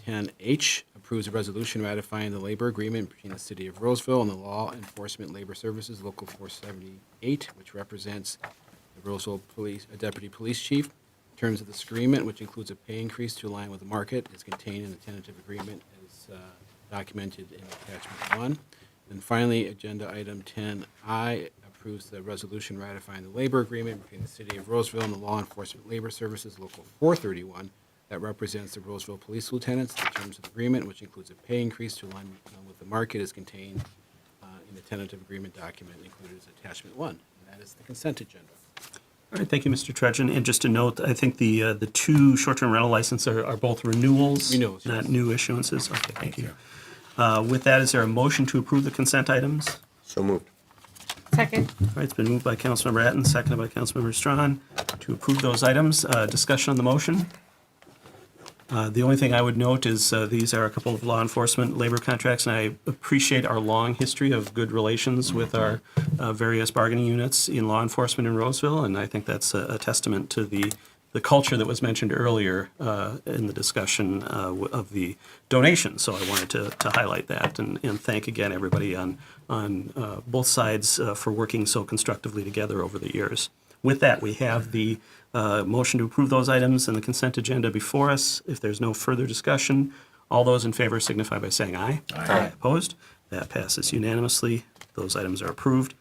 Speaker 2: 10H approves a resolution ratifying the labor agreement between the City of Roseville and the Law Enforcement Labor Services Local 478, which represents the Roseville Police, Deputy Police Chief. terms of this agreement, which includes a pay increase to align with the market, is contained in the tentative agreement as documented in attachment 1. And finally, agenda item 10I approves the resolution ratifying the labor agreement between the City of Roseville and the Law Enforcement Labor Services Local 431 that represents the Roseville Police Lieutenants. The terms of the agreement, which includes a pay increase to align with the market, is contained in the tentative agreement document included as attachment 1. And that is the consent agenda.
Speaker 1: All right, thank you, Mr. Trudgeon. And just a note, I think the two short-term rental licenses are both renewals.
Speaker 2: Renewals,
Speaker 1: Not
Speaker 2: yes.
Speaker 1: new issuances. Okay, thank you. With that, is there a motion to approve the consent items?
Speaker 10: So moved.
Speaker 3: Second.
Speaker 1: All right, it's been moved by Councilmember Atten, seconded by Councilmember Strawn to approve those items. Discussion on the motion? The only thing I would note is these are a couple of law enforcement labor contracts, and I appreciate our long history of good relations with our various bargaining units in law enforcement in Roseville, and I think that's a testament to the culture that was mentioned earlier in the discussion of the donation. So I wanted to highlight that and thank again everybody on both sides for working so constructively together over the years. With that, we have the motion to approve those items and the consent agenda before us. If there's no further discussion, all those in favor signify by saying aye.
Speaker 4: Aye.
Speaker 1: Opposed? That passes unanimously. Those items are approved.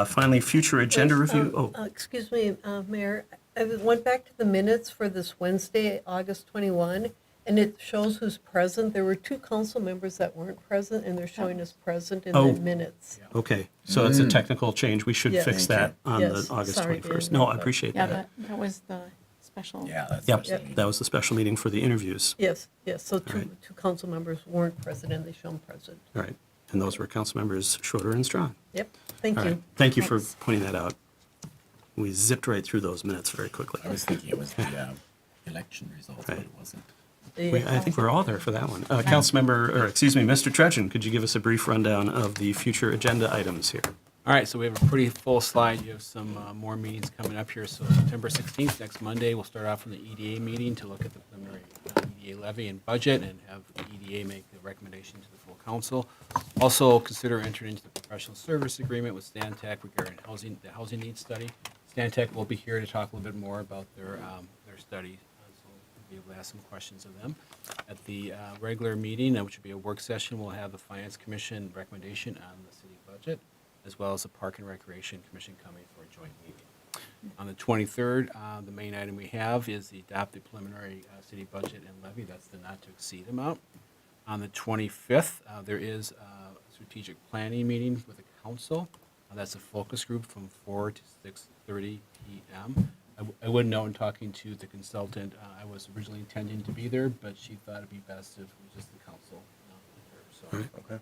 Speaker 1: Finally, future agenda review. Oh,
Speaker 11: Excuse me, Mayor, I went back to the minutes for this Wednesday, August 21, and it shows who's present. There were 2 council members that weren't present, and they're showing us present in
Speaker 1: Oh.
Speaker 11: the minutes.
Speaker 1: okay. So it's a technical change. We should
Speaker 11: Yes.
Speaker 1: fix that on
Speaker 11: Yes.
Speaker 1: the August
Speaker 11: Sorry,
Speaker 1: 21st.
Speaker 11: Dan,
Speaker 1: No, I
Speaker 11: but-
Speaker 1: appreciate
Speaker 3: Yeah,
Speaker 1: that.
Speaker 3: that was the special.
Speaker 4: Yeah, that's.
Speaker 1: Yep,
Speaker 4: what I mean.
Speaker 1: that was the special meeting for the interviews.
Speaker 11: Yes, so
Speaker 1: All right.
Speaker 11: two council members weren't present, and they show them present.
Speaker 1: All right. And those were council members Schroeder and Strawn.
Speaker 11: Yep, thank
Speaker 1: All right.
Speaker 11: you.
Speaker 1: Thank you for
Speaker 3: Thanks.
Speaker 1: pointing that out. We zipped right through those minutes very quickly.
Speaker 4: I was thinking it was the election results, but
Speaker 1: Right.
Speaker 4: it wasn't.
Speaker 1: I think we're all there for that one. Mr. Trudgeon, could you give us a brief rundown of the future agenda items here?
Speaker 2: All right, so we have a pretty full slide. You have some more meetings coming up here. So September 16th, next Monday, we'll start off from the EDA meeting to look at the preliminary EDA levy and budget and have the EDA make the recommendation to the full council. Also, consider entering into the professional service agreement with Stantec regarding the housing needs study. Stantec will be here to talk a little bit more about their study, so we'll be able to ask some questions of them. At the regular meeting, which will be a work session, we'll have the Finance Commission recommendation on the city budget, as well as the Park and Recreation Commission coming for a joint meeting. On the 23rd, the main item we have is the adopt the preliminary city budget and levy. That's the not to exceed amount. On the 25th, there is a strategic planning meeting with the council. That's a focus group from 4 to 6:30 p.m. I would note in talking to the consultant, I was originally intending to be there, but she thought it'd be best if it was just the council.
Speaker 10: Okay.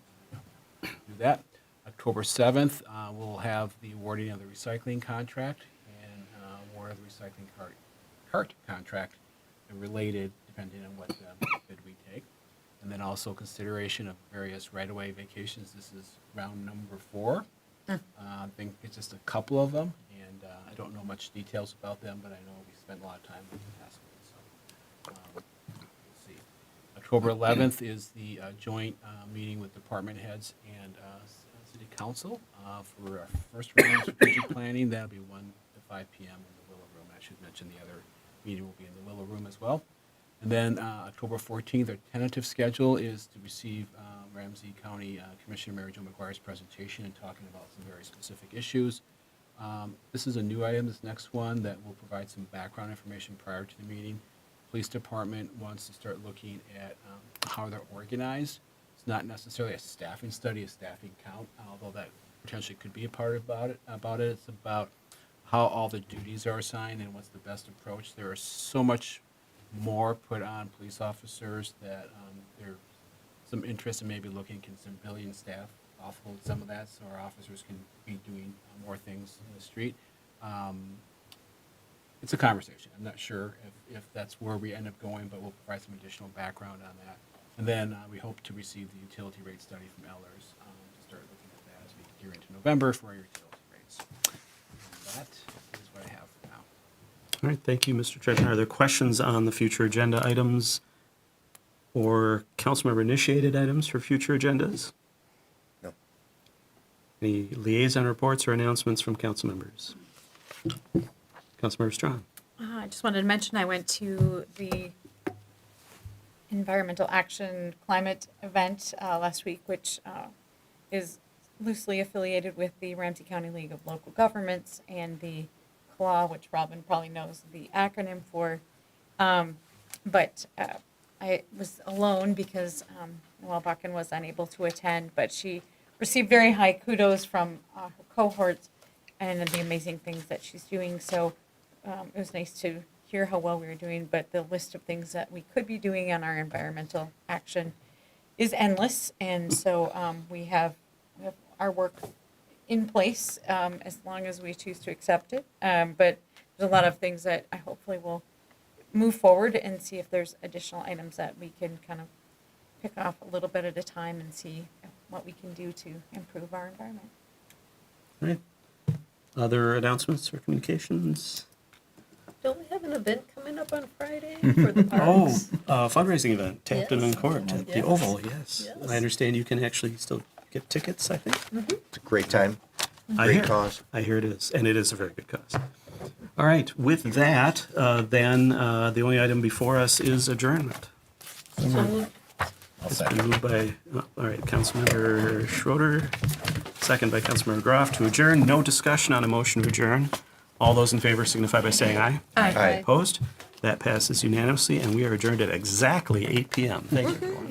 Speaker 2: Do that. October 7th, we'll have the awarding of the recycling contract and award of the recycling cart contract related, depending on what bid we take. And then also consideration of various right-of-way vacations. This is round number 4. I think it's just a couple of them, and I don't know much details about them, but I know we spent a lot of time with the task force. So, we'll see. October 11th is the joint meeting with department heads and city council for our first round of strategic planning. That'll be 1 to 5 p.m. in the Willow Room. I should mention the other meeting will be in the Willow Room as well. And then October 14th, our tentative schedule is to receive Ramsey County Commissioner Mary Jo McGuire's presentation and talking about some very specific issues. This is a new item, this next one, that will provide some background information prior to the meeting. Police Department wants to start looking at how they're organized. It's not necessarily a staffing study, a staffing count, although that potentially could be a part about it. It's about how all the duties are assigned and what's the best approach. There is so much more put on police officers that there's some interest in maybe looking at civilian staff offload some of that so our officers can be doing more things in the street. It's a conversation. I'm not sure if that's where we end up going, but we'll provide some additional background on that. And then we hope to receive the utility rate study from Ellers to start looking at that as we gear into November for our utility rates. And that is what I have for now.
Speaker 1: All right, thank you, Mr. Trudgeon. Are there questions on the future agenda items or councilmember-initiated items for future agendas?
Speaker 10: No.
Speaker 1: Any liaison reports or announcements from council members? Councilmember Strawn.
Speaker 3: I just wanted to mention I went to the Environmental Action Climate event last week, which is loosely affiliated with the Ramsey County League of Local Governments and the CLAW, which Robin probably knows the acronym for. But I was alone because Noelle Buchan was unable to attend, but she received very high kudos from her cohorts and the amazing things that she's doing. So it was nice to hear how well we were doing, but the list of things that we could be doing on our environmental action is endless. And so we have our work in place as long as we choose to accept it. But there's a lot of things that I hopefully will move forward and see if there's additional items that we can kind of pick off a little bit at a time and see what we can do to improve our environment.
Speaker 1: All right. Other announcements or communications?
Speaker 11: Don't we have an event coming up on Friday for the parks?
Speaker 1: Fundraising event, Tapton and
Speaker 11: Yes.
Speaker 1: Court at the
Speaker 11: Yes.
Speaker 1: Oval, yes.
Speaker 11: Yes.
Speaker 1: I understand you can actually still get tickets, I think.
Speaker 10: It's a great time.
Speaker 1: I
Speaker 10: Great
Speaker 1: hear.
Speaker 10: cause.
Speaker 1: I hear it is, and it is a very good cause. All right, with that, then the only item before us is adjournment.
Speaker 11: So moved.
Speaker 4: I'll
Speaker 1: It's
Speaker 4: second.
Speaker 1: been moved by, all right, Councilmember Schroeder, second by Councilmember Groff to adjourn. No discussion on a motion to adjourn. All those in favor signify by saying aye.
Speaker 10: Aye.
Speaker 1: Opposed? That passes unanimously, and we are adjourned at exactly 8 PM. Thank you, everyone.